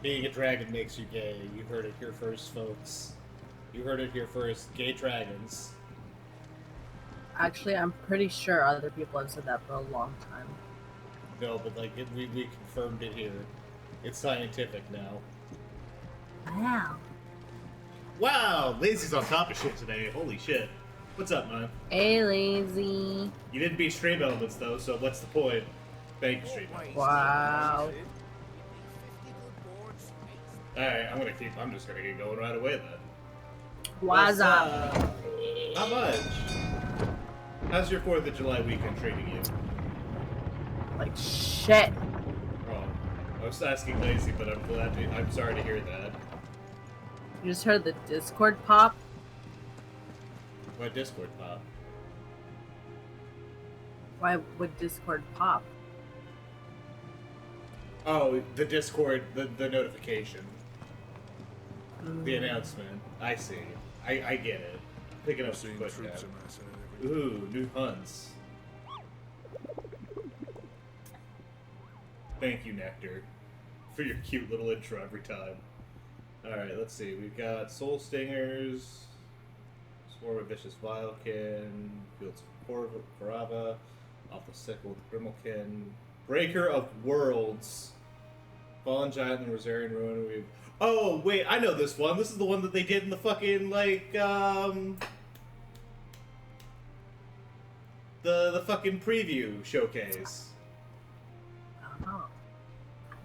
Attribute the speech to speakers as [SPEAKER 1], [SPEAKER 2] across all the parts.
[SPEAKER 1] Being a dragon makes you gay. You heard it here first, folks. You heard it here first. Gay dragons.
[SPEAKER 2] Actually, I'm pretty sure other people have said that for a long time.
[SPEAKER 1] No, but like we confirmed it here. It's scientific now.
[SPEAKER 2] Wow.
[SPEAKER 1] Wow, Lazy's on top of shit today. Holy shit. What's up, man?
[SPEAKER 2] Hey, lazy.
[SPEAKER 1] You didn't beat Stream Elements though, so what's the point? Thank you, Stream Elements.
[SPEAKER 2] Wow.
[SPEAKER 1] Alright, I'm just gonna get going right away then.
[SPEAKER 2] What's up?
[SPEAKER 1] Not much. How's your 4th of July weekend treating you?
[SPEAKER 2] Like shit.
[SPEAKER 1] Oh, I was asking Lazy, but I'm sorry to hear that.
[SPEAKER 2] You just heard the Discord pop?
[SPEAKER 1] What Discord pop?
[SPEAKER 2] Why would Discord pop?
[SPEAKER 1] Oh, the Discord, the notification. The announcement. I see. I get it. Picking up some quick now. Ooh, new hunts. Thank you, Nectar, for your cute little intro every time. Alright, let's see. We've got Soul Stingers, Swarm of Vicious Vilekin, Fields of Korava, Off the Sickle with Grimalkin, Breaker of Worlds, Fallen Giant and Rosarian Ruin. We've... Oh, wait, I know this one. This is the one that they did in the fucking, like, the fucking preview showcase.
[SPEAKER 2] Oh.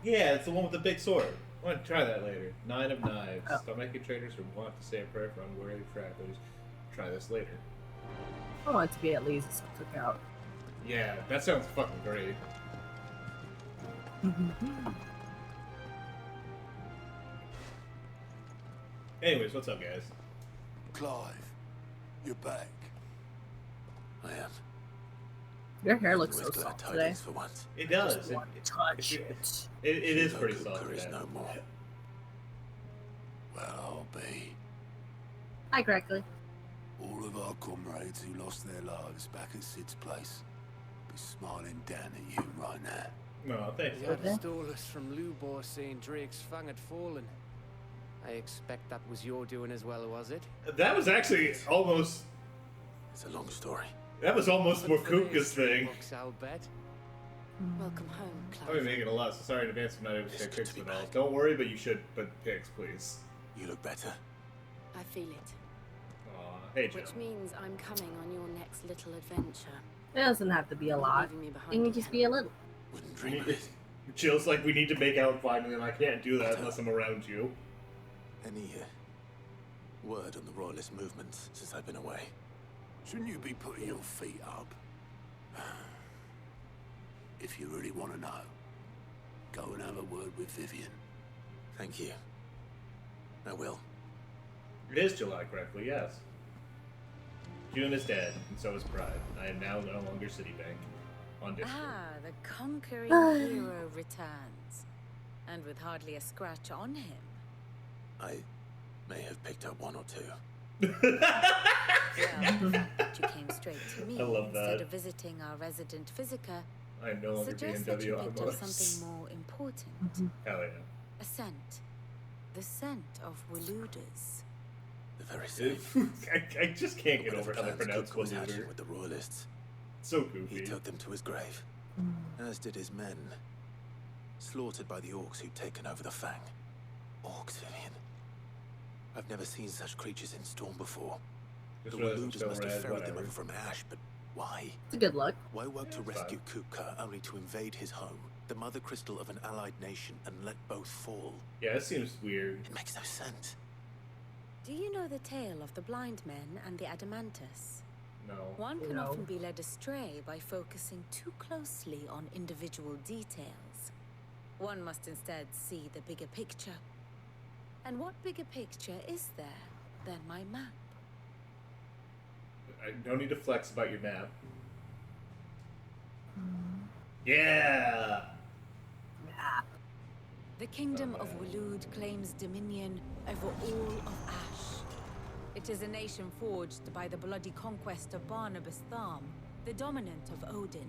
[SPEAKER 1] Yeah, it's the one with the big sword. I want to try that later. 9 of Knives.
[SPEAKER 2] Oh.
[SPEAKER 1] Stomaching traders who want to say a prayer for unworthy travelers. Try this later.
[SPEAKER 2] I want it to be at least cookout.
[SPEAKER 1] Yeah, that sounds fucking great. Anyways, what's up, guys?
[SPEAKER 3] Clive, you're back. I am.
[SPEAKER 2] Your hair looks so
[SPEAKER 3] Always glad
[SPEAKER 2] soft
[SPEAKER 3] tidings
[SPEAKER 2] today.
[SPEAKER 3] for once.
[SPEAKER 1] It does.
[SPEAKER 2] Just want to touch it.
[SPEAKER 1] It is pretty
[SPEAKER 3] Cooker
[SPEAKER 1] soft.
[SPEAKER 3] is
[SPEAKER 1] Yeah.
[SPEAKER 3] no more. Well, I'll be.
[SPEAKER 2] Hi, Gregory.
[SPEAKER 3] All of our comrades who lost their lives back at Sid's place be smiling down at you right now.
[SPEAKER 1] No, thanks.
[SPEAKER 4] The other stole us from Lubor saying Drake's fang had fallen. I expect that was your doing as well, was it?
[SPEAKER 1] That was actually almost...
[SPEAKER 3] It's a long story.
[SPEAKER 1] That was almost more
[SPEAKER 4] Good for
[SPEAKER 1] Kuka's thing.
[SPEAKER 4] books, I'll bet.
[SPEAKER 5] Welcome home,
[SPEAKER 1] I'm
[SPEAKER 5] Clive.
[SPEAKER 1] making a lot, so sorry in advance for not able to
[SPEAKER 3] It's
[SPEAKER 1] take
[SPEAKER 3] good
[SPEAKER 1] pics
[SPEAKER 3] to be
[SPEAKER 1] with all.
[SPEAKER 3] back.
[SPEAKER 1] Don't worry, but you should put pics, please.
[SPEAKER 3] You look better.
[SPEAKER 5] I feel it.
[SPEAKER 1] Aw, hey, Joe.
[SPEAKER 5] Which means I'm coming on your next little adventure.
[SPEAKER 2] It doesn't have to be a lot.
[SPEAKER 5] Leaving me behind
[SPEAKER 2] It can just be a little.
[SPEAKER 3] Wouldn't
[SPEAKER 1] We
[SPEAKER 3] dream
[SPEAKER 1] need
[SPEAKER 3] of
[SPEAKER 1] to...
[SPEAKER 3] it.
[SPEAKER 1] Jill's like, we need to make out finally, and I can't do that unless I'm around you.
[SPEAKER 3] Any word on the royalist movements since I've been away? Shouldn't you be putting your feet up? If you really want to know, go and have a word with Vivian. Thank you. I will.
[SPEAKER 1] It is July correctly, yes. June is dead, and so is Pride. I am now no longer Citibank. On Discord.
[SPEAKER 5] Ah, the conquering hero returns. And with hardly a scratch on him.
[SPEAKER 3] I may have picked up one or two.
[SPEAKER 5] Well, the fact that you came straight to me
[SPEAKER 1] I love that.
[SPEAKER 5] instead of visiting our resident physiker
[SPEAKER 1] I am no longer
[SPEAKER 5] suggests that you
[SPEAKER 1] BMW
[SPEAKER 5] picked up
[SPEAKER 1] Automotives.
[SPEAKER 5] something more important.
[SPEAKER 1] Hell yeah.
[SPEAKER 5] A scent. The scent of Waludas.
[SPEAKER 3] The very same.
[SPEAKER 1] I just can't get
[SPEAKER 3] But
[SPEAKER 1] over how
[SPEAKER 3] whatever
[SPEAKER 1] they
[SPEAKER 3] plans
[SPEAKER 1] pronounce
[SPEAKER 3] Cook was hatching
[SPEAKER 1] Waluder.
[SPEAKER 3] with the royalists,
[SPEAKER 1] So
[SPEAKER 3] he
[SPEAKER 1] goofy.
[SPEAKER 3] took them to his grave, as did his men, slaughtered by the orcs who'd taken over the Fang. Orcs, Vivian. I've never seen such creatures in Storm before.
[SPEAKER 1] Just
[SPEAKER 3] The
[SPEAKER 1] realized I'm
[SPEAKER 3] Waludas
[SPEAKER 1] still
[SPEAKER 3] must have
[SPEAKER 1] red,
[SPEAKER 3] ferried them
[SPEAKER 1] whatever.
[SPEAKER 3] over from Ash, but why?
[SPEAKER 2] It's a good look.
[SPEAKER 3] Why work to
[SPEAKER 1] It's
[SPEAKER 3] rescue Kuka only to invade his home, the mother crystal of an allied nation, and let both fall?
[SPEAKER 1] Yeah, it seems weird.
[SPEAKER 3] It makes no sense.
[SPEAKER 5] Do you know the tale of the blind men and the Adamantus?
[SPEAKER 1] No.
[SPEAKER 5] One can
[SPEAKER 2] No.
[SPEAKER 5] often be led astray by focusing too closely on individual details. One must instead see the bigger picture. And what bigger picture is there than my map?
[SPEAKER 1] I don't need to flex about your map. Yeah!
[SPEAKER 2] Yeah.
[SPEAKER 5] The kingdom of Waloed claims dominion over all of Ash. It is a nation forged by the bloody conquest of Barnabas Tharm, the dominant of Odin.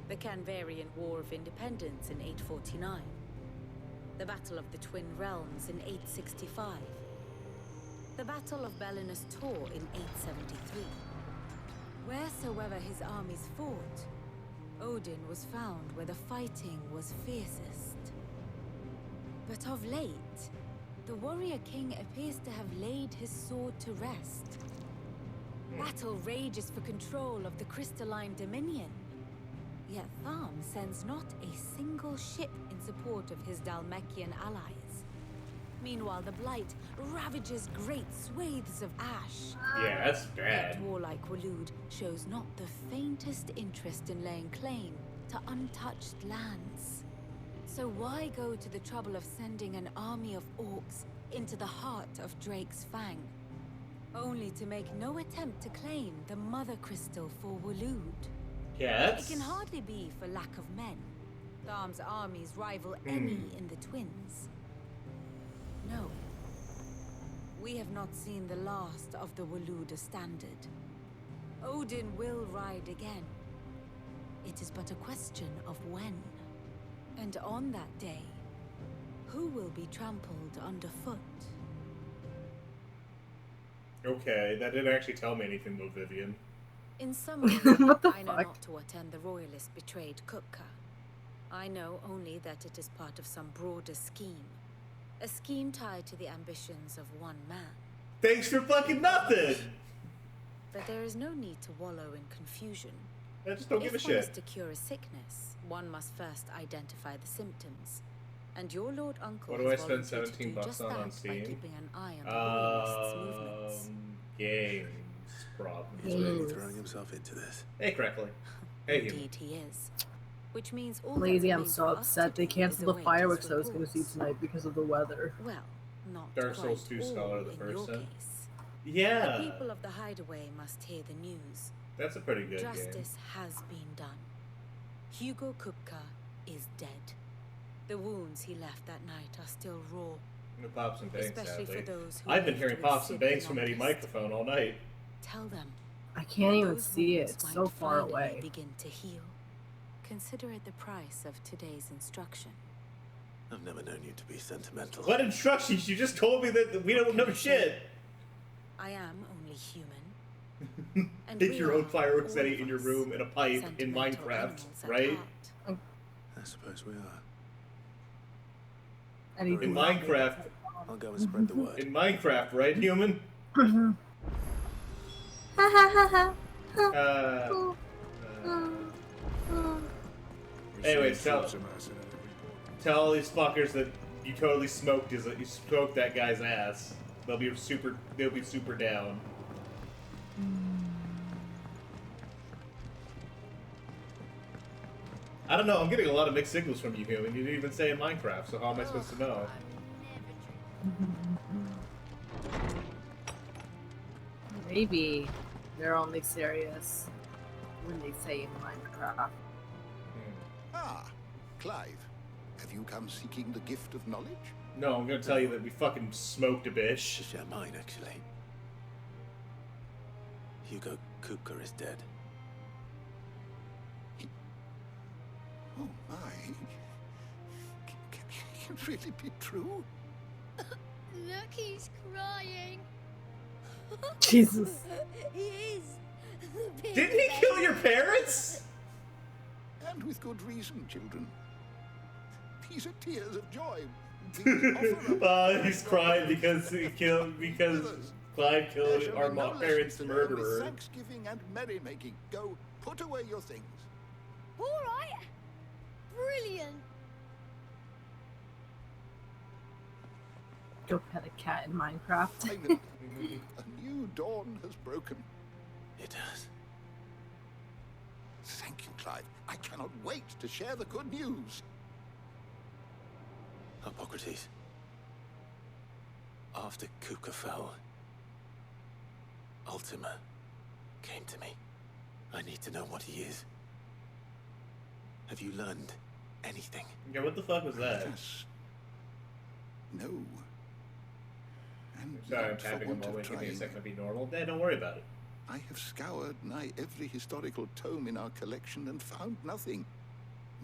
[SPEAKER 5] The Canvarian War of Independence in 849. the Battle of the Twin Realms in 865, the Battle of Belinus Tor in 873. Wheresoever his armies fought, Odin was found where the fighting was fiercest. But of late, the warrior king appears to have laid his sword to rest. Battle rages for control of the crystalline dominion. Yet Tharm sends not a single ship in support of his Dhalmekian allies. Meanwhile, the Blight ravages great swathes of ash.
[SPEAKER 1] Yeah, that's bad.
[SPEAKER 5] Yet warlike Waloed shows not the faintest interest in laying claim to untouched lands. So why go to the trouble of sending an army of orcs into the heart of Drake's Fang, only to make no attempt to claim the Mother Crystal for Waloed?
[SPEAKER 1] Yeah,
[SPEAKER 5] It can hardly be for lack of men. Tharm's armies rival any in the Twins. No. We have not seen the last of the Waloed standard. Odin will ride again. It is but a question of when. And on that day, who will be trampled underfoot?
[SPEAKER 1] Okay, that didn't actually tell me anything about Vivian.
[SPEAKER 5] In summary,
[SPEAKER 2] What the
[SPEAKER 5] I know
[SPEAKER 2] fuck?
[SPEAKER 5] not to attend the royalist betrayed Kupka. I know only that it is part of some broader scheme. A scheme tied to the ambitions of one man.
[SPEAKER 1] Thanks for fucking nothing!
[SPEAKER 5] But there is no need to wallow in confusion.
[SPEAKER 1] I just don't give a
[SPEAKER 5] If one is
[SPEAKER 1] shit.
[SPEAKER 5] to cure a sickness, one must first identify the symptoms. And your Lord Uncle
[SPEAKER 1] What do I
[SPEAKER 5] has
[SPEAKER 1] spend
[SPEAKER 5] volunteered to
[SPEAKER 1] 17
[SPEAKER 5] do
[SPEAKER 1] bucks
[SPEAKER 5] just
[SPEAKER 1] on
[SPEAKER 5] that
[SPEAKER 1] Steam?
[SPEAKER 5] by keeping an eye on the royalists' movements.
[SPEAKER 1] Games, probably.
[SPEAKER 3] He's really
[SPEAKER 2] Yes.
[SPEAKER 3] throwing himself into this.
[SPEAKER 1] Hey, Crackly. Hey, you.
[SPEAKER 5] Indeed he is. Which means all
[SPEAKER 2] Lazy,
[SPEAKER 5] that
[SPEAKER 2] I'm
[SPEAKER 5] remains
[SPEAKER 2] so
[SPEAKER 5] for us
[SPEAKER 2] upset
[SPEAKER 5] to
[SPEAKER 2] they
[SPEAKER 5] do
[SPEAKER 2] canceled
[SPEAKER 5] is
[SPEAKER 2] the
[SPEAKER 5] await his
[SPEAKER 2] fireworks I was going to see
[SPEAKER 5] reports.
[SPEAKER 2] tonight because of the weather.
[SPEAKER 5] Well, not
[SPEAKER 1] Dark Souls
[SPEAKER 5] quite
[SPEAKER 1] 2
[SPEAKER 5] all
[SPEAKER 1] Scholar, the
[SPEAKER 5] in
[SPEAKER 1] first
[SPEAKER 5] your
[SPEAKER 1] set.
[SPEAKER 5] case.
[SPEAKER 1] Yeah,
[SPEAKER 5] The people of the Hideaway must hear the news.
[SPEAKER 1] that's a pretty good game.
[SPEAKER 5] Justice has been done. Hugo Kupka is dead. The wounds he left that night are still raw,
[SPEAKER 1] The Pops and Banks,
[SPEAKER 5] especially for
[SPEAKER 1] sadly.
[SPEAKER 5] those who
[SPEAKER 1] I've been
[SPEAKER 5] lived
[SPEAKER 1] hearing
[SPEAKER 5] with
[SPEAKER 1] Pops and
[SPEAKER 5] Sid
[SPEAKER 1] Banks from
[SPEAKER 5] the
[SPEAKER 1] Eddie
[SPEAKER 5] longest.
[SPEAKER 1] Microphone all night.
[SPEAKER 5] Tell them
[SPEAKER 2] I can't even
[SPEAKER 5] those
[SPEAKER 2] see it.
[SPEAKER 5] wounds
[SPEAKER 2] It's
[SPEAKER 5] might
[SPEAKER 2] so far
[SPEAKER 5] finally
[SPEAKER 2] away.
[SPEAKER 5] begin to heal. Consider it the price of today's instruction.
[SPEAKER 3] I've never known you to be sentimental.
[SPEAKER 1] What instructions? You just told me that we don't know shit.
[SPEAKER 5] I am only human. And
[SPEAKER 1] Make
[SPEAKER 5] we
[SPEAKER 1] your own
[SPEAKER 5] are,
[SPEAKER 1] fireworks
[SPEAKER 5] all
[SPEAKER 1] Eddie
[SPEAKER 5] of
[SPEAKER 1] in your
[SPEAKER 5] us,
[SPEAKER 1] room in a pipe in
[SPEAKER 5] sentimental
[SPEAKER 1] Minecraft,
[SPEAKER 5] animals at
[SPEAKER 1] right?
[SPEAKER 5] heart.
[SPEAKER 3] I suppose we are.
[SPEAKER 2] Anything
[SPEAKER 1] In
[SPEAKER 2] wrong with
[SPEAKER 1] Minecraft.
[SPEAKER 2] it.
[SPEAKER 3] I'll go and spread the word.
[SPEAKER 1] In Minecraft, right, human? Anyways, tell all these fuckers that you totally smoked you smoked that guy's ass. They'll be super down. I don't know, I'm getting a lot of mixed signals from you, human. You didn't even say in Minecraft, so how am I supposed to know?
[SPEAKER 2] Maybe they're only serious when they say in Minecraft.
[SPEAKER 6] Ah, Clive. Have you come seeking the gift of knowledge?
[SPEAKER 1] No, I'm gonna tell you that we fucking smoked a
[SPEAKER 3] To
[SPEAKER 1] bitch.
[SPEAKER 3] share mine, actually. Hugo Kupka is dead.
[SPEAKER 6] Oh my. Can it really be true?
[SPEAKER 7] Look, he's crying.
[SPEAKER 2] Jesus.
[SPEAKER 7] He is. The big
[SPEAKER 1] Didn't he
[SPEAKER 7] baby.
[SPEAKER 1] kill your parents?
[SPEAKER 6] And with good reason, children. These are tears of joy. These offer up-
[SPEAKER 1] He's crying because Clive
[SPEAKER 6] There
[SPEAKER 1] killed
[SPEAKER 6] shall
[SPEAKER 1] our
[SPEAKER 6] be no lessons
[SPEAKER 1] parents'
[SPEAKER 6] to learn with
[SPEAKER 1] murderer.
[SPEAKER 6] Thanksgiving and merrymaking. Go, put away your things.
[SPEAKER 7] All right. Brilliant.
[SPEAKER 2] Go pet a cat in Minecraft.
[SPEAKER 6] Finally, a new dawn has broken.
[SPEAKER 3] It has.
[SPEAKER 6] Thank you, Clive. I cannot wait to share the good news.
[SPEAKER 3] Hippocrates. After Kupka fell, Ultima came to me. I need to know what he is. Have you learned anything?
[SPEAKER 1] Yeah, what the fuck was that?
[SPEAKER 6] Yes. No. And
[SPEAKER 1] Sorry, I'm
[SPEAKER 6] yet, for
[SPEAKER 1] tapping a
[SPEAKER 6] want of
[SPEAKER 1] moment. Give me a
[SPEAKER 6] trying,
[SPEAKER 1] second to be normal. Nah, don't worry about it.
[SPEAKER 6] I have scoured nigh every historical tome in our collection and found nothing.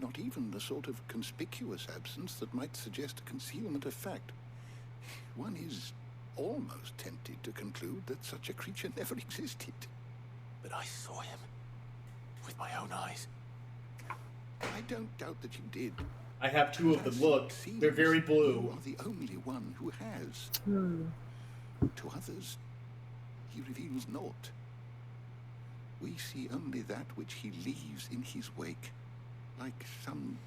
[SPEAKER 6] not even the sort of conspicuous absence that might suggest a concealment of fact. One is almost tempted to conclude that such a creature never existed.
[SPEAKER 3] But I saw him with my own eyes.
[SPEAKER 6] I don't doubt that you did.
[SPEAKER 1] I have two of them.
[SPEAKER 6] As
[SPEAKER 1] Look,
[SPEAKER 6] it seems,
[SPEAKER 1] they're very
[SPEAKER 6] You
[SPEAKER 1] blue.
[SPEAKER 6] are the only one who has. To others, he reveals naught. We see only that which he leaves in his wake, like some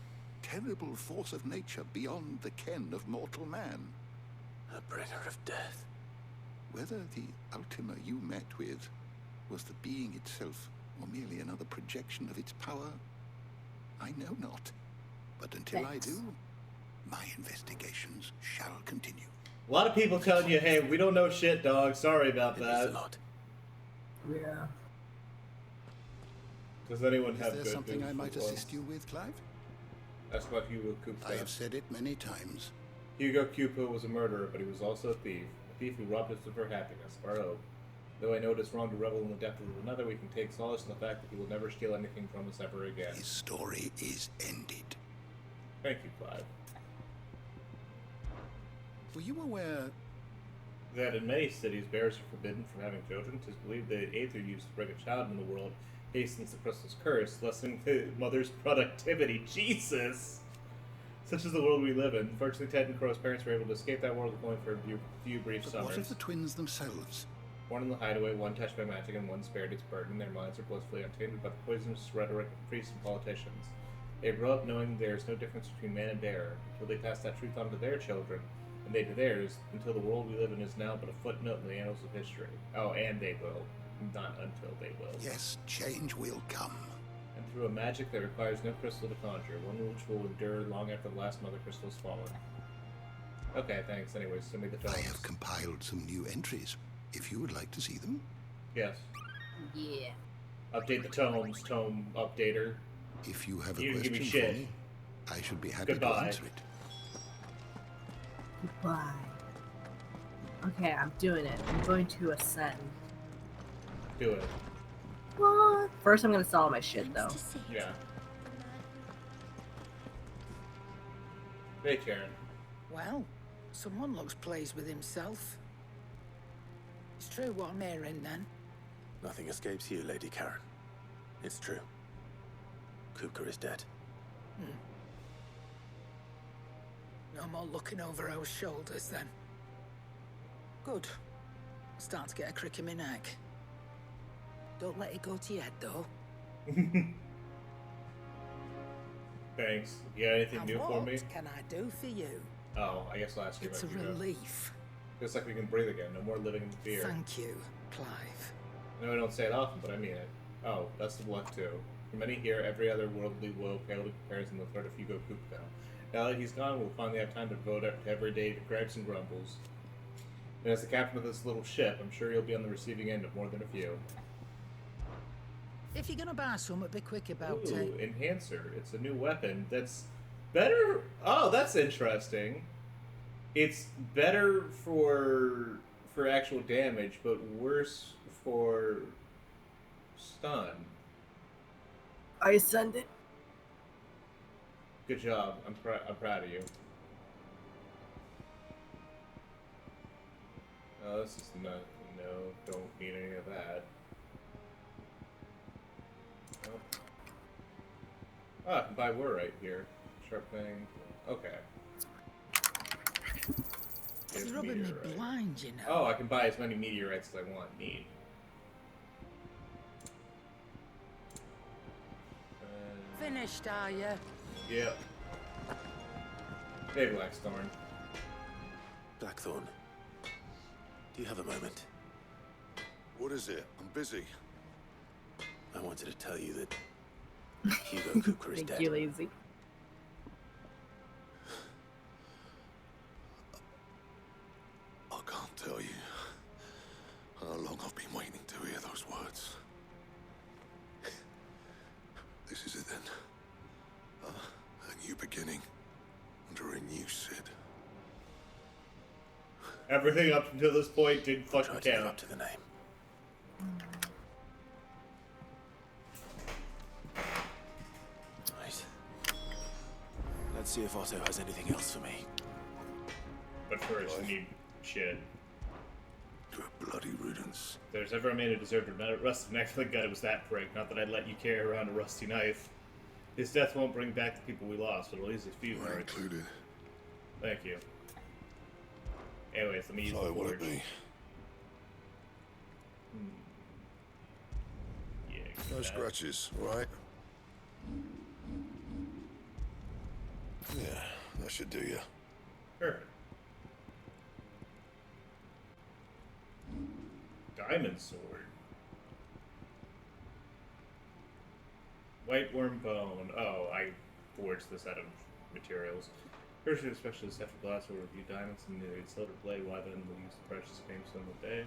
[SPEAKER 6] terrible force of nature beyond the ken of mortal man.
[SPEAKER 3] A bringer of death.
[SPEAKER 6] Whether the Ultima you met with was the being itself, or merely another projection of its power, I know not. But until
[SPEAKER 2] Thanks.
[SPEAKER 6] I do, my investigations shall continue.
[SPEAKER 1] A lot of people telling you, hey, we don't know shit, dog. Sorry about
[SPEAKER 3] It is a
[SPEAKER 1] that.
[SPEAKER 3] lot.
[SPEAKER 2] Yeah.
[SPEAKER 1] Does anyone
[SPEAKER 6] Is
[SPEAKER 1] have
[SPEAKER 6] there
[SPEAKER 1] good
[SPEAKER 6] something
[SPEAKER 1] news
[SPEAKER 6] I might
[SPEAKER 1] for us?
[SPEAKER 6] assist you with, Clive?
[SPEAKER 1] That's what Hugo Coupe
[SPEAKER 6] I have
[SPEAKER 1] said.
[SPEAKER 6] said it many times.
[SPEAKER 1] Hugo Coupe was a murderer, but he was also a thief. A thief who robbed us of her happiness, our own. Though I know it is wrong to revel in the death of another, we can take solace in the fact that he will never steal anything from us ever again.
[SPEAKER 6] His story is ended.
[SPEAKER 1] Thank you, Clive.
[SPEAKER 6] Were you aware?
[SPEAKER 1] That in many cities, bears are forbidden from having children. It is believed that aether used to bring a child into the world hastens the crystal's curse, lessening the mother's productivity. Jesus! Such is the world we live in. Fortunately, Ted and Crow's parents were able to escape that world only for a few brief
[SPEAKER 6] But
[SPEAKER 1] summers.
[SPEAKER 6] what of the twins themselves?
[SPEAKER 1] Born in the hideaway, one touched by magic and one spared its burden, their minds are blissfully untainted by the poisonous rhetoric of priests and politicians. They grow up knowing there is no difference between man and bear, until they pass that truth on to their children, and they to theirs, until the world we live in is now but a footnote in the annals of history. Oh, and they will. Not until they will.
[SPEAKER 6] Yes, change will come.
[SPEAKER 1] And through a magic that requires no crystal to conjure, one which will endure long after the last mother crystal has fallen. Okay, thanks. Anyways, send me the tomes.
[SPEAKER 6] I have compiled some new entries. If you would like to see them.
[SPEAKER 1] Yes.
[SPEAKER 2] Yeah.
[SPEAKER 1] Update the tomes, tome updater.
[SPEAKER 6] If you have a
[SPEAKER 1] You can give me
[SPEAKER 6] question for
[SPEAKER 1] shit.
[SPEAKER 6] me, I should be happy
[SPEAKER 1] Goodbye.
[SPEAKER 6] to answer it.
[SPEAKER 2] Goodbye. Okay, I'm doing it. I'm going to ascend.
[SPEAKER 1] Do it.
[SPEAKER 2] What? First, I'm gonna sell all my shit, though.
[SPEAKER 1] Yeah. Hey, Karen.
[SPEAKER 8] Well, someone looks pleased with himself. It's true what I'm hearing, then.
[SPEAKER 3] Nothing escapes you, Lady Karen. It's true. Kupka is dead.
[SPEAKER 8] No more looking over our shoulders, then. Good. Start to get a crick in my neck. Don't let it go to your head, though.
[SPEAKER 1] Thanks. You got anything
[SPEAKER 8] And
[SPEAKER 1] new for me?
[SPEAKER 8] what can I do for you?
[SPEAKER 1] Oh, I guess I'll ask you
[SPEAKER 8] It's a
[SPEAKER 1] about you.
[SPEAKER 8] relief.
[SPEAKER 1] Feels like we can breathe again. No more living in fear.
[SPEAKER 8] Thank you, Clive.
[SPEAKER 1] I know I don't say it often, but I mean it. Oh, best of luck too. For many here, every other worldly woe paled in comparison to the threat of Hugo Kupka. Now that he's gone, we'll finally have time to devote to every day to gripes and grumbles. And as the captain of this little ship, I'm sure you'll be on the receiving end of more than a few.
[SPEAKER 8] If you're gonna buy some, be quick about
[SPEAKER 1] Ooh,
[SPEAKER 8] it.
[SPEAKER 1] Enhancer. It's a new weapon. That's better. Oh, that's interesting. It's better for actual damage, but worse for stun.
[SPEAKER 2] I ascended.
[SPEAKER 1] Good job. I'm proud of you. Oh, this is no, don't need any of that. Oh, I can buy wood right here. Sharp thing. Okay.
[SPEAKER 8] It's
[SPEAKER 1] Here's
[SPEAKER 8] rubbing me
[SPEAKER 1] meteorite.
[SPEAKER 8] blind, you know.
[SPEAKER 1] Oh, I can buy as many meteorites as I want. Neat.
[SPEAKER 8] Finished, are you?
[SPEAKER 1] Yep. Hey, Blackthorn.
[SPEAKER 3] Blackthorn, do you have a moment?
[SPEAKER 6] What is it? I'm busy.
[SPEAKER 3] I wanted to tell you that Hugo Kupka is
[SPEAKER 2] Thank
[SPEAKER 3] dead.
[SPEAKER 2] you, lazy.
[SPEAKER 6] I can't tell you how long I've been waiting to hear those words. This is it then. A new beginning under a new Sid.
[SPEAKER 1] Everything up until this point didn't
[SPEAKER 3] Try
[SPEAKER 1] fucking
[SPEAKER 3] to live
[SPEAKER 1] count.
[SPEAKER 3] up to the name.
[SPEAKER 2] Mm.
[SPEAKER 3] Right. Let's see if Otto has anything else for me.
[SPEAKER 1] But first, we need shit.
[SPEAKER 6] To a bloody riddance.
[SPEAKER 1] If there's ever a man who deserved a rusty knife like that, it was that prick. Not that I'd let you carry around a rusty knife. His death won't bring back the people we lost, but at least a few
[SPEAKER 6] Not
[SPEAKER 1] hearts.
[SPEAKER 6] included.
[SPEAKER 1] Thank you. Anyways, let me use
[SPEAKER 6] So
[SPEAKER 1] the
[SPEAKER 6] will
[SPEAKER 1] forge.
[SPEAKER 6] it be?
[SPEAKER 1] Yeah, get
[SPEAKER 6] No
[SPEAKER 1] that.
[SPEAKER 6] scratches, right? Yeah, that should do you.
[SPEAKER 1] Perfect. Diamond sword. White worm bone. Oh, I forged this out of materials. Pursuit specialist after glass will review diamonds and the silver blade. Why then will use the precious game some of the day?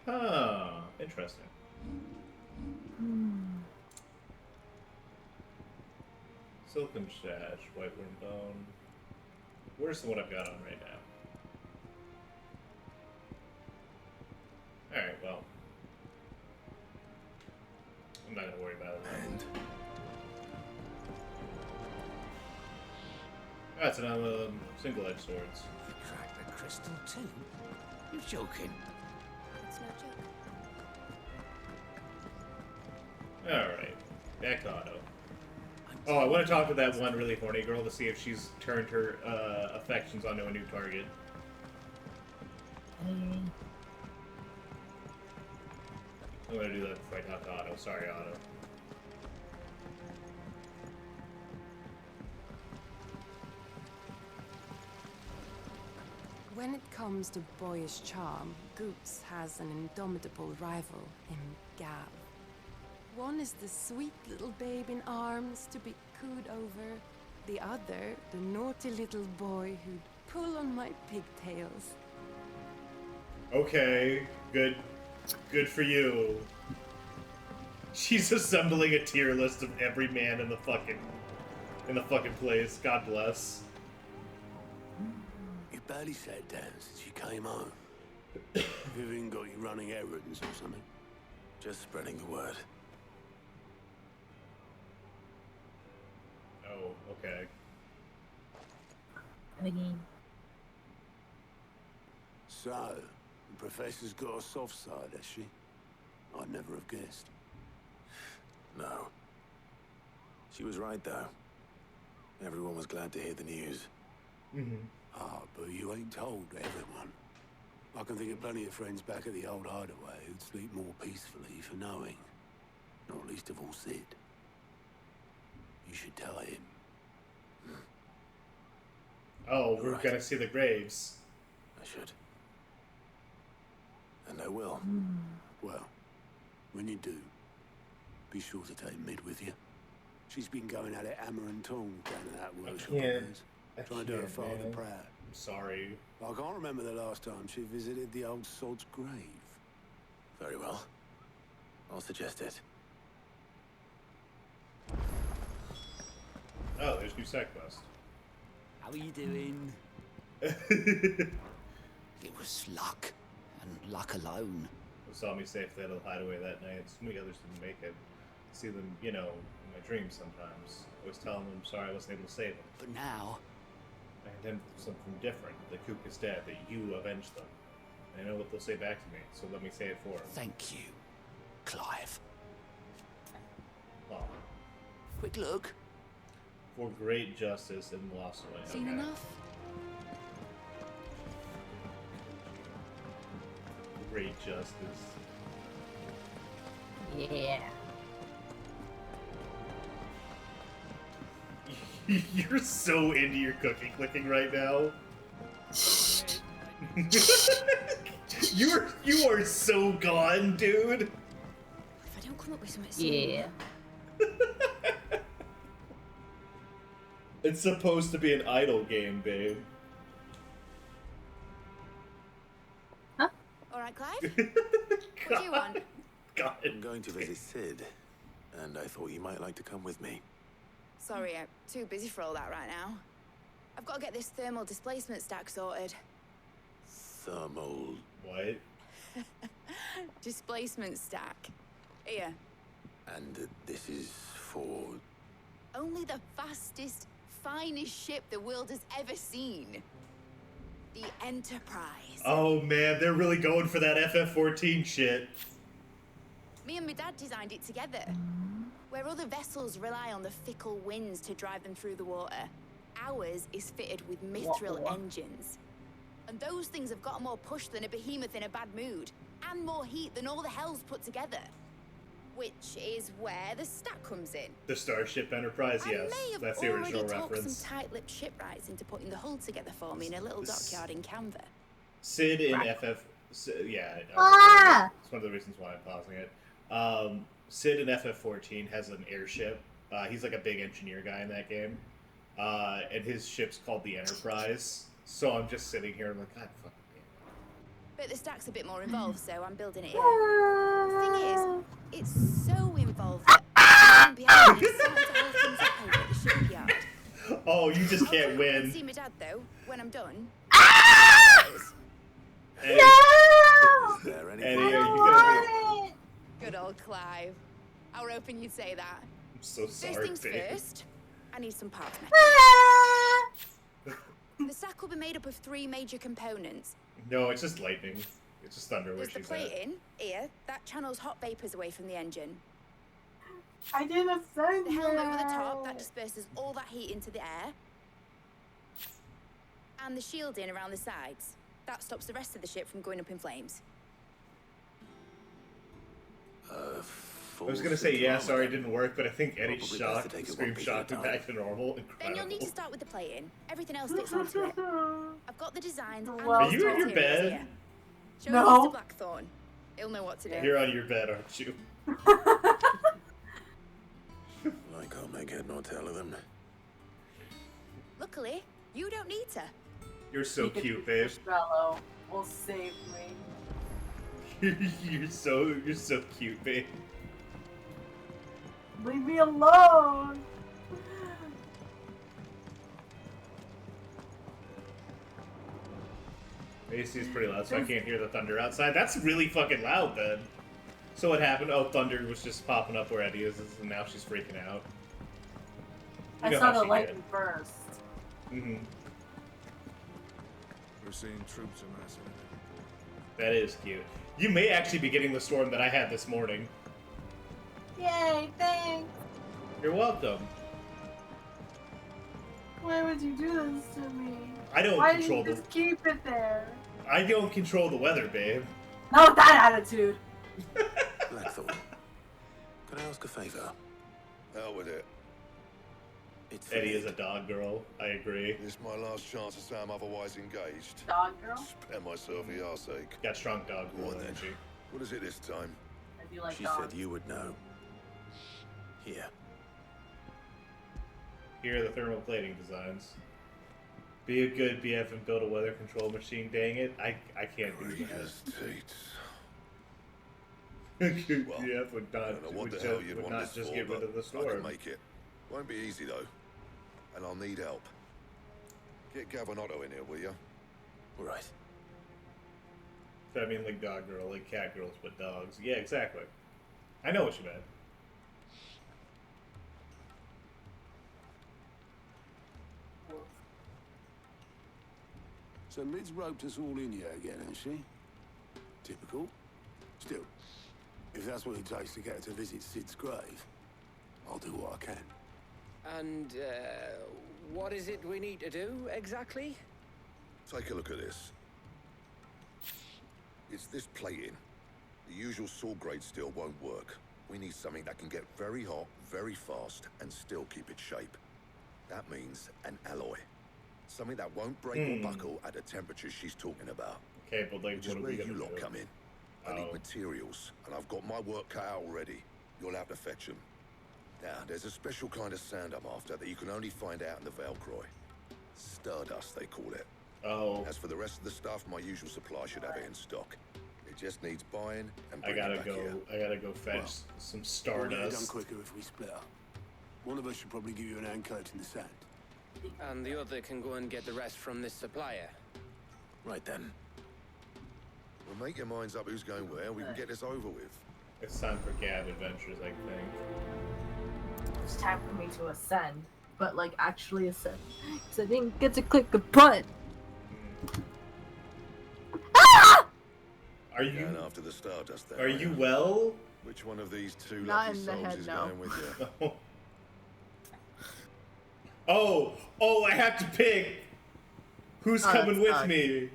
[SPEAKER 1] Huh. Interesting. Silken stash. White worm bone. Worse than what I've got on right now. Alright, well. I'm not gonna worry about it.
[SPEAKER 6] And
[SPEAKER 1] That's single-edged swords.
[SPEAKER 8] You cracked the crystal too? You're joking.
[SPEAKER 7] It's no joke.
[SPEAKER 1] Alright. Back to Otto. Oh, I want to talk to that one really horny girl to see if she's turned her affections onto a new target. I'm gonna do that before I talk to Otto. Sorry, Otto.
[SPEAKER 9] When it comes to boyish charm, Goops has an indomitable rival in Gav. One is the sweet little babe in arms to be cooed over. The other, the naughty little boy who'd pull on my pigtails.
[SPEAKER 1] Okay, good for you. She's assembling a tier list of every man in the fucking place. God bless.
[SPEAKER 3] You barely sat down since you came home. Vivian got you running errands or something? Just spreading the word.
[SPEAKER 1] Oh, okay.
[SPEAKER 2] Again.
[SPEAKER 3] So, the professor's got a soft side, has she? I'd never have guessed. No. She was right, though. Everyone was glad to hear the news.
[SPEAKER 1] Mm-hmm.
[SPEAKER 3] Ah, but you ain't told everyone. I can think of plenty of friends back at the old hideaway who'd sleep more peacefully for knowing. Not least of all Sid. You should tell him.
[SPEAKER 1] Oh, we're
[SPEAKER 3] Right.
[SPEAKER 1] gonna see the graves.
[SPEAKER 3] I should. And I will. Well, when you do, be sure to take Mid with you. She's been going at it hammer and tong down at that workshop of
[SPEAKER 1] can't.
[SPEAKER 3] hers. Trying to do her father
[SPEAKER 1] man.
[SPEAKER 3] proud.
[SPEAKER 1] I'm sorry.
[SPEAKER 3] I can't remember the last time she visited the old sod's grave. Very well. I'll suggest it.
[SPEAKER 1] Oh, there's new side quest.
[SPEAKER 8] How are you doing?
[SPEAKER 1] They
[SPEAKER 8] It was luck, and luck alone.
[SPEAKER 1] saw me safely out of the hideaway that night. So many others didn't make it. I see them, in my dreams sometimes. I always tell them I'm sorry I wasn't able to save them.
[SPEAKER 8] But now,
[SPEAKER 1] I intend something different. The Kook is dead, that you avenged them. I know what they'll say back to me, so let me say it for them.
[SPEAKER 8] thank you, Clive.
[SPEAKER 1] Oh,
[SPEAKER 8] Quick look.
[SPEAKER 1] for great justice and lost away.
[SPEAKER 5] Seen
[SPEAKER 1] Okay.
[SPEAKER 5] enough?
[SPEAKER 1] Great justice.
[SPEAKER 2] Yeah.
[SPEAKER 1] You're so into your cookie clicking right now. You are so gone, dude.
[SPEAKER 5] If I don't come up with something soon.
[SPEAKER 2] Yeah.
[SPEAKER 1] It's supposed to be an idle game, babe.
[SPEAKER 5] All right, Clive. What do you want?
[SPEAKER 1] God.
[SPEAKER 3] I'm going to visit Sid, and I thought you might like to come with me.
[SPEAKER 5] Sorry, I'm too busy for all that right now. I've got to get this thermal displacement stack sorted.
[SPEAKER 3] Thermal.
[SPEAKER 1] What?
[SPEAKER 5] Displacement stack. Here.
[SPEAKER 3] And this is for...
[SPEAKER 5] Only the fastest
[SPEAKER 10] finest ship the world has ever seen. The Enterprise.
[SPEAKER 1] Oh man, they're really going for that FF14 shit.
[SPEAKER 10] Me and my dad designed it together. Where other vessels rely on the fickle winds to drive them through the water, ours is fitted with mithril engines. And those things have got more push than a behemoth in a bad mood, and more heat than all the hells put together. Which is where the stack comes in.
[SPEAKER 1] The Starship Enterprise, yes. That's the original reference.
[SPEAKER 10] I may have talked some tight-lipped shipwrights into putting the hull together for me in a little dockyard in Canva.
[SPEAKER 1] Sid in FF... Yeah, it's one of the reasons why I'm pausing it. Sid in FF14 has an airship. He's like a big engineer guy in that game. And his ship's called the Enterprise. So I'm just sitting here and I'm like, God fucking damn it.
[SPEAKER 10] But the stack's a bit more involved, so I'm building it here. The thing is, it's so involved that behind me is someone to hold things up over at the shipyard.
[SPEAKER 1] Oh, you just can't win.
[SPEAKER 10] See my dad though, when I'm done.
[SPEAKER 1] Eddie,
[SPEAKER 3] Is there anything?
[SPEAKER 1] Eddie, are you gonna
[SPEAKER 10] Good old Clive. I were hoping you'd say that.
[SPEAKER 1] I'm so sorry,
[SPEAKER 10] First things
[SPEAKER 1] babe.
[SPEAKER 10] first, I need some parts. The stack will be made up of 3 major components.
[SPEAKER 1] No, it's just lightning. It's just thunder where
[SPEAKER 10] There's the
[SPEAKER 1] she's at.
[SPEAKER 10] plating, here, that channels hot vapors away from the engine.
[SPEAKER 2] I didn't say
[SPEAKER 10] The helm over the top, that disperses all that heat into the air. And the shielding around the sides. That stops the rest of the ship from going up in flames.
[SPEAKER 1] I was gonna say, yeah, sorry it didn't work, but I think Eddie's
[SPEAKER 3] Probably best
[SPEAKER 1] shocked,
[SPEAKER 3] to take it
[SPEAKER 1] scream
[SPEAKER 3] one piece at a
[SPEAKER 1] shocked and
[SPEAKER 3] time.
[SPEAKER 1] back to normal.
[SPEAKER 10] Then
[SPEAKER 1] Incredible.
[SPEAKER 10] you'll need to start with the plating. Everything else fits onto it. I've got the designs and
[SPEAKER 2] Are
[SPEAKER 10] the
[SPEAKER 1] you in your
[SPEAKER 10] materials
[SPEAKER 1] bed?
[SPEAKER 10] here. Show
[SPEAKER 2] No.
[SPEAKER 10] Mr. Blackthorn. He'll know what to do.
[SPEAKER 1] You're on your bed, aren't you?
[SPEAKER 3] I can't make head nor tail of them.
[SPEAKER 10] Luckily, you don't need to.
[SPEAKER 1] You're so cute, babe.
[SPEAKER 2] Fellow will save me.
[SPEAKER 1] you're so cute, babe.
[SPEAKER 2] Leave me alone.
[SPEAKER 1] AC is pretty loud, so I can't hear the thunder outside. That's really fucking loud, then. So what happened? Oh, thunder was just popping up where Eddie is, and now she's freaking out.
[SPEAKER 2] I
[SPEAKER 1] know
[SPEAKER 2] saw
[SPEAKER 1] how
[SPEAKER 2] the
[SPEAKER 1] she
[SPEAKER 2] lightning burst.
[SPEAKER 1] Mm-hmm.
[SPEAKER 11] We're seeing troops amassing.
[SPEAKER 1] That is cute. You may actually be getting the storm that I had this morning.
[SPEAKER 2] Yay, thanks.
[SPEAKER 1] You're welcome.
[SPEAKER 2] Why would you do this to me?
[SPEAKER 1] I don't
[SPEAKER 2] Why
[SPEAKER 1] control
[SPEAKER 2] didn't you just keep it there?
[SPEAKER 1] I don't control the weather, babe.
[SPEAKER 2] Not with that attitude.
[SPEAKER 3] Blackthorn, can I ask a favour?
[SPEAKER 11] Hell with it.
[SPEAKER 3] It's
[SPEAKER 1] Eddie is a dog girl. I agree.
[SPEAKER 11] This is my last chance to say I'm otherwise engaged.
[SPEAKER 2] Dog girl?
[SPEAKER 11] Spare myself the arseache.
[SPEAKER 1] Got strong dog girl,
[SPEAKER 11] Go on then.
[SPEAKER 1] didn't she?
[SPEAKER 11] What is it this time?
[SPEAKER 2] I do like
[SPEAKER 3] She
[SPEAKER 2] dogs.
[SPEAKER 3] said you would know. Here.
[SPEAKER 1] Here are the thermal plating designs. Be a good BF and build a weather control machine. Dang it, I can't do
[SPEAKER 11] Greatest
[SPEAKER 1] that.
[SPEAKER 11] Tates.
[SPEAKER 1] Good
[SPEAKER 11] Well,
[SPEAKER 1] BF would
[SPEAKER 11] I
[SPEAKER 1] not,
[SPEAKER 11] don't know what
[SPEAKER 1] would
[SPEAKER 11] the hell
[SPEAKER 1] ju-
[SPEAKER 11] you'd
[SPEAKER 1] would
[SPEAKER 11] want
[SPEAKER 1] not
[SPEAKER 11] this
[SPEAKER 1] just
[SPEAKER 11] for,
[SPEAKER 1] get rid
[SPEAKER 11] but
[SPEAKER 1] of the
[SPEAKER 11] I
[SPEAKER 1] storm.
[SPEAKER 11] can make it. Won't be easy though, and I'll need help. Get Gavin-Otto in here, will you?
[SPEAKER 3] All right.
[SPEAKER 1] So I mean, like dog girl, like cat girls, but dogs. Yeah, exactly. I know what you meant.
[SPEAKER 3] So Lid's roped us all in here again, hasn't she? Typical. Still, if that's what it takes to get her to visit Sid's grave, I'll do what I can.
[SPEAKER 4] And, what is it we need to do, exactly?
[SPEAKER 11] Take a look at this. It's this plating. The usual sword grade steel won't work. We need something that can get very hot, very fast, and still keep its shape. That means an alloy. Something that won't break or buckle at the temperatures she's talking about.
[SPEAKER 1] Okay, but like,
[SPEAKER 11] Which is
[SPEAKER 1] what are
[SPEAKER 11] where
[SPEAKER 1] we
[SPEAKER 11] you
[SPEAKER 1] gonna
[SPEAKER 11] lot
[SPEAKER 1] do?
[SPEAKER 11] come in. I need materials, and I've got my work cut out already. You'll have to fetch them. Now, there's a special kind of sand I'm after that you can only find out in the Valcroy. Stardust, they call it.
[SPEAKER 1] Oh.
[SPEAKER 11] As for the rest of the stuff, my usual supply should have it in stock. It just needs buying and
[SPEAKER 1] I
[SPEAKER 11] bringing
[SPEAKER 1] gotta
[SPEAKER 11] back
[SPEAKER 1] go.
[SPEAKER 11] here.
[SPEAKER 1] I gotta go fetch some
[SPEAKER 3] We'll get it done
[SPEAKER 1] stardust.
[SPEAKER 3] quicker if we split up. One of us should probably give you an hand coat in the sand.
[SPEAKER 4] And the other can go and get the rest from this supplier.
[SPEAKER 3] Right then.
[SPEAKER 11] Well, make your minds up who's going where, and we can get this over with.
[SPEAKER 1] It's time for Gab Adventures, I think.
[SPEAKER 2] It's time for me to ascend. but like actually a set. Because I didn't get to click the button. Ah!
[SPEAKER 1] Are you
[SPEAKER 11] Going after the Stardust there?
[SPEAKER 1] Are you well?
[SPEAKER 11] Which one of these two
[SPEAKER 2] Not
[SPEAKER 11] lucky
[SPEAKER 2] in the
[SPEAKER 11] souls
[SPEAKER 2] head,
[SPEAKER 11] is
[SPEAKER 2] no.
[SPEAKER 11] going with you?
[SPEAKER 1] Oh, I have to pick. Who's coming with me?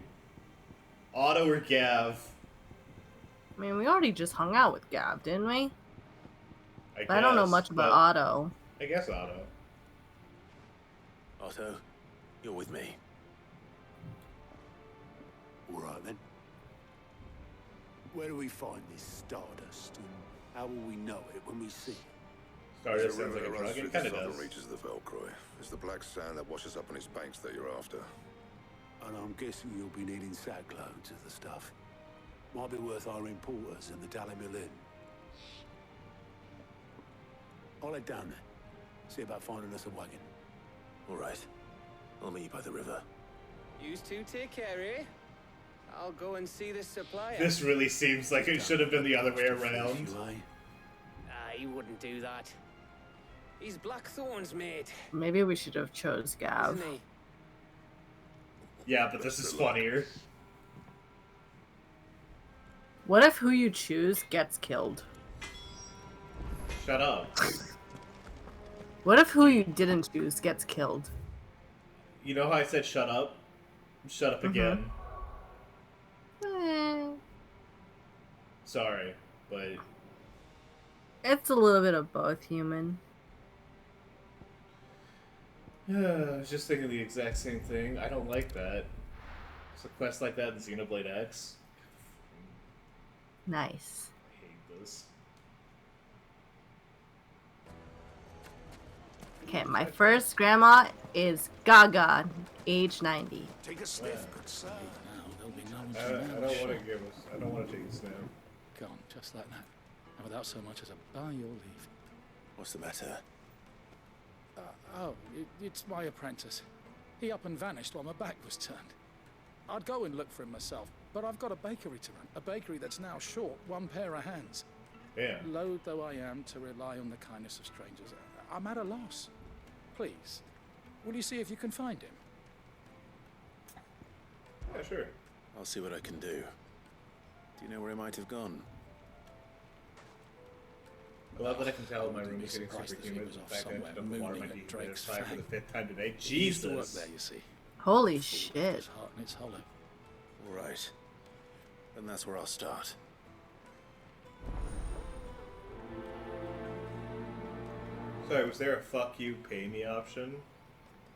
[SPEAKER 1] Otto or Gav?
[SPEAKER 2] I mean, we already just hung out with Gav, didn't we?
[SPEAKER 1] I
[SPEAKER 2] don't know much about Otto.
[SPEAKER 1] I guess Otto.
[SPEAKER 3] Otto, you're with me. All right then. Where do we find this Stardust, and how will we know it when we see it?
[SPEAKER 1] Stardust
[SPEAKER 11] There's a
[SPEAKER 1] sounds like
[SPEAKER 11] river
[SPEAKER 1] a
[SPEAKER 11] that runs
[SPEAKER 1] drug.
[SPEAKER 11] through
[SPEAKER 1] It
[SPEAKER 11] the
[SPEAKER 1] kind of
[SPEAKER 11] southern
[SPEAKER 1] does.
[SPEAKER 11] reaches of the Velcroy. It's the black sand that washes up on its banks that you're after.
[SPEAKER 3] And I'm guessing you'll be needing sackloads of the stuff. Might be worth hiring porters in the Dalimil Inn. I'll head down there. See about finding us a wagon. All right. I'll meet you by the river.
[SPEAKER 4] You two take care, eh? I'll go and see this supplier.
[SPEAKER 1] This really seems like it should have been the other way around.
[SPEAKER 4] He wouldn't do that. He's Blackthorn's mate,
[SPEAKER 2] Maybe we should have chose Gav.
[SPEAKER 4] isn't he?
[SPEAKER 1] Yeah, but this is funnier.
[SPEAKER 2] What if who you choose gets killed?
[SPEAKER 1] Shut up.
[SPEAKER 2] What if who you didn't choose gets killed?
[SPEAKER 1] You know how I said shut up? Shut up again. Sorry, but
[SPEAKER 2] It's a little bit of both, human.
[SPEAKER 1] I was just thinking the exact same thing. I don't like that. There's a quest like that in Xenoblade X.
[SPEAKER 2] Nice.
[SPEAKER 1] I hate this.
[SPEAKER 2] Okay, my first grandma is Gaga, age 90.
[SPEAKER 3] Take a sniff, good sir.
[SPEAKER 12] Now there'll be no
[SPEAKER 1] I
[SPEAKER 12] one
[SPEAKER 1] don't want to give us. I don't want to take a snap.
[SPEAKER 12] Gone, just like that. And without so much as a by your leave.
[SPEAKER 3] What's the matter?
[SPEAKER 12] It's my apprentice. He up and vanished while my back was turned. I'd go and look for him myself, but I've got a bakery to run. A bakery that's now short one pair of hands.
[SPEAKER 1] Yeah.
[SPEAKER 12] Loath though I am to rely on the kindness of strangers, I'm at a loss. Please, will you see if you can find him?
[SPEAKER 1] Yeah, sure.
[SPEAKER 3] I'll see what I can do. Do you know where he might have gone?
[SPEAKER 1] I love that I can tell my room is getting super humid. In fact, I just dumped water in my dehumidifier for the 5th time today.
[SPEAKER 12] He used to work
[SPEAKER 1] Jesus.
[SPEAKER 12] there, you see.
[SPEAKER 2] Holy
[SPEAKER 12] His
[SPEAKER 2] shit.
[SPEAKER 12] heart and it's hollow.
[SPEAKER 3] All right. Then that's where I'll start.
[SPEAKER 1] Sorry, was there a fuck you, pay me option?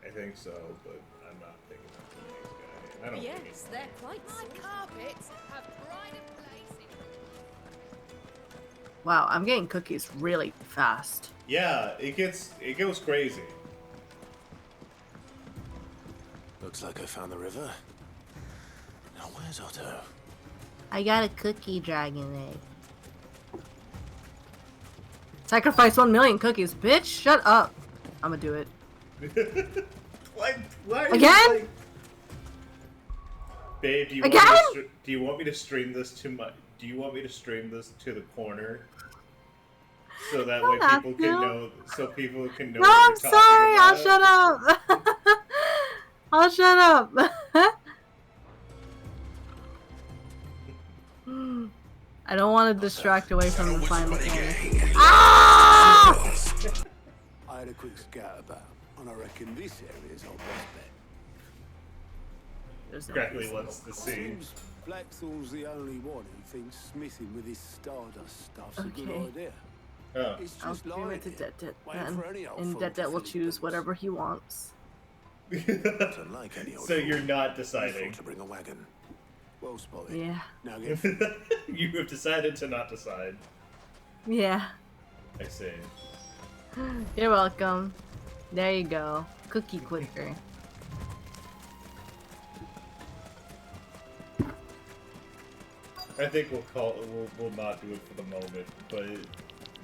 [SPEAKER 1] I think so, but I'm not thinking that's the next guy. I don't think
[SPEAKER 5] Yes,
[SPEAKER 1] it's
[SPEAKER 5] they're quite
[SPEAKER 10] My carpets have pride of place in...
[SPEAKER 2] Wow, I'm getting cookies really fast.
[SPEAKER 1] Yeah, it goes crazy.
[SPEAKER 3] Looks like I found the river. Now where's Otto?
[SPEAKER 2] I got a cookie dragon egg. Sacrifice 1 million cookies. Bitch, shut up. I'm gonna do it.
[SPEAKER 1] Why are you
[SPEAKER 2] Again?
[SPEAKER 1] like... Babe, do you
[SPEAKER 2] Again?
[SPEAKER 1] want me to stream this to my... Do you want me to stream this to the corner? So that way
[SPEAKER 2] Don't have
[SPEAKER 1] people can
[SPEAKER 2] to.
[SPEAKER 1] know... So people can know
[SPEAKER 2] No,
[SPEAKER 1] what
[SPEAKER 2] I'm
[SPEAKER 1] we're
[SPEAKER 2] sorry. I'll
[SPEAKER 1] talking
[SPEAKER 2] shut up. I'll shut up. I don't want to distract away from the final thing. Ah!
[SPEAKER 3] I had a quick scout about, and I reckon this area's our best bet.
[SPEAKER 2] There's no
[SPEAKER 1] Exactly
[SPEAKER 2] reason.
[SPEAKER 1] what's the scene.
[SPEAKER 3] Seems Blackthorn's the only one who thinks smithing with his Stardust stuff's a good
[SPEAKER 2] Okay.
[SPEAKER 3] idea.
[SPEAKER 1] Oh.
[SPEAKER 3] It's
[SPEAKER 2] I'll
[SPEAKER 3] just
[SPEAKER 2] do
[SPEAKER 3] lying
[SPEAKER 2] it to
[SPEAKER 3] here,
[SPEAKER 2] Det
[SPEAKER 3] waiting
[SPEAKER 2] then.
[SPEAKER 3] for any old
[SPEAKER 2] And
[SPEAKER 3] fool
[SPEAKER 2] Det
[SPEAKER 3] to
[SPEAKER 2] will
[SPEAKER 3] fill his
[SPEAKER 2] choose
[SPEAKER 3] boots.
[SPEAKER 2] whatever he wants.
[SPEAKER 3] Not unlike any old
[SPEAKER 1] So
[SPEAKER 3] fool.
[SPEAKER 1] you're not
[SPEAKER 3] You
[SPEAKER 1] deciding.
[SPEAKER 3] thought to bring a wagon. Well spotted.
[SPEAKER 2] Yeah.
[SPEAKER 3] Now get
[SPEAKER 1] You have decided to not decide.
[SPEAKER 2] Yeah.
[SPEAKER 1] I see.
[SPEAKER 2] You're welcome. There you go. Cookie clicker.
[SPEAKER 1] I think we'll not do it for the moment, but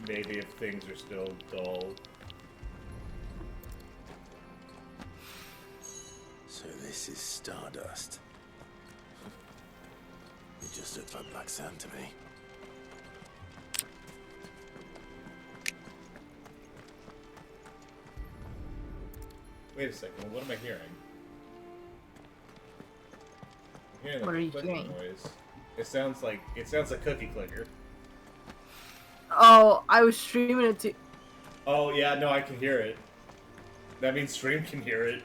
[SPEAKER 1] maybe if things are still dull.
[SPEAKER 3] So this is Stardust. It just looks like black sand to me.
[SPEAKER 1] Wait a second. What am I hearing? I'm hearing like
[SPEAKER 2] What are
[SPEAKER 1] a
[SPEAKER 2] you
[SPEAKER 1] clicking
[SPEAKER 2] hearing?
[SPEAKER 1] noise. It sounds like cookie clicker.
[SPEAKER 2] Oh, I was streaming it to.
[SPEAKER 1] Oh yeah, no, I can hear it. That means stream can hear it.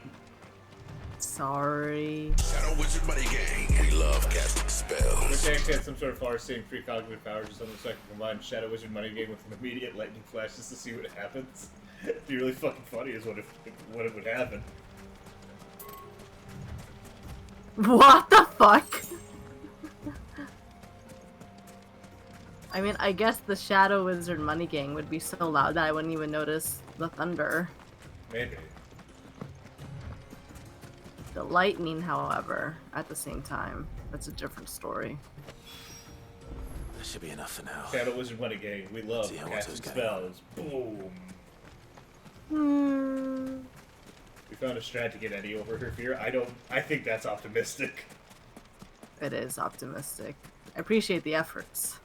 [SPEAKER 2] Sorry.
[SPEAKER 11] Shadow Wizard Money Gang. We love casting spells.
[SPEAKER 1] Wish I actually had some sort of far-seeing precognitive powers or something so I can combine Shadow Wizard Money Game with an immediate lightning flash just to see what happens. It'd be really fucking funny is what it would happen.
[SPEAKER 2] What the fuck? I mean, I guess the Shadow Wizard Money Gang would be so loud that I wouldn't even notice the thunder.
[SPEAKER 1] Maybe.
[SPEAKER 2] The lightning, however, at the same time, that's a different story.
[SPEAKER 13] That should be enough for now.
[SPEAKER 1] Shadow Wizard Money Gang. We love casting spells. Boom. We found a strat to get Eddie over her fear. I think that's optimistic.
[SPEAKER 2] It is optimistic. I appreciate the efforts.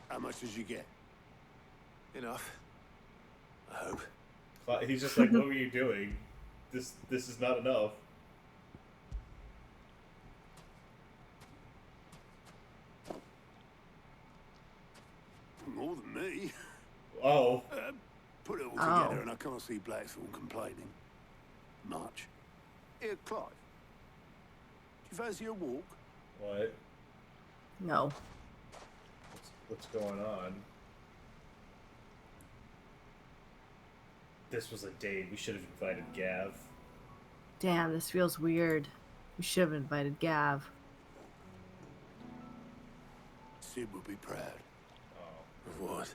[SPEAKER 3] How much did you get?
[SPEAKER 13] Enough. I hope.
[SPEAKER 1] He's just like, what were you doing? This is not enough.
[SPEAKER 3] More than me.
[SPEAKER 1] Oh.
[SPEAKER 3] Put it all together and I can't see Blackthorn complaining. Much. Here, Clive. Do you fancy a walk?
[SPEAKER 1] What?
[SPEAKER 2] No.
[SPEAKER 1] What's going on? This was a date. We should have invited Gav.
[SPEAKER 2] Damn, this feels weird. We should have invited Gav.
[SPEAKER 3] Sid would be proud.
[SPEAKER 13] Of what?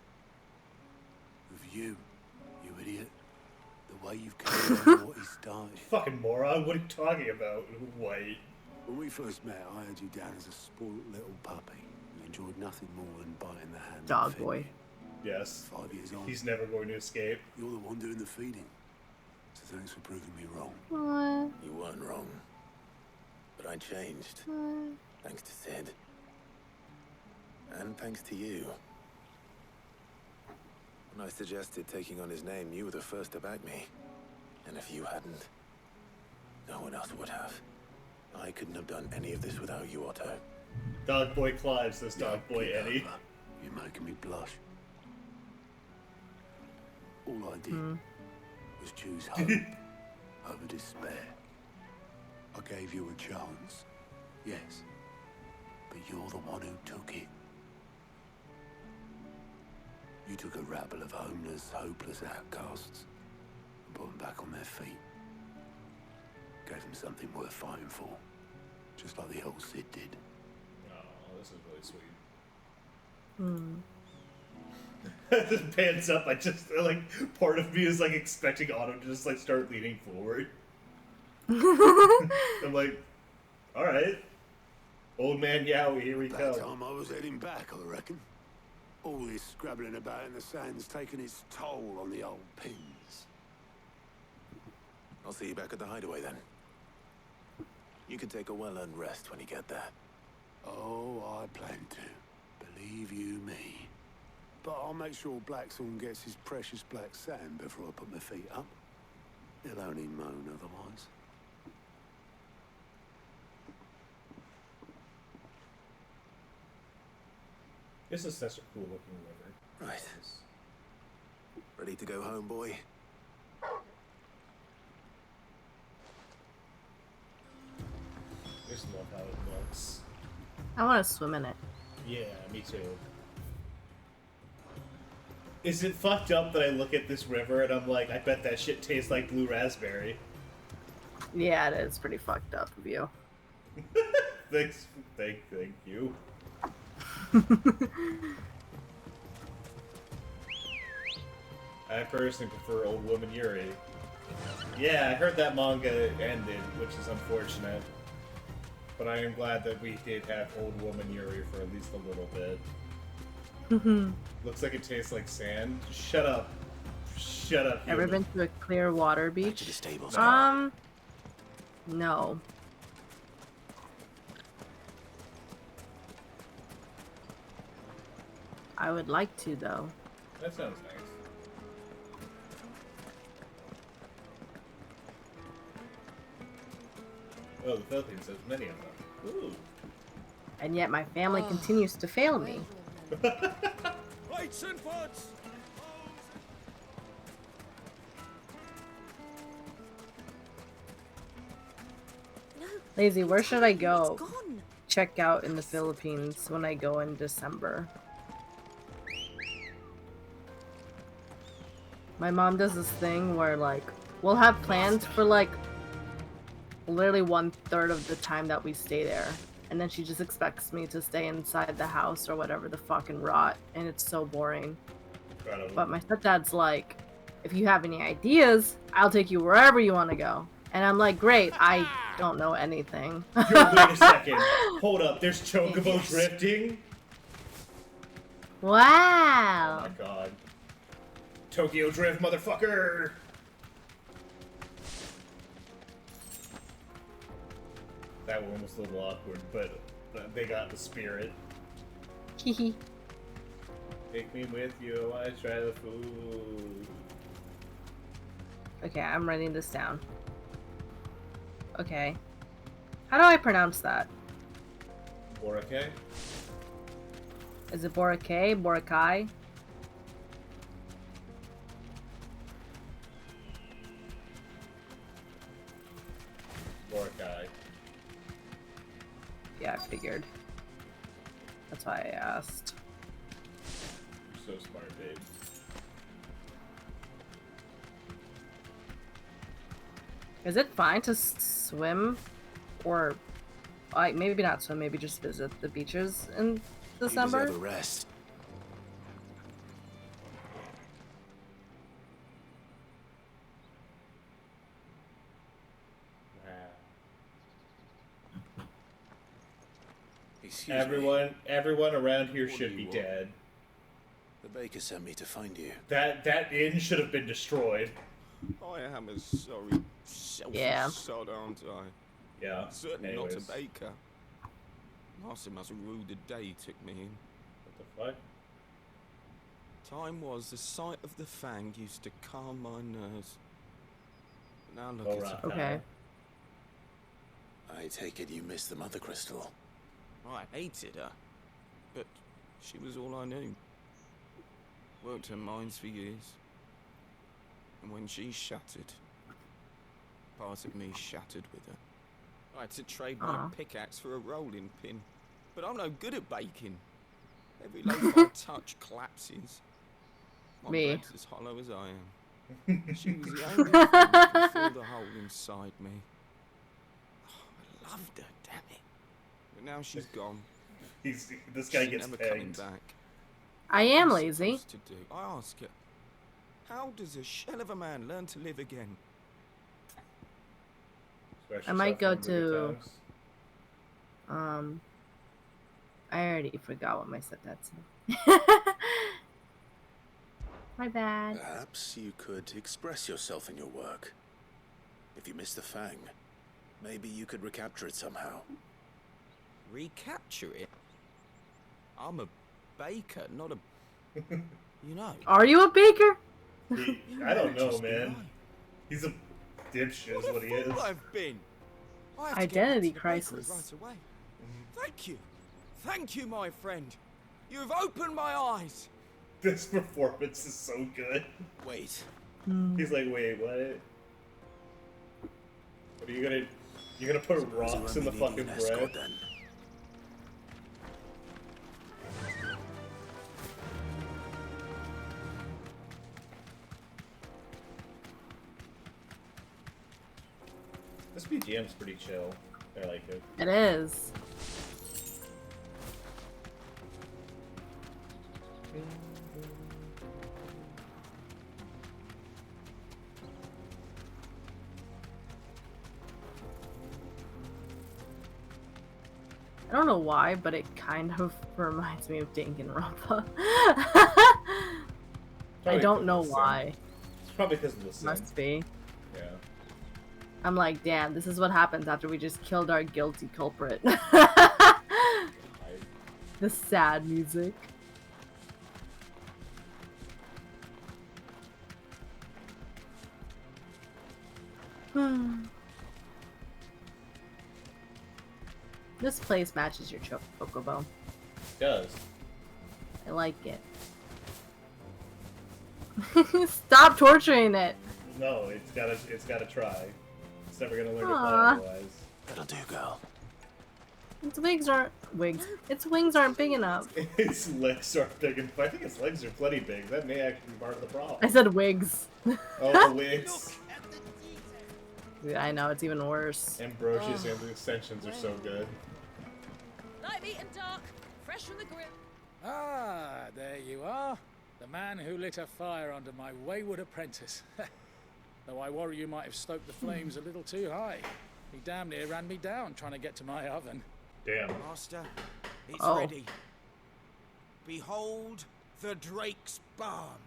[SPEAKER 3] Of you, you idiot. The way you've carried on what he started.
[SPEAKER 1] Fucking moron. What are you talking about? White.
[SPEAKER 3] When we first met, I had you down as a spoiled little puppy who enjoyed nothing more than biting the hand.
[SPEAKER 2] Dog boy.
[SPEAKER 3] Yes. 5 years on.
[SPEAKER 1] He's never going to escape.
[SPEAKER 3] You're the one doing the feeding. So thanks for proving me wrong.
[SPEAKER 13] You weren't wrong. But I changed. Thanks to Sid. And thanks to you. When I suggested taking on his name, you were the first to back me. And if you hadn't, no one else would have. I couldn't have done any of this without you, Otto.
[SPEAKER 1] Dog boy Clive says dog boy Eddie.
[SPEAKER 3] You're making me blush. All I did was choose hope over despair. I gave you a chance, yes, but you're the one who took it. You took a rabble of homeless, hopeless outcasts and put them back on their feet. Gave them something worth fighting for, just like the old Sid did.
[SPEAKER 1] Oh, this is really sweet. This pans up. I just like part of me is like expecting Otto to just like start leaning forward. I'm like, all right, old man Yowie, here we
[SPEAKER 3] That
[SPEAKER 1] go.
[SPEAKER 3] time I was heading back, I reckon. All this scrabbling about in the sand's taken its toll on the old pins.
[SPEAKER 13] I'll see you back at the hideaway then. You can take a well-earned rest when you get there.
[SPEAKER 3] Oh, I plan to. Believe you me. But I'll make sure Blackthorn gets his precious black sand before I put my feet up. He'll only moan otherwise.
[SPEAKER 1] This is such a cool looking river.
[SPEAKER 13] Right. Ready to go home, boy?
[SPEAKER 1] I just love how it looks.
[SPEAKER 2] I want to swim in it.
[SPEAKER 1] Yeah, me too. Is it fucked up that I look at this river and I'm like, I bet that shit tastes like blue raspberry?
[SPEAKER 2] Yeah, it is pretty fucked up of you.
[SPEAKER 1] Thank you. I personally prefer Old Woman Yuri. Yeah, I heard that manga ended, which is unfortunate. But I am glad that we did have Old Woman Yuri for at least a little bit. Looks like it tastes like sand. Shut up. Shut up.
[SPEAKER 2] Ever
[SPEAKER 1] human.
[SPEAKER 2] been to a clear water beach?
[SPEAKER 13] To the stables.
[SPEAKER 2] No. I would like to, though.
[SPEAKER 1] That sounds nice. Oh, the Philippines has many of them. Ooh.
[SPEAKER 2] And yet my family continues to fail me.
[SPEAKER 12] Lights and buds!
[SPEAKER 2] Lazy, where should I go? Check out in the Philippines when I go in December. My mom does this thing where, like, we'll have plans for, like, literally 1/3 of the time that we stay there. And then she just expects me to stay inside the house or whatever the fucking rot. And it's so boring.
[SPEAKER 1] Incredible.
[SPEAKER 2] But my stepdad's like, if you have any ideas, I'll take you wherever you want to go. And I'm like, great, I don't know anything.
[SPEAKER 1] Yo, wait a second. Hold up, there's chocobo drifting?
[SPEAKER 2] Wow.
[SPEAKER 1] Oh my god. Tokyo Drift, motherfucker! That one was a little awkward, but they got the spirit.
[SPEAKER 2] Hehe.
[SPEAKER 1] Take me with you, I try the food.
[SPEAKER 2] Okay, I'm writing this down. Okay. How do I pronounce that?
[SPEAKER 1] Boracay?
[SPEAKER 2] Is it Boracay? Boracay?
[SPEAKER 1] Boracay.
[SPEAKER 2] Yeah, I figured. That's why I asked.
[SPEAKER 1] You're so smart, babe.
[SPEAKER 2] Is it fine to swim? Or, like, maybe not swim, maybe just visit the beaches in December?
[SPEAKER 13] You deserve a rest. Excuse me.
[SPEAKER 1] Everyone around here should be dead.
[SPEAKER 13] The baker sent me to find you.
[SPEAKER 1] That inn should have been destroyed.
[SPEAKER 14] I am a sorry, selfish sod, aren't I?
[SPEAKER 1] Yeah.
[SPEAKER 14] Certainly
[SPEAKER 1] Anyways.
[SPEAKER 14] not a baker. Master must have ruled the day he took me in.
[SPEAKER 1] What the fuck?
[SPEAKER 14] Time was the sight of the fang used to calm my nerves. But now look at it.
[SPEAKER 2] Okay.
[SPEAKER 13] I take it you missed the mother crystal.
[SPEAKER 14] I hated her, but she was all I knew. Worked her mines for years. And when she shattered, part of me shattered with her. I had to trade my pickaxe for a rolling pin. But I'm no good at baking. Every loaf I touch collapses. My bread's as hollow as I am. She was the only thing that could fill the hole inside me. Oh, I loved her, damn it. But now she's gone.
[SPEAKER 1] This guy gets
[SPEAKER 14] never
[SPEAKER 1] pegged.
[SPEAKER 14] coming back.
[SPEAKER 2] I am
[SPEAKER 14] What's
[SPEAKER 2] lazy.
[SPEAKER 14] supposed to do? I ask her, how does a shell of a man learn to live again?
[SPEAKER 2] I might go to... I already forgot what my stepdad said. My bad.
[SPEAKER 13] Perhaps you could express yourself in your work. If you miss the fang, maybe you could recapture it somehow.
[SPEAKER 14] Recapture it? I'm a baker, not a... You know.
[SPEAKER 2] Are you a baker?
[SPEAKER 1] I don't know, man. He's a dipshit is what he is.
[SPEAKER 14] I've been. I have to
[SPEAKER 2] Identity
[SPEAKER 14] get back to the
[SPEAKER 2] crisis.
[SPEAKER 14] bakery right away. Thank you. Thank you, my friend. You've opened my eyes.
[SPEAKER 1] This performance is so good.
[SPEAKER 13] Wait.
[SPEAKER 1] He's like, wait, what? What are you gonna... You're gonna put rocks in the fucking bread? This BGM's pretty chill. I like it.
[SPEAKER 2] It is. I don't know why, but it kind of reminds me of Danganronpa. I don't know why.
[SPEAKER 1] It's probably because of the synth.
[SPEAKER 2] Must be.
[SPEAKER 1] Yeah.
[SPEAKER 2] I'm like, damn, this is what happens after we just killed our guilty culprit. The sad music. This place matches your chocobo.
[SPEAKER 1] It does.
[SPEAKER 2] I like it. Stop torturing it.
[SPEAKER 1] No, it's gotta try. It's never gonna learn to
[SPEAKER 2] Aw.
[SPEAKER 1] fly otherwise.
[SPEAKER 13] That'll do, girl.
[SPEAKER 2] Its wings aren't Its wings aren't big enough.
[SPEAKER 1] Its legs aren't big enough. I think its legs are plenty big. That may actually be part of the problem.
[SPEAKER 2] I said wigs.
[SPEAKER 1] Oh, the wigs.
[SPEAKER 2] Yeah, I know, it's even worse.
[SPEAKER 1] Ambrosius and the extensions are so good.
[SPEAKER 8] Light meat and dark, fresh from the grill.
[SPEAKER 12] Ah, there you are. The man who lit a fire under my wayward apprentice. Though I worry you might have stoked the flames a little too high. He damn near ran me down trying to get to my oven.
[SPEAKER 1] Damn.
[SPEAKER 14] Master, it's
[SPEAKER 2] Oh.
[SPEAKER 14] ready. Behold the Drake's Balm.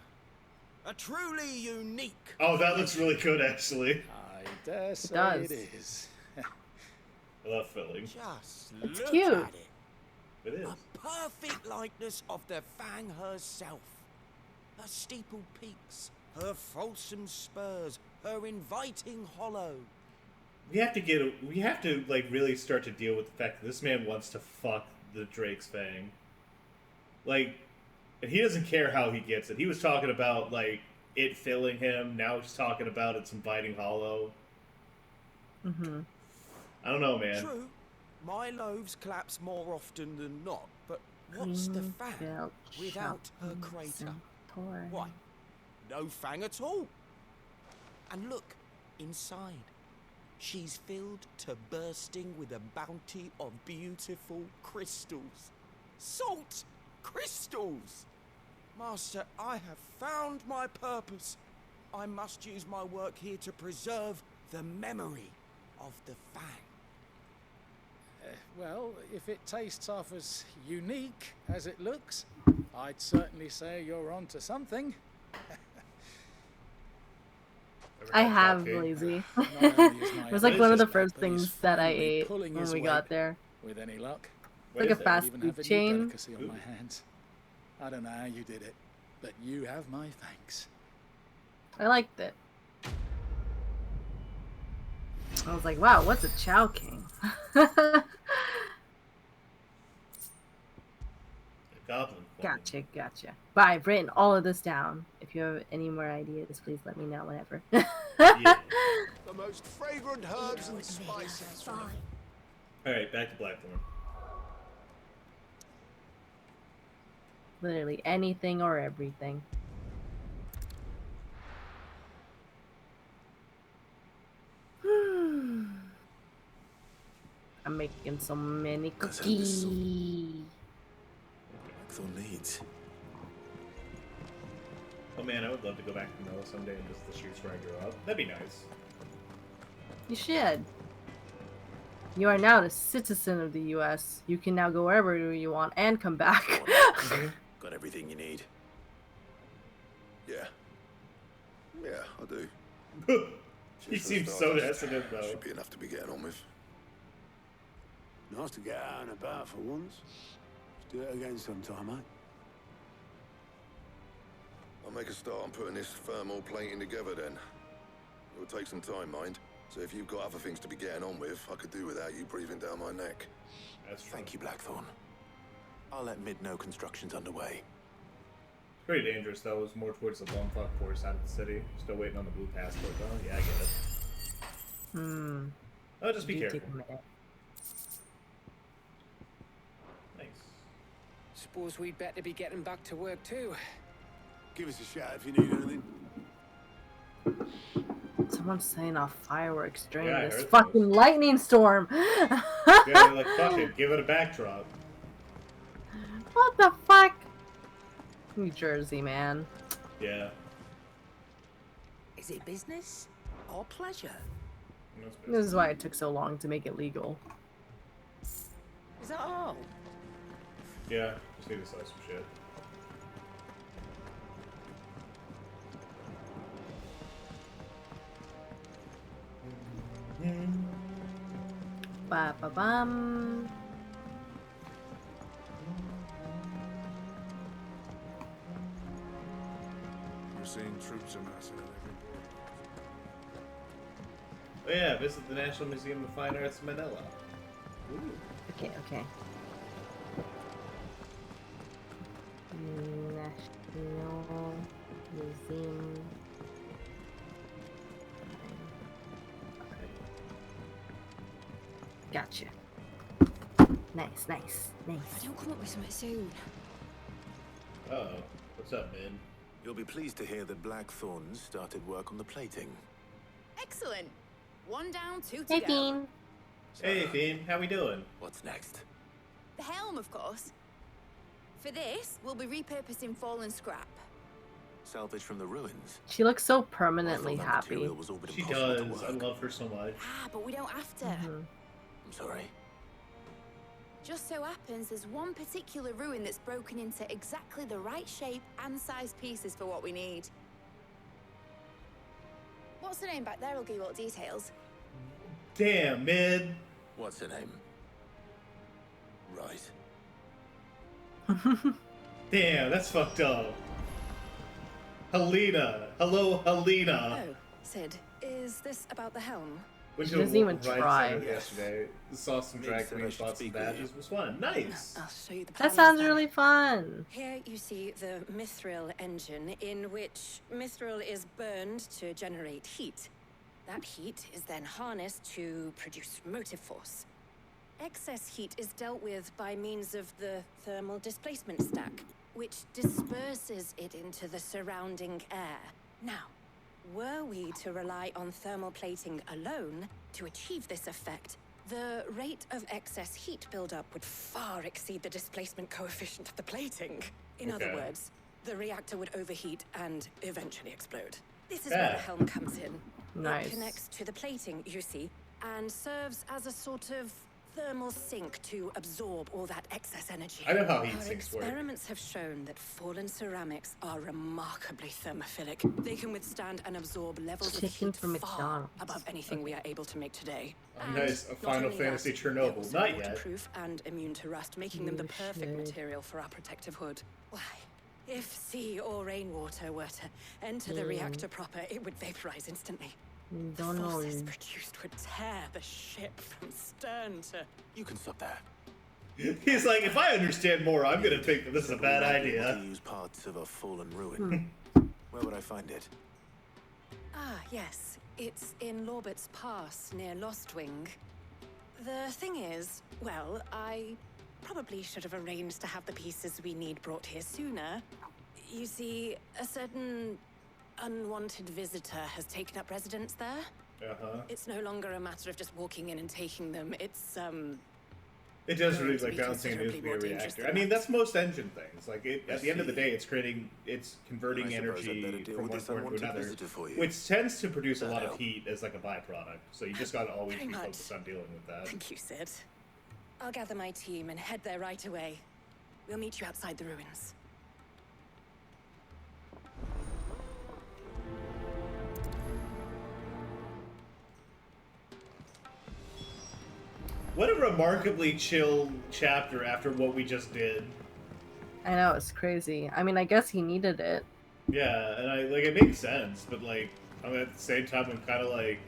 [SPEAKER 14] A truly unique.
[SPEAKER 1] Oh, that looks really good, actually.
[SPEAKER 12] I dare say
[SPEAKER 2] does.
[SPEAKER 12] it is.
[SPEAKER 1] I love filling.
[SPEAKER 14] Just
[SPEAKER 2] It's
[SPEAKER 14] look
[SPEAKER 2] cute.
[SPEAKER 14] at it.
[SPEAKER 1] It is.
[SPEAKER 14] A perfect likeness of the Fang herself. Her steeple peaks, her fulsome spurs, her inviting hollow.
[SPEAKER 1] We have to like really start to deal with the fact that this man wants to fuck the Drake's Fang. Like, and he doesn't care how he gets it. He was talking about like it filling him. Now he's talking about it's inviting hollow.
[SPEAKER 2] Mm-hmm.
[SPEAKER 1] I don't know, man.
[SPEAKER 14] True, my loaves collapse more often than not, but what's the Fang without her crater? Why? No Fang at all. And look, inside. She's filled to bursting with a bounty of beautiful crystals. Salt crystals! Master, I have found my purpose. I must use my work here to preserve the memory of the Fang.
[SPEAKER 12] Well, if it tastes half as unique as it looks, I'd certainly say you're onto something.
[SPEAKER 2] I have lazy. It was like one of the first things that I ate when we got there.
[SPEAKER 12] With any luck.
[SPEAKER 2] It's like a fast
[SPEAKER 12] Even
[SPEAKER 2] food
[SPEAKER 12] have a new
[SPEAKER 2] chain.
[SPEAKER 12] delicacy on my hands. I don't know how you did it, but you have my thanks.
[SPEAKER 2] I liked it. I was like, wow, what's a Chow King?
[SPEAKER 1] Goblin.
[SPEAKER 2] Gotcha. But I've written all of this down. If you have any more ideas, please let me know whenever.
[SPEAKER 1] Yeah.
[SPEAKER 3] The most fragrant herbs and spices.
[SPEAKER 1] Alright, back to Blackthorn.
[SPEAKER 2] Literally anything or everything. I'm making so many cookies.
[SPEAKER 13] Blackthorn needs.
[SPEAKER 1] Oh man, I would love to go back to Manila someday and just the streets where I grew up. That'd be nice.
[SPEAKER 2] You should. You are now a citizen of the U.S. You can now go wherever you want and come back.
[SPEAKER 13] Got everything you need.
[SPEAKER 11] Yeah. Yeah, I do.
[SPEAKER 1] He
[SPEAKER 11] Just for
[SPEAKER 1] seems so
[SPEAKER 11] starters,
[SPEAKER 1] hesitant though.
[SPEAKER 11] Should be enough to be getting on with.
[SPEAKER 3] Nice to get out and about for once. Let's do it again sometime, mate.
[SPEAKER 11] I'll make a start on putting this thermal plating together then. It will take some time, mind. So if you've got other things to be getting on with, I could do without you breathing down my neck.
[SPEAKER 1] That's true.
[SPEAKER 13] Thank you, Blackthorn. I'll let Mid know construction's underway.
[SPEAKER 1] Pretty dangerous though. It was more towards the Bumfuck Forest side of the city. Still waiting on the blue passport though. Yeah, I get it. Oh, just be careful. Nice.
[SPEAKER 4] Suppose we'd better be getting back to work too.
[SPEAKER 3] Give us a shout if you need anything.
[SPEAKER 2] Someone's setting off fireworks during
[SPEAKER 1] Yeah, I
[SPEAKER 2] this
[SPEAKER 1] heard
[SPEAKER 2] fucking lightning storm.
[SPEAKER 1] Yeah, they're like, fuck it, give it a backdrop.
[SPEAKER 2] What the fuck? New Jersey, man.
[SPEAKER 1] Yeah.
[SPEAKER 8] Is it business or pleasure?
[SPEAKER 2] This is why it took so long to make it legal.
[SPEAKER 8] Is that all?
[SPEAKER 1] Yeah, just need to sell some shit.
[SPEAKER 2] Ba ba bum.
[SPEAKER 15] We're seeing troops amassing at every
[SPEAKER 1] Oh yeah, visit the National Museum of Fine Arts, Manila. Ooh.
[SPEAKER 2] Okay, okay. National Museum. Gotcha. Nice, nice, nice.
[SPEAKER 7] Don't come up with something soon.
[SPEAKER 1] Uh-oh. What's up, man?
[SPEAKER 13] You'll be pleased to hear that Blackthorn started work on the plating.
[SPEAKER 10] Excellent. 1 down, 2 to
[SPEAKER 2] Hey,
[SPEAKER 10] go.
[SPEAKER 2] Fiend.
[SPEAKER 1] Hey, Fiend. How we doing?
[SPEAKER 13] What's next?
[SPEAKER 10] The helm, of course. For this, we'll be repurposing fallen scrap.
[SPEAKER 13] Salvage from the ruins.
[SPEAKER 2] She looks so permanently
[SPEAKER 13] I thought that
[SPEAKER 2] happy.
[SPEAKER 13] material was all but
[SPEAKER 1] She
[SPEAKER 13] impossible to
[SPEAKER 1] does. I
[SPEAKER 13] work.
[SPEAKER 1] love her so much.
[SPEAKER 10] Ah, but we don't have to.
[SPEAKER 2] Mhm.
[SPEAKER 13] I'm sorry.
[SPEAKER 10] Just so happens there's one particular ruin that's broken into exactly the right shape and size pieces for what we need. What's the name back there? I'll give you all the details.
[SPEAKER 1] Damn, man.
[SPEAKER 13] What's her name? Right.
[SPEAKER 1] Damn, that's fucked up. Helena. Hello, Helena.
[SPEAKER 15] Oh, Sid, is this about the helm?
[SPEAKER 1] Went
[SPEAKER 2] She
[SPEAKER 1] to a
[SPEAKER 2] doesn't even
[SPEAKER 1] local Ryan
[SPEAKER 2] try.
[SPEAKER 1] Center yesterday. Saw some drag
[SPEAKER 13] said I
[SPEAKER 1] queens,
[SPEAKER 13] should
[SPEAKER 1] bought some
[SPEAKER 13] speak with you.
[SPEAKER 1] badges. It was fun. Nice.
[SPEAKER 15] I'll show you the
[SPEAKER 2] That
[SPEAKER 15] plans
[SPEAKER 2] sounds
[SPEAKER 15] then.
[SPEAKER 2] really fun.
[SPEAKER 15] Here you see the mithril engine, in which mithril is burned to generate heat. That heat is then harnessed to produce motive force. Excess heat is dealt with by means of the thermal displacement stack, which disperses it into the surrounding air. Now, were we to rely on thermal plating alone to achieve this effect, the rate of excess heat buildup would far exceed the displacement coefficient of the plating. In other
[SPEAKER 1] Okay.
[SPEAKER 15] words, the reactor would overheat and eventually explode. This is where the helm comes in.
[SPEAKER 2] Nice.
[SPEAKER 15] It connects to the plating, you see, and serves as a sort of thermal sink to absorb all that excess energy.
[SPEAKER 1] I know how heat
[SPEAKER 15] Our
[SPEAKER 1] sinks work.
[SPEAKER 15] experiments have shown that fallen ceramics are remarkably thermophilic. They can withstand and absorb levels of
[SPEAKER 2] Chicken
[SPEAKER 15] heat
[SPEAKER 2] from
[SPEAKER 15] far
[SPEAKER 2] McDonald's.
[SPEAKER 15] above anything we are able to make today.
[SPEAKER 1] Oh,
[SPEAKER 15] And
[SPEAKER 1] nice. A
[SPEAKER 15] not
[SPEAKER 1] Final
[SPEAKER 15] only
[SPEAKER 1] Fantasy
[SPEAKER 15] that, they're
[SPEAKER 1] Chernobyl.
[SPEAKER 15] also
[SPEAKER 1] Not yet.
[SPEAKER 15] waterproof and immune to rust, making them the
[SPEAKER 2] You
[SPEAKER 15] perfect
[SPEAKER 2] should.
[SPEAKER 15] material for our protective hood. Why? If sea or rainwater were to enter the
[SPEAKER 2] Mm.
[SPEAKER 15] reactor proper, it would vaporize instantly. The
[SPEAKER 2] Don't know.
[SPEAKER 15] forces produced would tear the ship from stern to...
[SPEAKER 13] You can stop that.
[SPEAKER 1] He's like, if I understand more, I'm gonna think that this is a bad
[SPEAKER 13] Simply not able
[SPEAKER 1] idea.
[SPEAKER 13] to use parts of a fallen ruin. Where would I find it?
[SPEAKER 15] Ah, yes. It's in Lorbert's Pass, near Lostwing. The thing is, well, I probably should have arranged to have the pieces we need brought here sooner. You see, a certain unwanted visitor has taken up residence there.
[SPEAKER 1] Uh-huh.
[SPEAKER 15] It's no longer a matter of just walking in and taking them. It's,
[SPEAKER 1] It does
[SPEAKER 15] going
[SPEAKER 1] really
[SPEAKER 15] to
[SPEAKER 1] like
[SPEAKER 15] be
[SPEAKER 1] balancing a
[SPEAKER 15] considerably
[SPEAKER 1] nuclear
[SPEAKER 15] more dangerous
[SPEAKER 1] reactor.
[SPEAKER 15] than
[SPEAKER 1] I mean,
[SPEAKER 15] that.
[SPEAKER 1] that's most engine things. Like,
[SPEAKER 13] I
[SPEAKER 1] at the end of the
[SPEAKER 13] see.
[SPEAKER 1] day, it's converting
[SPEAKER 13] I suppose I'd better
[SPEAKER 1] energy
[SPEAKER 13] deal
[SPEAKER 1] from
[SPEAKER 13] with
[SPEAKER 1] one
[SPEAKER 13] this
[SPEAKER 1] form to
[SPEAKER 13] unwanted
[SPEAKER 1] another,
[SPEAKER 13] visitor for you.
[SPEAKER 1] which tends to produce a
[SPEAKER 13] That
[SPEAKER 1] lot of
[SPEAKER 13] help?
[SPEAKER 1] heat as like a byproduct. So you just gotta always
[SPEAKER 15] Very
[SPEAKER 1] be
[SPEAKER 15] much.
[SPEAKER 1] focused on dealing with that.
[SPEAKER 15] Thank you, Sid. I'll gather my team and head there right away. We'll meet you outside the ruins.
[SPEAKER 1] What a remarkably chill chapter after what we just did.
[SPEAKER 2] I know, it's crazy. I mean, I guess he needed it.
[SPEAKER 1] Yeah, and it makes sense, but like, I mean, at the same time, I'm kind of like.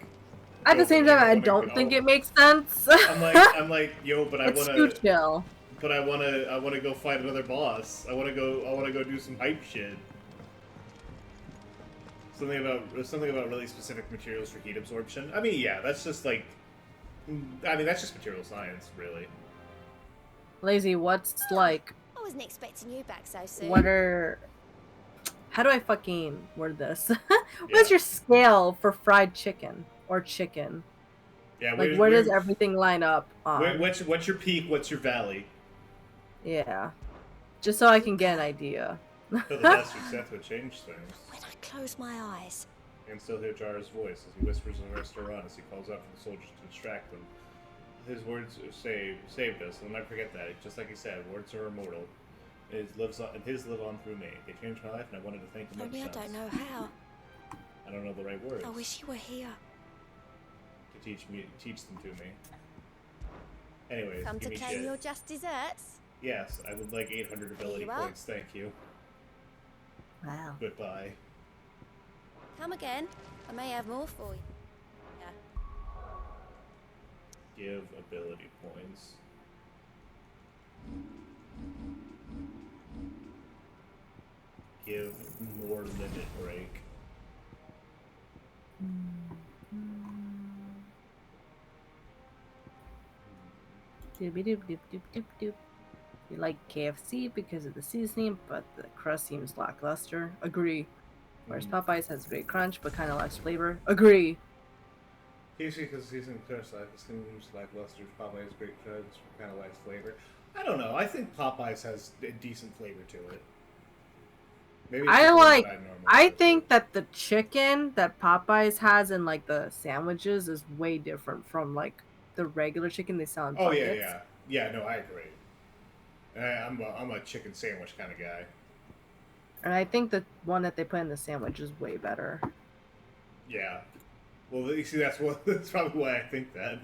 [SPEAKER 2] At the
[SPEAKER 1] yo,
[SPEAKER 2] same
[SPEAKER 1] but,
[SPEAKER 2] time, I
[SPEAKER 1] wanna
[SPEAKER 2] don't
[SPEAKER 1] go-
[SPEAKER 2] think it makes sense.
[SPEAKER 1] I'm like, yo, but I
[SPEAKER 2] It's
[SPEAKER 1] wanna.
[SPEAKER 2] too chill.
[SPEAKER 1] But I wanna go fight another boss. I wanna go do some hype shit. Something about really specific materials for heat absorption. I mean, yeah, that's just like. I mean, that's just material science, really.
[SPEAKER 2] Lazy, what's like,
[SPEAKER 7] I wasn't expecting you back so soon.
[SPEAKER 2] what are... How do I fucking word this? What's
[SPEAKER 1] Yeah.
[SPEAKER 2] your scale for fried chicken? Or chicken?
[SPEAKER 1] Yeah,
[SPEAKER 2] Like, where does everything line up on?
[SPEAKER 1] What's your peak? What's your valley?
[SPEAKER 2] Yeah. Just so I can get an idea.
[SPEAKER 1] So the bastard Seth would change things.
[SPEAKER 7] When I close my eyes.
[SPEAKER 1] And still hear Jar's voice as he whispers in the restaurant as he calls out for the soldiers to distract them. His words saved us. I'll never forget that. Just like he said, words are immortal. His live on through me. They changed my life, and I wanted to thank them.
[SPEAKER 7] Only I
[SPEAKER 1] ever
[SPEAKER 7] don't
[SPEAKER 1] since.
[SPEAKER 7] know how.
[SPEAKER 1] I don't know the right words
[SPEAKER 7] I wish you were here.
[SPEAKER 1] to teach them to me. Anyways,
[SPEAKER 7] Come
[SPEAKER 1] give
[SPEAKER 7] to
[SPEAKER 1] me
[SPEAKER 7] claim
[SPEAKER 1] shit.
[SPEAKER 7] your just desserts.
[SPEAKER 1] Yes, I would like 800 ability
[SPEAKER 7] you are.
[SPEAKER 1] points. Thank you.
[SPEAKER 2] Wow.
[SPEAKER 1] Goodbye.
[SPEAKER 7] Come again. I may have more for you. Yeah.
[SPEAKER 1] Give ability points. Give more limit break.
[SPEAKER 2] Doop. You like KFC because of the seasoning, but the crust seems lackluster. Agree. Whereas Popeyes has great crunch, but kind of less flavor. Agree.
[SPEAKER 1] KFC because seasoning crust seems lackluster. Popeyes has great crunch, kind of less flavor. I don't know. I think Popeyes has a decent flavor to it. Maybe
[SPEAKER 2] I think that the chicken that Popeyes has in like the sandwiches is way different from like the regular chicken they sell in buckets.
[SPEAKER 1] Yeah. No, I agree. I'm a chicken sandwich kind of guy.
[SPEAKER 2] And I think the one that they put in the sandwich is way better.
[SPEAKER 1] Yeah. Well, you see, that's probably why I think that.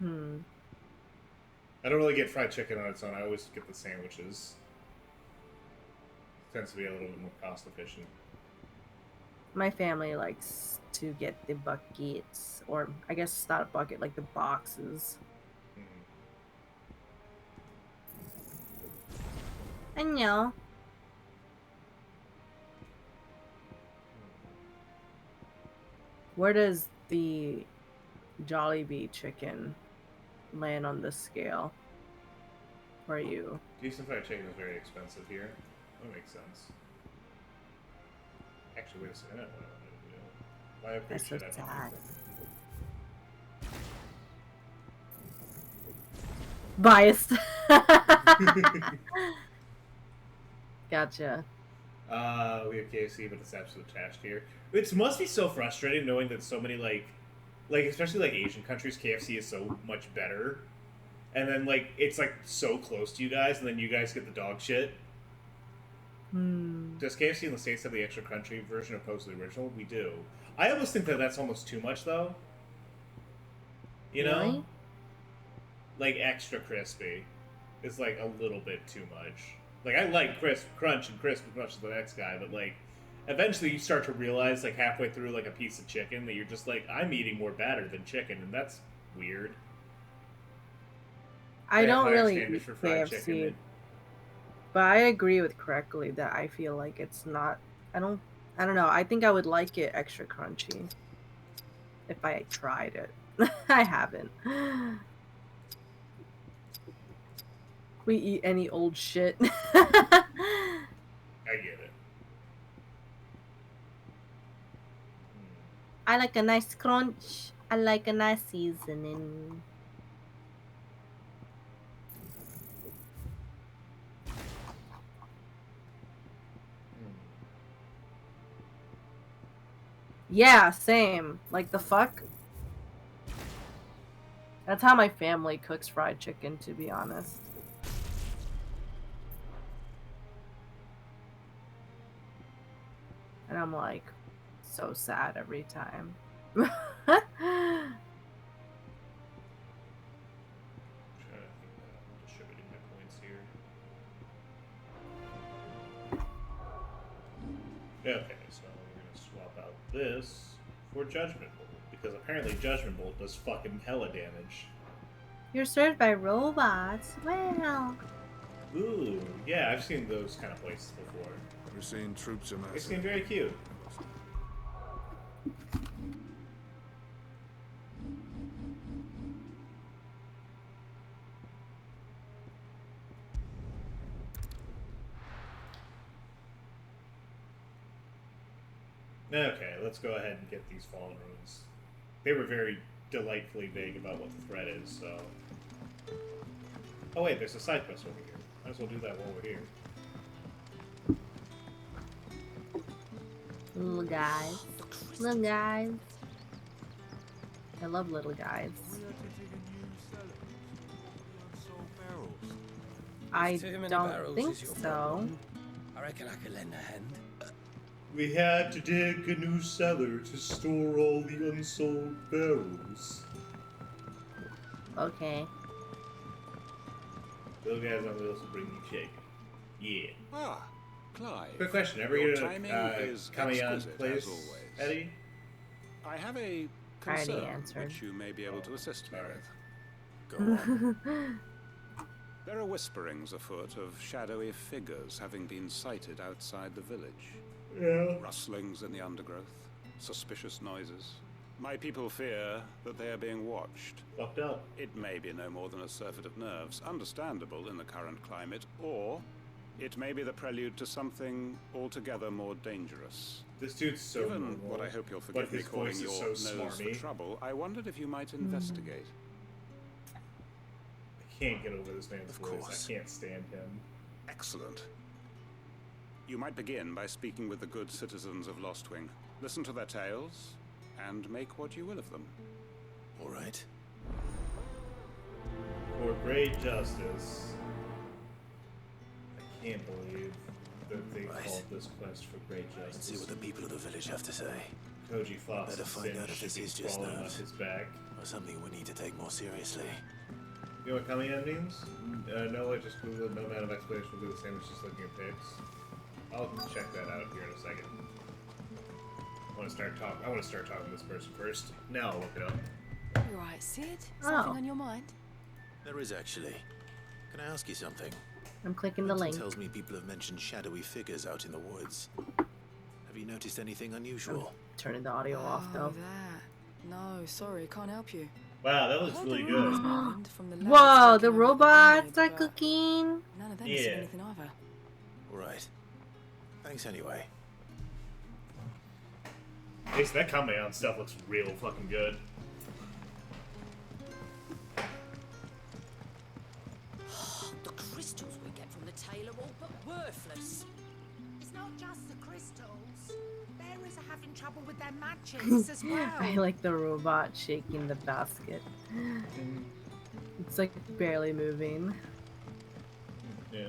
[SPEAKER 1] I don't really get fried chicken on its own. I always get the sandwiches. It tends to be a little bit more cost efficient.
[SPEAKER 2] My family likes to get the buckets, or I guess it's not a bucket, like the boxes. I know. Where does the Jollibee chicken land on the scale for you?
[SPEAKER 1] Decent fried chicken is very expensive here. That makes sense. Actually, wait a second. I know what I want to do. Why
[SPEAKER 2] That's so sad. Biased. Gotcha.
[SPEAKER 1] We have KFC, but it's absolute trash here. It must be so frustrating knowing that so many like especially like Asian countries, KFC is so much better, and then like it's like so close to you guys, and then you guys get the dog shit. Does KFC in the States have the extra crunchy version opposed to the original? We do. I almost think that that's almost too much, though. You know?
[SPEAKER 2] Really?
[SPEAKER 1] Like, extra crispy is, like, a little bit too much. Like, I like crunch and crisp as much as the next guy, but, like, eventually you start to realize, like, halfway through, like, a piece of chicken that you're just like, I'm eating more batter than chicken, and that's weird.
[SPEAKER 2] I don't really eat KFC. But I agree with correctly that I feel like it's not. I don't know. I think I would like it extra crunchy if I tried it. I haven't. We eat any old shit.
[SPEAKER 1] I get it.
[SPEAKER 2] I like a nice crunch. I like a nice seasoning. Yeah, same. Like, the fuck? That's how my family cooks fried chicken, to be honest. And I'm like, so sad every time.
[SPEAKER 1] Distributing my points here. Okay, so we're gonna swap out this for Judgment Bolt, because apparently Judgment Bolt does fucking hella damage.
[SPEAKER 2] You're served by robots. Wow.
[SPEAKER 1] Ooh, yeah, I've seen those kind of places before.
[SPEAKER 16] We're seeing troops amassing.
[SPEAKER 1] They seem very cute. Okay, let's go ahead and get these Fallen Runes. They were very delightfully vague about what the threat is, so... Oh wait, there's a side quest over here. Might as well do that while we're here.
[SPEAKER 2] Little guys. Little guys. I love little guys. I don't think so.
[SPEAKER 8] I reckon I could lend a hand.
[SPEAKER 1] We had to dig a new cellar to store all the unsold barrels.
[SPEAKER 2] Okay.
[SPEAKER 1] Little guys on wheels will bring you shaking. Yeah.
[SPEAKER 16] Ah, Clive.
[SPEAKER 1] Quick question. Ever
[SPEAKER 16] Your
[SPEAKER 1] get
[SPEAKER 16] timing
[SPEAKER 1] a
[SPEAKER 16] is
[SPEAKER 1] Kamiyan
[SPEAKER 16] exquisite,
[SPEAKER 1] place,
[SPEAKER 16] as always.
[SPEAKER 1] Eddie?
[SPEAKER 16] I have a
[SPEAKER 2] already
[SPEAKER 16] concern
[SPEAKER 2] answered.
[SPEAKER 16] which you may be able to assist me with.
[SPEAKER 13] Go on.
[SPEAKER 16] There are whisperings afoot of shadowy figures having been sighted outside the village.
[SPEAKER 1] Yeah.
[SPEAKER 16] Rustlings in the undergrowth, suspicious noises. My people fear that they are being watched.
[SPEAKER 1] Fucked up.
[SPEAKER 16] It may be no more than a surfeit of nerves, understandable in the current climate, or it may be the prelude to something altogether more dangerous.
[SPEAKER 1] This dude's so
[SPEAKER 16] Given
[SPEAKER 1] normal,
[SPEAKER 16] what I hope you'll
[SPEAKER 1] but
[SPEAKER 16] forgive me
[SPEAKER 1] his
[SPEAKER 16] calling
[SPEAKER 1] voice
[SPEAKER 16] your
[SPEAKER 1] is so
[SPEAKER 16] nose
[SPEAKER 1] smarmy.
[SPEAKER 16] for trouble, I wondered if you might investigate.
[SPEAKER 1] I can't get over this man's voice.
[SPEAKER 16] course.
[SPEAKER 1] I can't stand him.
[SPEAKER 16] Excellent. You might begin by speaking with the good citizens of Lostwing. Listen to their tales, and make what you will of them.
[SPEAKER 13] All right.
[SPEAKER 1] For great justice. I can't believe that they called this quest for great justice.
[SPEAKER 13] Let's see what the people of the village have to say.
[SPEAKER 1] Koji Fox
[SPEAKER 13] Better find out if this is just
[SPEAKER 1] crawling on
[SPEAKER 13] nerves
[SPEAKER 1] his back.
[SPEAKER 13] or something we need to take more seriously.
[SPEAKER 1] You know what Kamiyan means? No, I just googled no amount of explanation will do the same as just looking at pics. I'll check that out here in a second. I want to start talking to this person first. Now I'll look it up.
[SPEAKER 9] You alright, Sid? Something on your mind?
[SPEAKER 13] There is actually. Can I ask you something?
[SPEAKER 2] I'm clicking the
[SPEAKER 13] Linton
[SPEAKER 2] link.
[SPEAKER 13] tells me people have mentioned shadowy figures out in the woods. Have you noticed anything unusual?
[SPEAKER 2] Turning the audio off though.
[SPEAKER 9] That. No, sorry, can't help you.
[SPEAKER 1] Wow, that looks really good.
[SPEAKER 2] Whoa, the robots are cooking.
[SPEAKER 9] None of them see anything either.
[SPEAKER 13] All right. Thanks anyway.
[SPEAKER 1] Hey, so that Kamiyan stuff looks real fucking good.
[SPEAKER 17] The crystals we get from the tailor all but worthless.
[SPEAKER 8] It's not just the crystals. Bearers are having trouble with their matches as well.
[SPEAKER 2] I like the robot shaking the basket. It's like barely moving.
[SPEAKER 1] Yeah.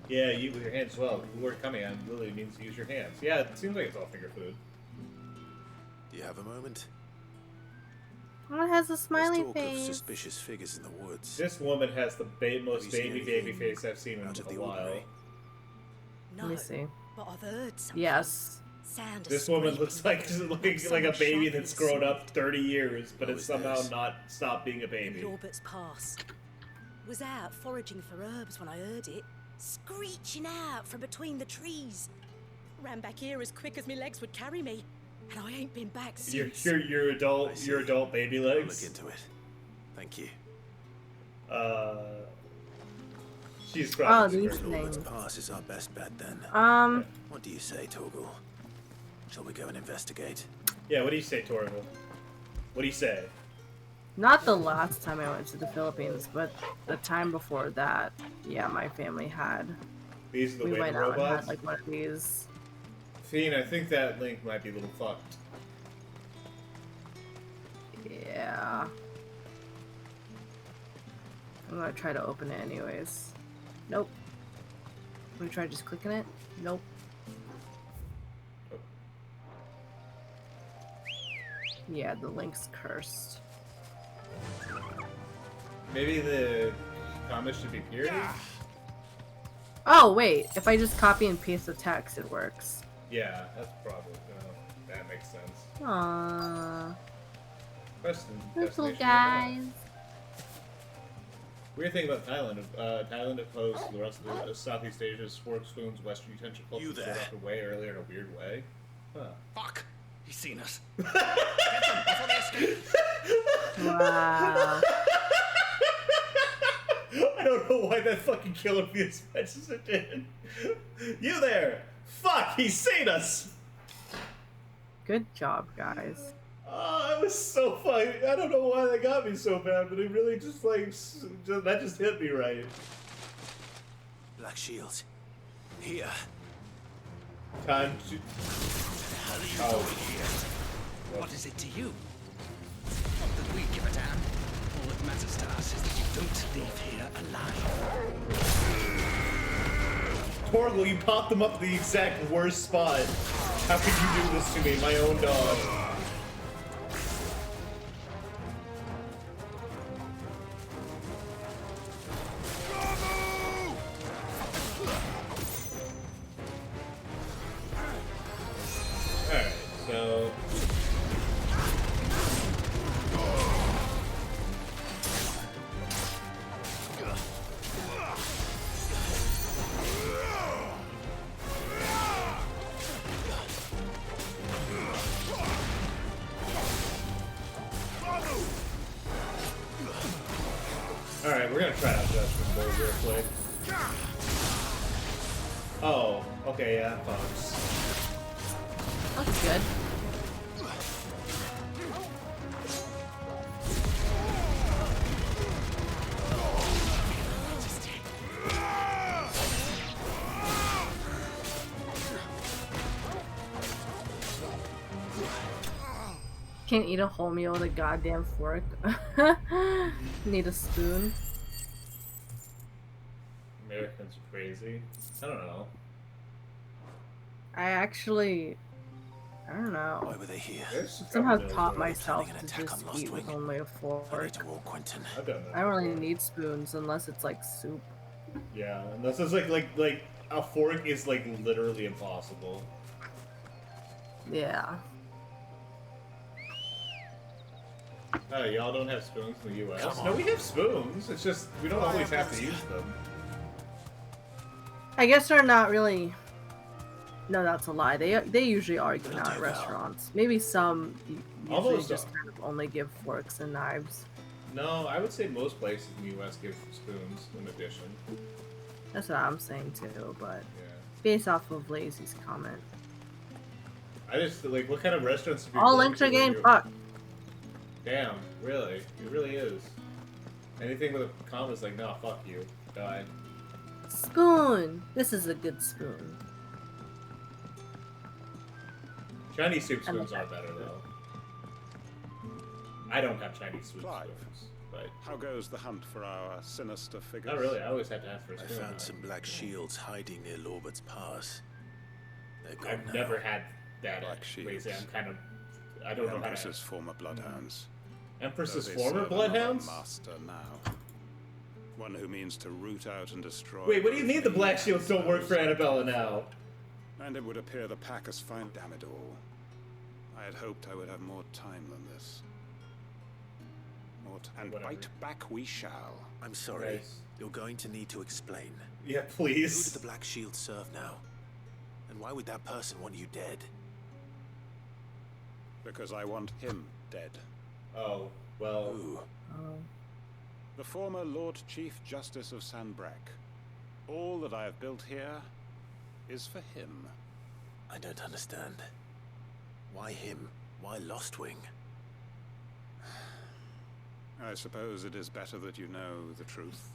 [SPEAKER 1] Yeah, you with your hands as well. The word Kamiyan literally means use your hands. Yeah, it seems like it's all finger food.
[SPEAKER 13] Do you have a moment?
[SPEAKER 2] Oh, it has a smiley
[SPEAKER 13] There's talk of
[SPEAKER 2] face.
[SPEAKER 13] suspicious figures in the woods.
[SPEAKER 1] This woman has the most
[SPEAKER 13] seen
[SPEAKER 1] baby
[SPEAKER 13] anything
[SPEAKER 1] face I've seen in
[SPEAKER 13] out of
[SPEAKER 1] a
[SPEAKER 13] the
[SPEAKER 1] while.
[SPEAKER 13] ordinary?
[SPEAKER 2] Let me see.
[SPEAKER 17] But I've heard something.
[SPEAKER 2] Yes.
[SPEAKER 17] Sound of
[SPEAKER 1] This woman
[SPEAKER 17] screaming,
[SPEAKER 1] looks like a baby that's grown up 30 years, but it's somehow
[SPEAKER 13] this?
[SPEAKER 1] not stopped being a
[SPEAKER 17] in
[SPEAKER 1] baby.
[SPEAKER 17] Robert's Pass. Was out foraging for herbs when I heard it, screeching out from between the trees. Ran back here as quick as my legs would carry me, and I ain't been back since.
[SPEAKER 1] Your adult baby
[SPEAKER 13] I'll
[SPEAKER 1] legs.
[SPEAKER 13] look into it. Thank you.
[SPEAKER 1] She's probably
[SPEAKER 2] these
[SPEAKER 13] Robert's
[SPEAKER 2] things.
[SPEAKER 13] Pass is our best bet then. What do you say, Torgal? Shall we go and investigate?
[SPEAKER 1] Yeah, what do you say, Torval? What do you say?
[SPEAKER 2] Not the last time I went to the Philippines, but the time before that, yeah, my family had.
[SPEAKER 1] These are the
[SPEAKER 2] we
[SPEAKER 1] wave
[SPEAKER 2] went out and
[SPEAKER 1] robots?
[SPEAKER 2] had like one of these.
[SPEAKER 1] Fiend, I think that link might be a little fucked.
[SPEAKER 2] Yeah. I'm gonna try to open it anyways. Nope. I'm gonna try just clicking it. Nope. Yeah, the link's cursed.
[SPEAKER 1] Maybe the comments should be period?
[SPEAKER 2] Oh, wait. If I just copy and paste the text, it works.
[SPEAKER 1] Yeah, that's probably, that makes sense.
[SPEAKER 2] Aww.
[SPEAKER 1] Question.
[SPEAKER 2] Little
[SPEAKER 1] destination
[SPEAKER 2] guys.
[SPEAKER 1] Weird thing about Thailand, Thailand opposed to the rest of the Southeast Asia's spork spoons, Western utensil culture
[SPEAKER 13] You there.
[SPEAKER 1] showed up way earlier in a weird way. Huh.
[SPEAKER 18] Fuck! He's seen us.
[SPEAKER 2] Wow.
[SPEAKER 1] I don't know why that fucking killed me as much as it did. You there! Fuck! He's seen us!
[SPEAKER 2] Good job, guys.
[SPEAKER 1] Oh, it was so funny. I don't know why that got me so bad, but it really just that just hit me right.
[SPEAKER 13] Black Shield. Here.
[SPEAKER 1] Time to.
[SPEAKER 18] How are you doing here? What is it to you? Not that we give a damn. All that matters to us is that you don't leave here alive.
[SPEAKER 1] Torgal, you popped them up at the exact worst spot. How could you do this to me, my own dog? Alright, we're gonna try out Judgment Bolt real quick. Oh, okay, yeah, Fox.
[SPEAKER 2] That's good. Can't eat a whole meal with a goddamn fork. Need a spoon.
[SPEAKER 1] Americans are crazy. I don't know.
[SPEAKER 2] I don't know.
[SPEAKER 13] Why were they here?
[SPEAKER 2] Somehow taught myself to just eat with only a fork. I don't really need spoons unless it's like soup.
[SPEAKER 1] Yeah, and this is like a fork is like literally impossible.
[SPEAKER 2] Yeah.
[SPEAKER 1] Oh, y'all don't have spoons in the U.S. No, we have spoons. It's just we don't always have to use them.
[SPEAKER 2] I guess they're not really. No, that's a lie. They usually are given out at restaurants. Maybe some usually
[SPEAKER 1] Almost
[SPEAKER 2] just kind of only give forks and knives.
[SPEAKER 1] No, I would say most places in the U.S. give spoons in addition.
[SPEAKER 2] That's what I'm saying too, but based off of Lazy's comment.
[SPEAKER 1] I just like what kind of restaurants have you
[SPEAKER 2] All
[SPEAKER 1] been
[SPEAKER 2] links
[SPEAKER 1] to
[SPEAKER 2] are
[SPEAKER 1] where
[SPEAKER 2] getting
[SPEAKER 1] you-
[SPEAKER 2] fucked.
[SPEAKER 1] Damn, really? It really is. Anything with a comma is like, no, fuck you. Die.
[SPEAKER 2] Spoon. This is a good spoon.
[SPEAKER 1] Chinese soup spoons are better though. I don't have Chinese soup
[SPEAKER 16] Clive,
[SPEAKER 1] spoons, but
[SPEAKER 16] how goes the hunt for our sinister figures?
[SPEAKER 1] not really. I always have to ask for a
[SPEAKER 13] I
[SPEAKER 1] spoon.
[SPEAKER 13] found some black shields hiding near Lorbert's Pass. They're gone
[SPEAKER 1] I've
[SPEAKER 13] now.
[SPEAKER 1] never had that
[SPEAKER 16] Black
[SPEAKER 1] at
[SPEAKER 16] shields.
[SPEAKER 1] Lazy. I'm kind of. I don't know how to.
[SPEAKER 16] Empress's former bloodhounds.
[SPEAKER 1] Empress's
[SPEAKER 16] Though they
[SPEAKER 1] former
[SPEAKER 16] serve another
[SPEAKER 1] bloodhounds?
[SPEAKER 16] master now. One who means to root out and destroy.
[SPEAKER 1] Wait, what do you
[SPEAKER 16] both
[SPEAKER 1] mean the
[SPEAKER 16] me
[SPEAKER 1] black shields don't work for
[SPEAKER 16] and
[SPEAKER 1] Annabella now?
[SPEAKER 16] And it would appear the pack has found. Damn it all! I had hoped I would have more time than this. And bite back we shall.
[SPEAKER 13] I'm sorry. You're going to need to explain.
[SPEAKER 1] Yeah, please.
[SPEAKER 13] Who did the Black Shield serve now? And why would that person want you dead?
[SPEAKER 16] Because I want him dead.
[SPEAKER 1] Oh, well.
[SPEAKER 13] Who?
[SPEAKER 16] The former Lord Chief Justice of Sanbreque. All that I have built here is for him.
[SPEAKER 13] I don't understand. Why him? Why Lostwing?
[SPEAKER 16] I suppose it is better that you know the truth.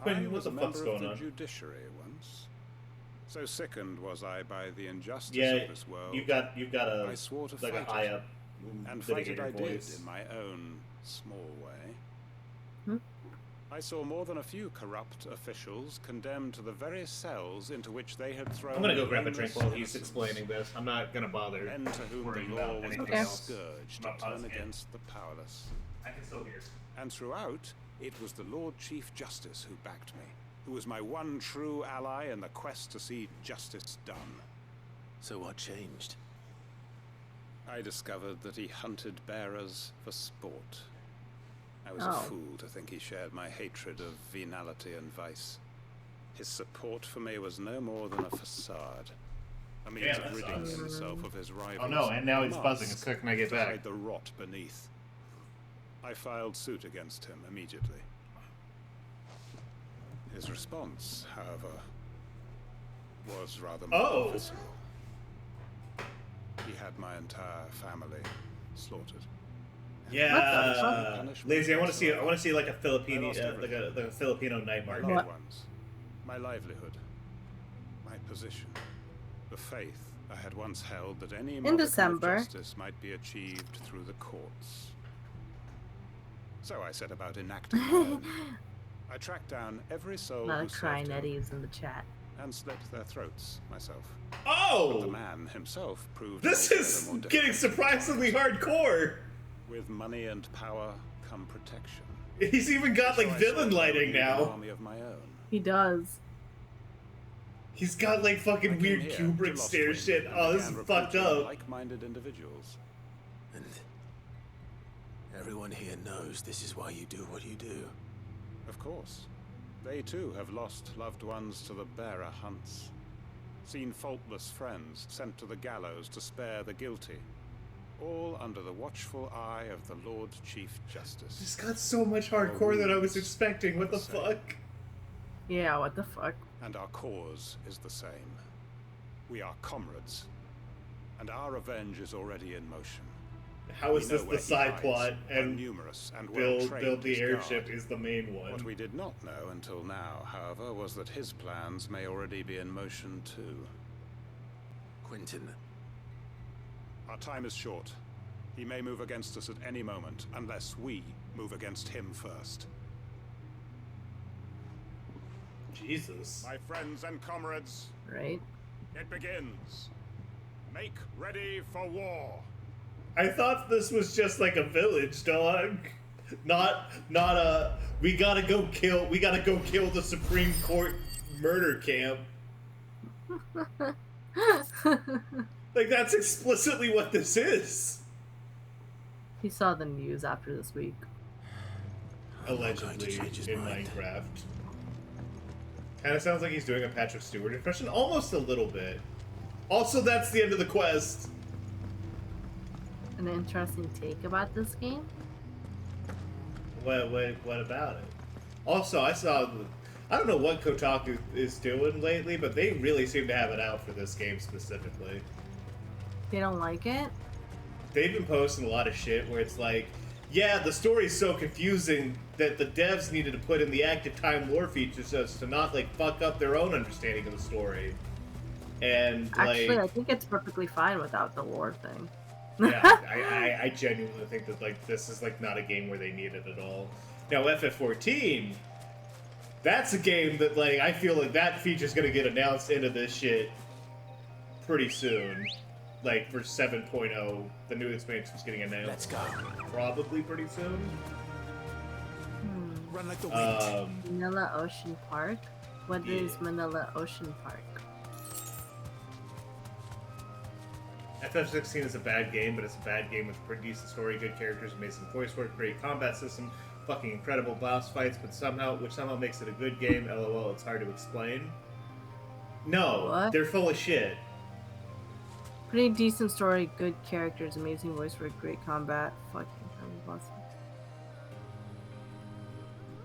[SPEAKER 1] Wait,
[SPEAKER 16] I
[SPEAKER 1] what
[SPEAKER 16] was
[SPEAKER 1] the
[SPEAKER 16] a
[SPEAKER 1] fuck's
[SPEAKER 16] member of
[SPEAKER 1] going
[SPEAKER 16] the
[SPEAKER 1] on?
[SPEAKER 16] judiciary once. So sickened was I by the injustice
[SPEAKER 1] Yeah,
[SPEAKER 16] of this world.
[SPEAKER 1] you've got a
[SPEAKER 16] I swore to
[SPEAKER 1] like a
[SPEAKER 16] fight
[SPEAKER 1] high
[SPEAKER 16] it.
[SPEAKER 1] up
[SPEAKER 16] And fight it
[SPEAKER 1] litigator
[SPEAKER 16] I
[SPEAKER 1] voice.
[SPEAKER 16] did in my own small way.
[SPEAKER 2] Hmm?
[SPEAKER 16] I saw more than a few corrupt officials condemned to the very cells into which they had thrown.
[SPEAKER 1] I'm gonna go grab a drink
[SPEAKER 16] blameless
[SPEAKER 1] while he's
[SPEAKER 16] innocents.
[SPEAKER 1] explaining this. I'm not gonna bother.
[SPEAKER 16] Men to whom
[SPEAKER 1] worrying
[SPEAKER 16] the law
[SPEAKER 1] about
[SPEAKER 16] was
[SPEAKER 1] anything
[SPEAKER 16] but a
[SPEAKER 1] else.
[SPEAKER 16] scourge to
[SPEAKER 1] I'm not
[SPEAKER 16] turn
[SPEAKER 1] pausing it.
[SPEAKER 16] against the powerless.
[SPEAKER 1] I can still hear.
[SPEAKER 16] And throughout, it was the Lord Chief Justice who backed me, who was my one true ally in the quest to see justice done.
[SPEAKER 13] So what changed?
[SPEAKER 16] I discovered that he hunted bearers for sport. I was
[SPEAKER 2] Oh.
[SPEAKER 16] a fool to think he shared my hatred of venality and vice. His support for me was no more than a facade. A means
[SPEAKER 1] Yeah,
[SPEAKER 16] of
[SPEAKER 1] that
[SPEAKER 16] ridding
[SPEAKER 1] sucks.
[SPEAKER 16] himself of his rivals.
[SPEAKER 1] Oh no, and now
[SPEAKER 16] a
[SPEAKER 1] it's buzzing.
[SPEAKER 16] mask
[SPEAKER 1] It's can I get
[SPEAKER 16] to
[SPEAKER 1] back?
[SPEAKER 16] hide the rot beneath. I filed suit against him immediately. His response, however, was rather more
[SPEAKER 1] Oh.
[SPEAKER 16] visceral. He had my entire family slaughtered.
[SPEAKER 1] Yeah, Lazy. I want to see like a Filipino
[SPEAKER 16] lost
[SPEAKER 1] like a Filipino night
[SPEAKER 16] My
[SPEAKER 1] market.
[SPEAKER 16] loved ones, my livelihood, my position, the faith I had once held that any modicum of
[SPEAKER 2] December.
[SPEAKER 16] justice might be achieved through the courts. So I set about enacting my own. I tracked down every soul
[SPEAKER 2] A lot
[SPEAKER 16] who
[SPEAKER 2] of crying
[SPEAKER 16] served him
[SPEAKER 2] Eddies in the chat.
[SPEAKER 16] and slit their throats myself.
[SPEAKER 1] Oh!
[SPEAKER 16] But the man himself proved
[SPEAKER 1] This
[SPEAKER 16] altogether
[SPEAKER 1] is
[SPEAKER 16] more
[SPEAKER 1] getting
[SPEAKER 16] difficult.
[SPEAKER 1] surprisingly hardcore.
[SPEAKER 16] With money and power come protection.
[SPEAKER 1] He's even got like
[SPEAKER 16] So I
[SPEAKER 1] villain
[SPEAKER 16] sought
[SPEAKER 1] lighting
[SPEAKER 16] to lead an
[SPEAKER 1] now.
[SPEAKER 16] army of my own.
[SPEAKER 2] He does.
[SPEAKER 1] He's got like fucking weird
[SPEAKER 16] Here
[SPEAKER 1] Kubrick
[SPEAKER 16] to
[SPEAKER 1] stare
[SPEAKER 16] Lost
[SPEAKER 1] shit.
[SPEAKER 16] Wing
[SPEAKER 1] Oh,
[SPEAKER 16] and
[SPEAKER 1] this is
[SPEAKER 16] began
[SPEAKER 1] fucked
[SPEAKER 16] recruiting
[SPEAKER 1] up.
[SPEAKER 16] like-minded individuals.
[SPEAKER 13] And everyone here knows this is why you do what you do.
[SPEAKER 16] Of course. They too have lost loved ones to the bearer hunts. Seen faultless friends sent to the gallows to spare the guilty. all under the watchful eye of the Lord Chief Justice.
[SPEAKER 1] This got so much hardcore than I was expecting. What the fuck?
[SPEAKER 2] Yeah, what the fuck?
[SPEAKER 16] And our cause is the same. We are comrades, and our revenge is already in motion.
[SPEAKER 1] How is
[SPEAKER 16] We know
[SPEAKER 1] this the
[SPEAKER 16] where he
[SPEAKER 1] side
[SPEAKER 16] hides,
[SPEAKER 1] plot?
[SPEAKER 16] how
[SPEAKER 1] And
[SPEAKER 16] numerous and
[SPEAKER 1] build
[SPEAKER 16] well-trained
[SPEAKER 1] the
[SPEAKER 16] his
[SPEAKER 1] airship
[SPEAKER 16] guard.
[SPEAKER 1] is the main one.
[SPEAKER 16] What we did not know until now, however, was that his plans may already be in motion too.
[SPEAKER 13] Quentin.
[SPEAKER 16] Our time is short. He may move against us at any moment, unless we move against him first.
[SPEAKER 1] Jesus.
[SPEAKER 16] My friends and comrades.
[SPEAKER 2] Right.
[SPEAKER 16] It begins. Make ready for war.
[SPEAKER 1] I thought this was just like a village, dog. Not a we gotta go kill the Supreme Court murder camp. Like, that's explicitly what this is.
[SPEAKER 2] He saw the news after this week.
[SPEAKER 1] Allegedly in Minecraft. Kind of sounds like he's doing a Patrick Stewart impression, almost a little bit. Also, that's the end of the quest.
[SPEAKER 2] An interesting take about this game?
[SPEAKER 1] What about it? Also, I don't know what Kotaku is doing lately, but they really seem to have it out for this game specifically.
[SPEAKER 2] They don't like it?
[SPEAKER 1] They've been posting a lot of shit where it's like, yeah, the story's so confusing that the devs needed to put in the active time lore features so as to not, like, fuck up their own understanding of the story. And,
[SPEAKER 2] actually, I think it's perfectly fine without the lore thing.
[SPEAKER 1] Yeah, I genuinely think that, like, this is, like, not a game where they need it at all. Now, FF14, that's a game that, like, I feel like that feature's gonna get announced into this shit pretty soon. Like, for 7.0, the new expansion's getting announced.
[SPEAKER 13] Let's go.
[SPEAKER 1] Probably pretty soon.
[SPEAKER 13] Run like the wind.
[SPEAKER 2] Manila Ocean Park? What is Manila Ocean Park?
[SPEAKER 1] FF16 is a bad game, but it's a bad game with a pretty decent story, good characters, amazing voice work, great combat system, fucking incredible boss fights, which somehow makes it a good game. LOL, it's hard to explain. No,
[SPEAKER 2] What?
[SPEAKER 1] They're full of shit.
[SPEAKER 2] Pretty decent story, good characters, amazing voice work, great combat, fucking incredible boss fight.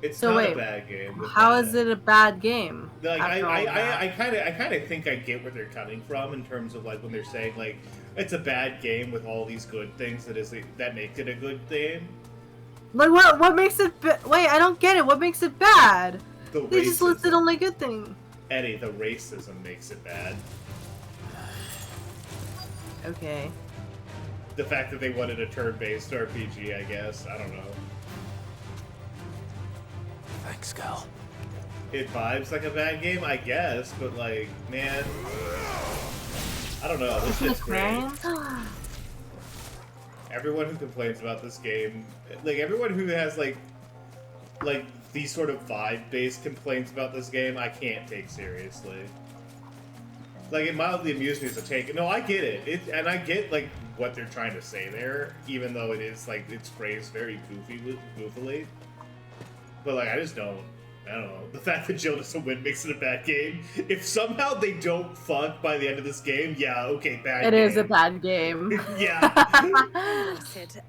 [SPEAKER 1] It's
[SPEAKER 2] So
[SPEAKER 1] not
[SPEAKER 2] wait,
[SPEAKER 1] a bad game.
[SPEAKER 2] how is it a bad game?
[SPEAKER 1] Like,
[SPEAKER 2] after all that?
[SPEAKER 1] I kind of think I get where they're coming from in terms of, like, when they're saying, like, it's a bad game with all these good things that makes it a good game.
[SPEAKER 2] Like, what makes it wait, I don't get it. What makes it bad? They just
[SPEAKER 1] racism.
[SPEAKER 2] listed only good things.
[SPEAKER 1] Eddie, the racism makes it bad.
[SPEAKER 2] Okay.
[SPEAKER 1] The fact that they wanted a turn-based RPG, I guess. I don't know.
[SPEAKER 13] Thanks, Cal.
[SPEAKER 1] It vibes like a bad game, I guess, but, like, man, I don't know. This shit's great. Everyone who complains about this game, like, everyone who has, like these sort of vibe-based complaints about this game, I can't take seriously. Like, it mildly amused me as a take. No, I get it. And I get, like, what they're trying to say there, even though it is, like, it's phrased very goofily. But, like, I don't know. The fact that Jill doesn't win makes it a bad game. If somehow they don't fuck by the end of this game, yeah, okay, bad game.
[SPEAKER 2] It is a bad game.
[SPEAKER 1] Yeah.
[SPEAKER 15] Sid,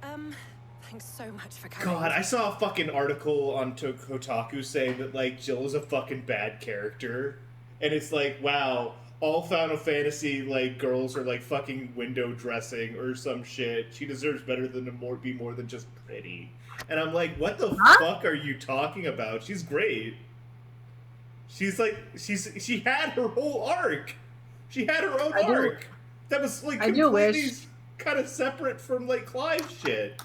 [SPEAKER 15] thanks so much for coming.
[SPEAKER 1] God, I saw a fucking article on Kotaku saying that, like, Jill is a fucking bad character. And it's like, wow, all Final Fantasy, like, girls are, like, fucking window dressing or some shit. She deserves better than to be more than just pretty. And I'm like, what the fuck are you talking about? She's great. She's like, she had her whole arc. She had her own arc. That was, like, completely kind of separate from, like, Clive's shit.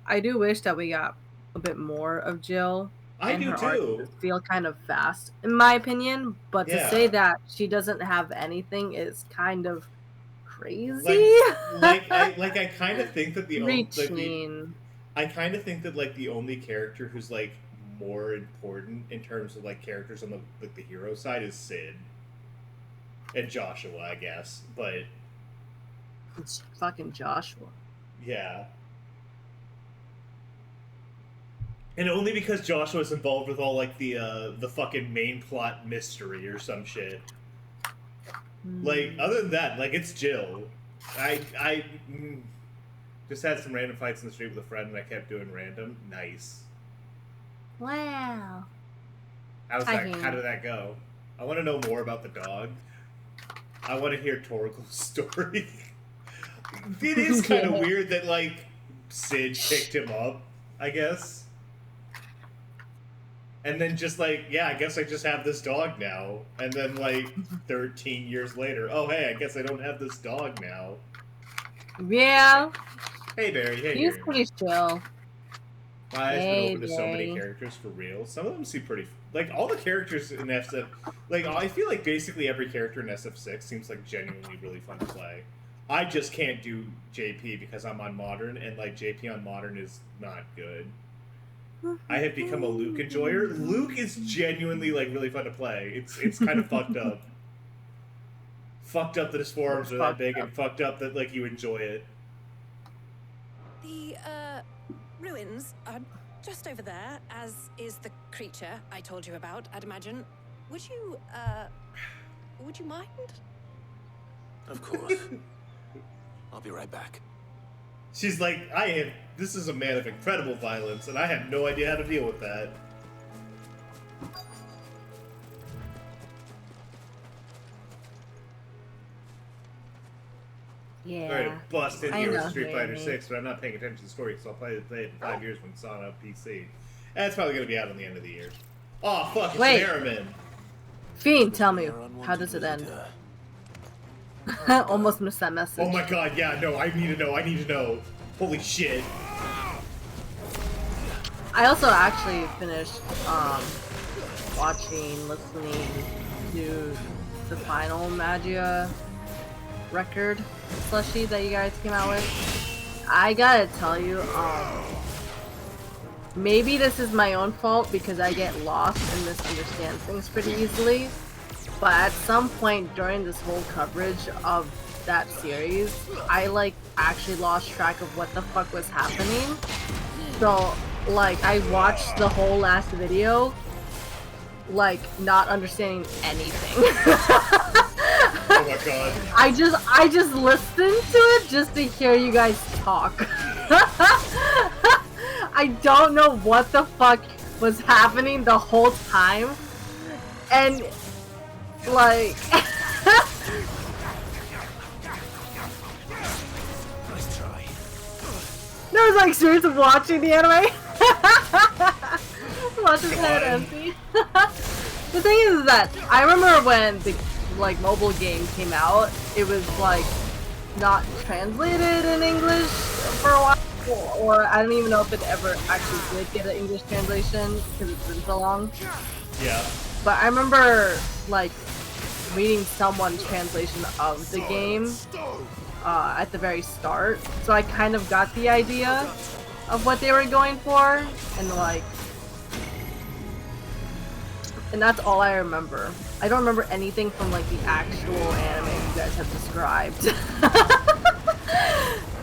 [SPEAKER 2] I do wish that we got a bit more of Jill.
[SPEAKER 1] I
[SPEAKER 2] and
[SPEAKER 1] do
[SPEAKER 2] her
[SPEAKER 1] too.
[SPEAKER 2] arc feel kind of fast, in my opinion. But to say that she doesn't have anything is kind of crazy.
[SPEAKER 1] I kind of think that I kind of think that, like, the only character who's, like, more important in terms of, like, characters on the hero side is Sid and Joshua, I guess. But
[SPEAKER 2] it's fucking Joshua.
[SPEAKER 1] Yeah. And only because Joshua's involved with all, like, the fucking main plot mystery or some shit. Like, other than that, like, it's Jill. Just had some random fights in the street with a friend, and I kept doing random. Nice.
[SPEAKER 2] Wow.
[SPEAKER 1] How did that go? I want to know more about the dog. I want to hear Torgal's story. It is kind of weird that, like, Sid picked him up, I guess. And then just like, yeah, I guess I just have this dog now. And then, like, 13 years later, oh, hey, I guess I don't have this dog now.
[SPEAKER 2] Yeah.
[SPEAKER 1] Hey, Barry. Hey,
[SPEAKER 2] He's
[SPEAKER 1] Barry.
[SPEAKER 2] pretty chill.
[SPEAKER 1] My eyes been open to so many characters for real. Some of them seem pretty... Like, all the characters in SF... Like, I feel like basically every character in SF6 seems, like, genuinely really fun to play. I just can't do JP because I'm on Modern, and, like, JP on Modern is not good. I have become a Luke enjoyer. Luke is genuinely, like, really fun to play. It's kind of fucked up. Fucked up that his forearms are that big, and fucked up that, like, you enjoy it.
[SPEAKER 15] The, ruins are just over there, as is the creature I told you about, I'd imagine. Would you mind?
[SPEAKER 13] Of course. I'll be right back.
[SPEAKER 1] She's like, this is a man of incredible violence, and I have no idea how to deal with that.
[SPEAKER 2] Yeah.
[SPEAKER 1] I'm ready to bust in here with Street Fighter 6, but I'm not paying attention to the story, so I'll play it in 5 years when it's on a PC. And it's probably going to be out on the end of the year. Oh, fuck, it's
[SPEAKER 2] Wait.
[SPEAKER 1] an Aramin.
[SPEAKER 2] Fiend, tell me, how does it end? Almost missed that message.
[SPEAKER 1] Oh my god, yeah, no, I need to know. Holy shit.
[SPEAKER 2] I also actually finished listening to the final Magia record slushie that you guys came out with. I gotta tell you, maybe this is my own fault because I get lost and misunderstand things pretty easily, but at some point during this whole coverage of that series, I like actually lost track of what the fuck was happening. So like I watched the whole last video like not understanding anything.
[SPEAKER 1] Oh my god.
[SPEAKER 2] I just listened to it just to hear you guys talk. I don't know what the fuck was happening the whole time. And like
[SPEAKER 18] Nice try.
[SPEAKER 2] there was like experience of watching the anime. Watch his head empty. The thing is that I remember when the like mobile game came out, it was like not translated in English for a while, or I don't even know if it ever actually did get an English translation because it's been so long.
[SPEAKER 1] Yeah.
[SPEAKER 2] But I remember like reading someone's translation of the game at the very start, so I kind of got the idea of what they were going for, and like, and that's all I remember. I don't remember anything from like the actual anime you guys have described.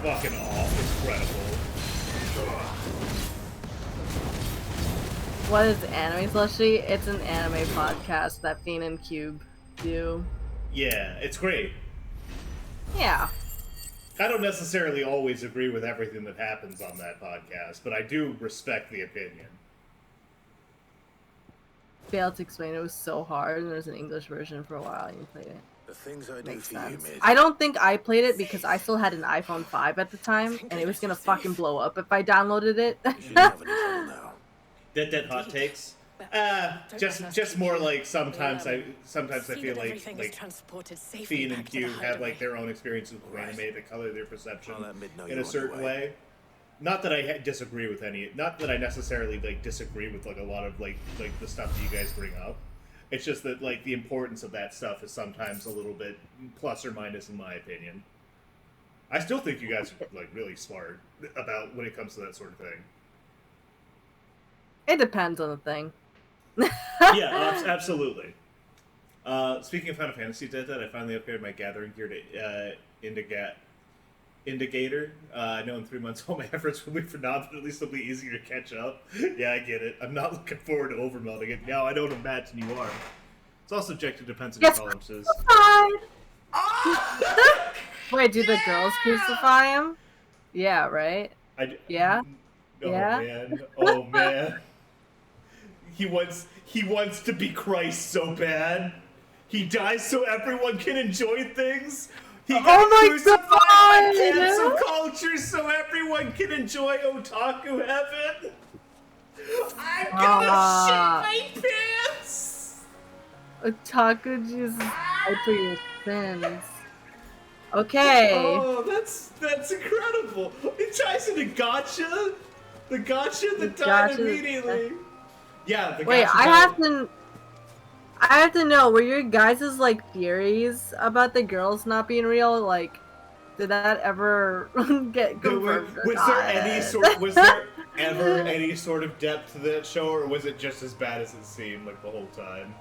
[SPEAKER 1] Fucking awful. Incredible.
[SPEAKER 2] What is Anime Slushy? It's an anime podcast that Fiend and Cube do.
[SPEAKER 1] Yeah, it's great.
[SPEAKER 2] Yeah.
[SPEAKER 1] I don't necessarily always agree with everything that happens on that podcast, but I do respect the opinion.
[SPEAKER 2] Failed to explain, it was so hard, and there's an English version for a while, and you played it.
[SPEAKER 13] The things I do
[SPEAKER 2] Makes
[SPEAKER 13] for you,
[SPEAKER 2] sense.
[SPEAKER 13] Midge.
[SPEAKER 2] I don't think I played it because I still had an iPhone 5 at the time, and it was gonna fucking blow up if I downloaded it.
[SPEAKER 1] Dead hot takes. Just more like sometimes I feel like Fiend and Q have like their own experiences with anime that color their perception in a certain way. Not that I disagree with not that I necessarily like disagree with like a lot of like the stuff that you guys bring up. It's just that like the importance of that stuff is sometimes a little bit plus or minus in my opinion. I still think you guys are like really smart about when it comes to that sort of thing.
[SPEAKER 2] It depends on the thing.
[SPEAKER 1] Yeah, absolutely. Speaking of Final Fantasy Dead, I finally upgraded my gathering gear to Indicator. I know in 3 months all my efforts will be for naught, but at least it'll be easier to catch up. Yeah, I get it. I'm not looking forward to overmelding it. No, I don't imagine you are. It's all subjective, depends on your tolerances.
[SPEAKER 2] Wait, do the girls crucify him? Yeah, right? Yeah?
[SPEAKER 1] Oh
[SPEAKER 2] Yeah?
[SPEAKER 1] man. Oh man. He wants to be Christ so bad. He dies so everyone can enjoy things. He got crucified by cancel culture so everyone can enjoy otaku heaven. I'm gonna shit my pants.
[SPEAKER 2] Otaku Jesus died for your sins. Okay.
[SPEAKER 1] Oh, that's incredible. It ties into Gotcha. The Gotcha that died
[SPEAKER 2] Gotcha.
[SPEAKER 1] immediately. Yeah, the
[SPEAKER 2] Wait,
[SPEAKER 1] Gotcha
[SPEAKER 2] I
[SPEAKER 1] died.
[SPEAKER 2] have to know, were your guys' like theories about the girls not being real? Like, did that ever get confirmed?
[SPEAKER 1] Was there ever any sort of depth to that show, or was it just as bad as it seemed like the whole time?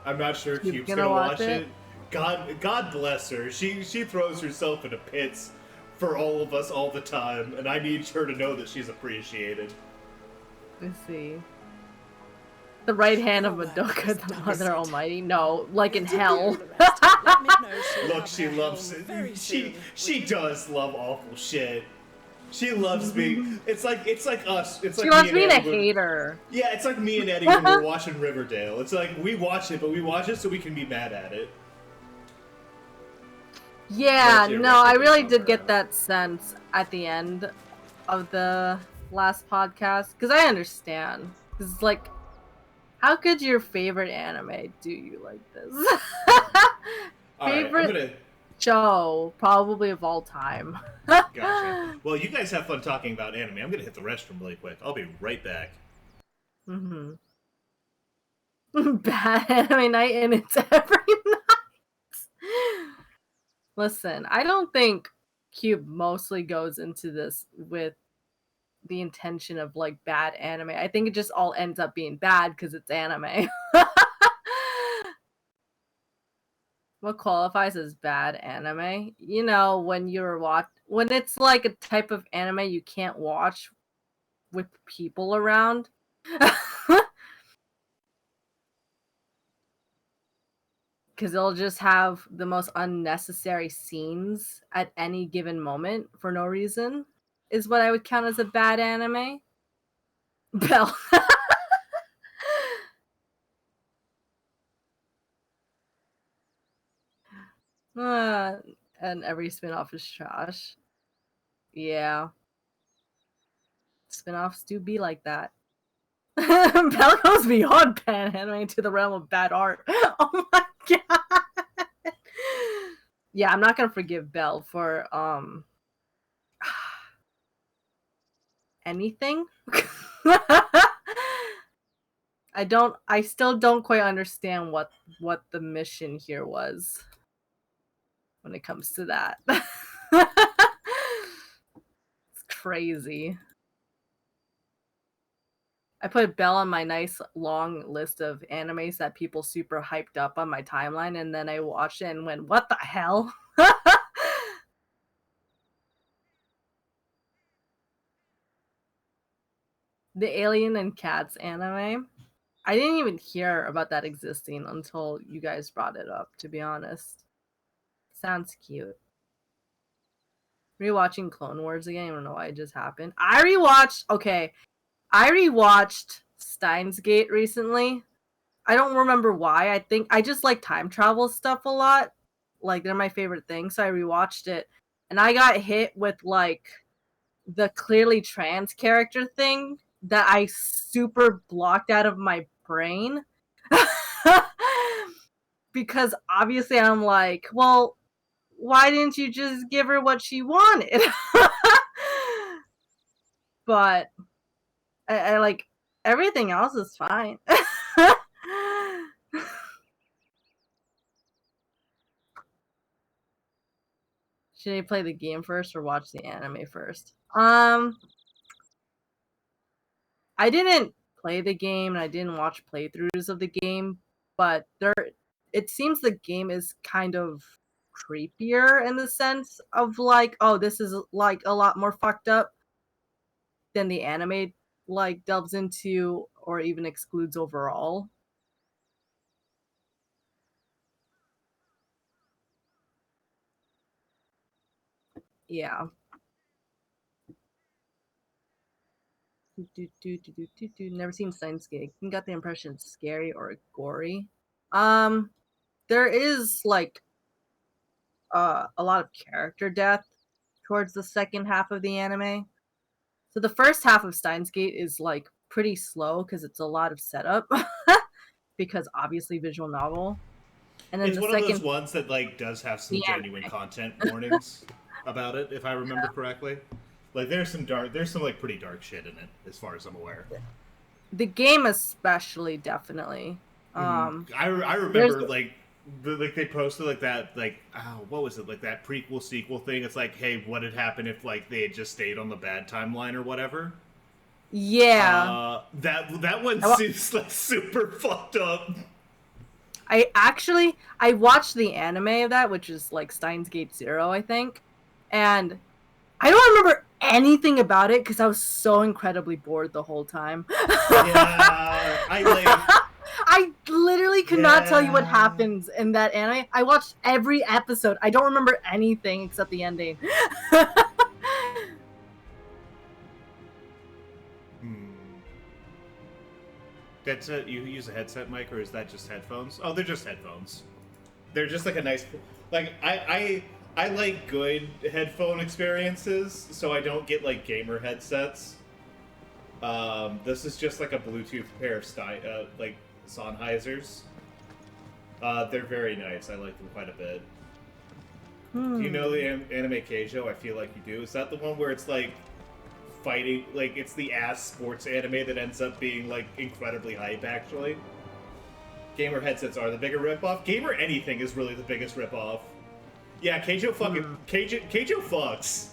[SPEAKER 1] I'm not sure if Cube's gonna watch it. God bless her. She throws herself into pits for all of us all the time, and I need her to know that she's appreciated.
[SPEAKER 2] Let's see. The right hand of Madoka, the Mother Almighty? No, like in hell.
[SPEAKER 1] Look, she loves it. She does love awful shit. She loves me. It's like us. It's like
[SPEAKER 2] She wants me to
[SPEAKER 1] Eddie
[SPEAKER 2] hate her.
[SPEAKER 1] Yeah, it's like me and Eddie when we're watching Riverdale. It's like we watch it, but we watch it so we can be mad at it.
[SPEAKER 2] Yeah, no, I really did get that sense at the end of the last podcast, because I understand. Because it's like, how could your favorite anime do you like this? Favorite show, probably of all time.
[SPEAKER 1] Gotcha. Well, you guys have fun talking about anime. I'm gonna hit the restroom really quick. I'll be right back.
[SPEAKER 2] Mm-hmm. Bad anime night, and it's every night. Listen, I don't think Cube mostly goes into this with the intention of like bad anime. I think it just all ends up being bad because it's anime. What qualifies as bad anime? You know, when when it's like a type of anime you can't watch with people around. Because they'll just have the most unnecessary scenes at any given moment for no reason, is what I would count as a bad anime. Bell. And every spin-off is trash. Yeah. Spin-offs do be like that. Bell goes beyond bad anime to the realm of bad art. Oh my god. Yeah, I'm not gonna forgive Bell for anything. I still don't quite understand what the mission here was when it comes to that. It's crazy. I put Bell on my nice long list of animes that people super hyped up on my timeline, and then I watched it and went, what the hell? The Alien and Cats anime. I didn't even hear about that existing until you guys brought it up, to be honest. Sounds cute. Rewatching Clone Wars again. I don't know why it just happened. I rewatched Steins Gate recently. I don't remember why. I think I just like time travel stuff a lot. Like, they're my favorite thing, so I rewatched it. And I got hit with, like, the clearly trans character thing that I super blocked out of my brain. Because obviously I'm like, well, why didn't you just give her what she wanted? But I like, everything else is fine. Should I play the game first or watch the anime first? I didn't play the game and I didn't watch playthroughs of the game, but it seems the game is kind of creepier in the sense of like, oh, this is like a lot more fucked up than the anime like delves into or even excludes overall. Yeah. Never seen Steins Gate. You got the impression it's scary or gory. There is like a lot of character death towards the second half of the anime. So the first half of Steins Gate is like pretty slow because it's a lot of setup because obviously visual novel. And then
[SPEAKER 1] It's
[SPEAKER 2] the
[SPEAKER 1] one
[SPEAKER 2] second
[SPEAKER 1] of those ones that like does have some genuine content warnings about it, if I remember correctly. Like there's some like pretty dark shit in it, as far as I'm aware.
[SPEAKER 2] The game especially, definitely.
[SPEAKER 1] I remember like they posted like that what was it, like that prequel sequel thing. It's like, hey, what had happened if like they had just stayed on the bad timeline or whatever.
[SPEAKER 2] Yeah.
[SPEAKER 1] That one seems like super fucked up.
[SPEAKER 2] I watched the anime of that, which is like Steins Gate Zero, I think, and I don't remember anything about it because I was so incredibly bored the whole time.
[SPEAKER 1] Yeah,
[SPEAKER 2] I literally could not tell you what happens in that anime. I watched every episode. I don't remember anything except the ending.
[SPEAKER 1] That's it. You use a headset mic, or is that just headphones? Oh, they're just headphones. They're just like a nice, like I like good headphone experiences, so I don't get like gamer headsets. This is just like a Bluetooth pair of like Sennheisers. They're very nice. I like them quite a bit. Do you know the anime Keijo? I feel like you do. Is that the one where it's like fighting, like it's the ass sports anime that ends up being like incredibly hype? Actually, gamer headsets are the bigger ripoff. Gamer anything is really the biggest ripoff. Yeah, Keijo Keijo fucks.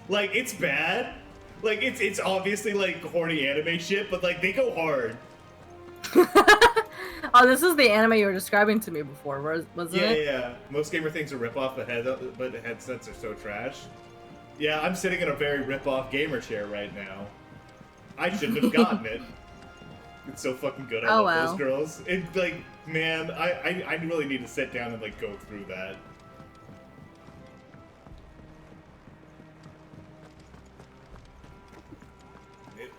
[SPEAKER 1] Like it's bad. Like it's obviously like horny anime shit, but like they go hard.
[SPEAKER 2] Oh, this is the anime you were describing to me before, wasn't it?
[SPEAKER 1] Yeah. Most gamer things are ripoff, but the headsets are so trash. Yeah, I'm sitting in a very rip-off gamer chair right now. I shouldn't have gotten it. It's so fucking good. I love those girls. It like, man, I really need to sit down and like go through that.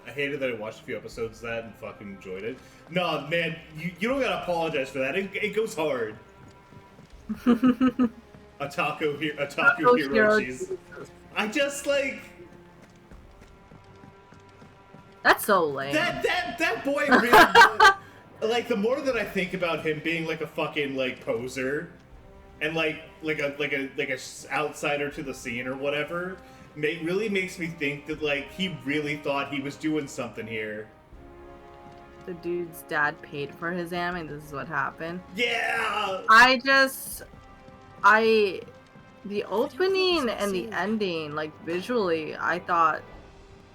[SPEAKER 1] I hated that I watched a few episodes of that and fucking enjoyed it. No, man, you don't gotta apologize for that. It goes hard. Otaku Hiroshis. I just like
[SPEAKER 2] that's so lame.
[SPEAKER 1] That boy really like the more that I think about him being like a fucking like poser and like a outsider to the scene or whatever, really makes me think that like he really thought he was doing something here.
[SPEAKER 2] The dude's dad paid for his anime and this is what happened.
[SPEAKER 1] Yeah.
[SPEAKER 2] The opening and the ending, like visually, I thought.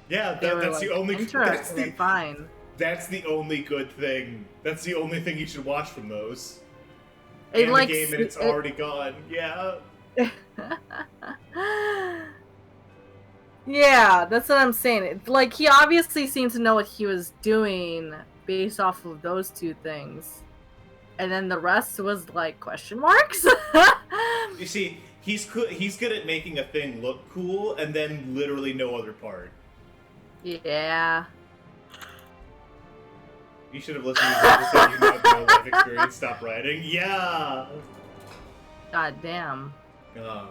[SPEAKER 1] Yeah, that's
[SPEAKER 2] like,
[SPEAKER 1] the only.
[SPEAKER 2] Interesting and fine.
[SPEAKER 1] That's the only good thing. That's the only thing you should watch from those.
[SPEAKER 2] It
[SPEAKER 1] and
[SPEAKER 2] like
[SPEAKER 1] the game and it's already gone. Yeah.
[SPEAKER 2] Yeah, that's what I'm saying. Like he obviously seemed to know what he was doing based off of those two things, and then the rest was like question marks.
[SPEAKER 1] You see. He's good at making a thing look cool, and then literally no other part.
[SPEAKER 2] Yeah.
[SPEAKER 1] You should have listened to this episode. You have no life experience. Stop writing. Yeah.
[SPEAKER 2] God damn.
[SPEAKER 1] Oh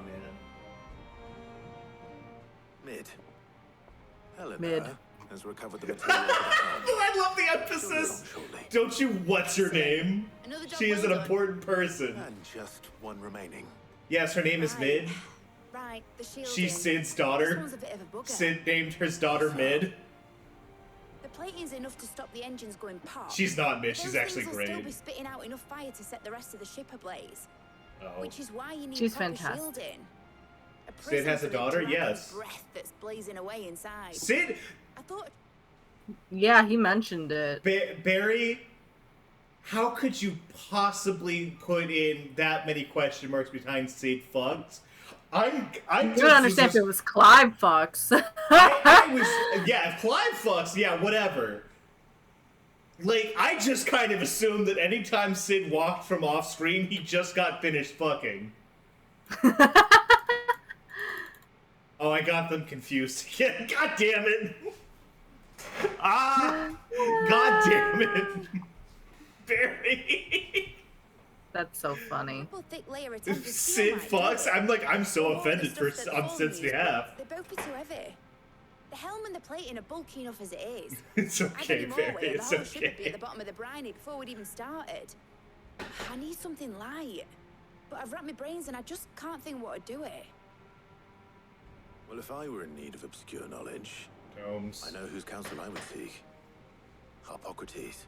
[SPEAKER 1] man.
[SPEAKER 13] Mid has recovered the material.
[SPEAKER 1] I love the emphasis. Don't you? What's your name? She is an important person.
[SPEAKER 13] And just one remaining.
[SPEAKER 1] Yes, her name is Mid.
[SPEAKER 10] Right, the shield.
[SPEAKER 1] She's Sid's daughter. Sid named his daughter Mid.
[SPEAKER 10] The plating's enough to stop the engines going pop.
[SPEAKER 1] She's not Mid. She's actually great.
[SPEAKER 10] Still be spitting out enough fire to set the rest of the ship ablaze.
[SPEAKER 1] Oh.
[SPEAKER 10] Which is why you need
[SPEAKER 2] She's
[SPEAKER 10] proper
[SPEAKER 2] fantastic.
[SPEAKER 10] shielding.
[SPEAKER 1] Sid has a daughter. Yes.
[SPEAKER 10] Breath that's blazing away inside.
[SPEAKER 1] Sid.
[SPEAKER 10] I thought.
[SPEAKER 2] Yeah, he mentioned it.
[SPEAKER 1] Barry. How could you possibly put in that many question marks behind Sid fucked? I
[SPEAKER 2] don't understand if it was Clive fucks.
[SPEAKER 1] I was, yeah, if Clive fucks, yeah, whatever. Like, I just kind of assumed that anytime Sid walked from off screen, he just got finished fucking. Oh, I got them confused again. God damn it! Ah! God damn it! Barry!
[SPEAKER 2] That's so funny.
[SPEAKER 10] Thick layer of tempered
[SPEAKER 1] Sid Fox? I'm so offended on Sid's behalf.
[SPEAKER 10] They'd both be too heavy. The helm and the plating are bulky enough as it is.
[SPEAKER 1] It's
[SPEAKER 10] Add
[SPEAKER 1] okay,
[SPEAKER 10] any more
[SPEAKER 1] Barry,
[SPEAKER 10] weight and
[SPEAKER 1] it's
[SPEAKER 10] the whole ship would be
[SPEAKER 1] okay.
[SPEAKER 10] at the bottom of the briny before we'd even started. I need something light. But I've wrapped my brains and I just can't think what to do it.
[SPEAKER 13] Well, if I were in need of obscure knowledge,
[SPEAKER 1] Tomes.
[SPEAKER 13] I know whose counsel I would seek. Hippocrates.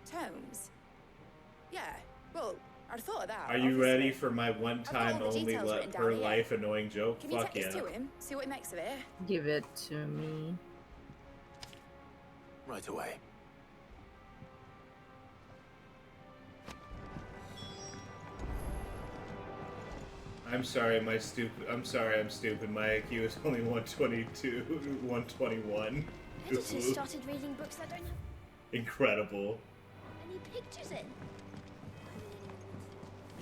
[SPEAKER 10] Tomes? Yeah, well, I'd thought of that.
[SPEAKER 1] Are you
[SPEAKER 10] obviously.
[SPEAKER 1] ready for my one-time
[SPEAKER 10] all the
[SPEAKER 1] only
[SPEAKER 10] details written down
[SPEAKER 1] per
[SPEAKER 10] here.
[SPEAKER 1] life annoying joke?
[SPEAKER 10] Can you
[SPEAKER 1] Fuck
[SPEAKER 10] take
[SPEAKER 1] yeah.
[SPEAKER 10] this to him? See what he makes of it?
[SPEAKER 2] Give it to me.
[SPEAKER 13] Right away.
[SPEAKER 1] I'm sorry, I'm stupid. My IQ is only 122, 121.
[SPEAKER 7] Editor started reading books that don't have
[SPEAKER 1] Incredible.
[SPEAKER 7] any pictures in.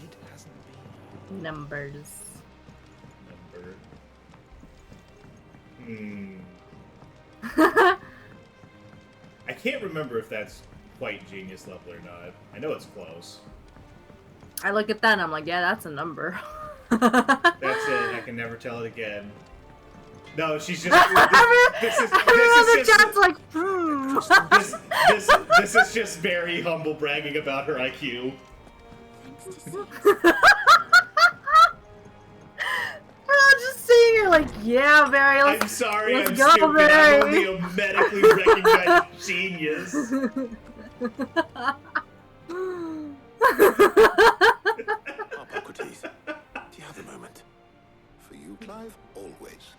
[SPEAKER 18] It hasn't been.
[SPEAKER 2] Numbers.
[SPEAKER 1] I can't remember if that's quite genius level or not. I know it's close.
[SPEAKER 2] I look at that and I'm like, yeah, that's a number.
[SPEAKER 1] That's it. I can never tell it again. No, she's just. This is just very humble bragging about her IQ.
[SPEAKER 2] I'm just seeing her like, yeah, Barry.
[SPEAKER 1] I'm sorry,
[SPEAKER 2] let's
[SPEAKER 1] I'm
[SPEAKER 2] go,
[SPEAKER 1] stupid.
[SPEAKER 2] Barry.
[SPEAKER 1] I'm only a medically recognized genius.
[SPEAKER 13] Hippocrates, do you have a moment?
[SPEAKER 6] For you, Clive, always.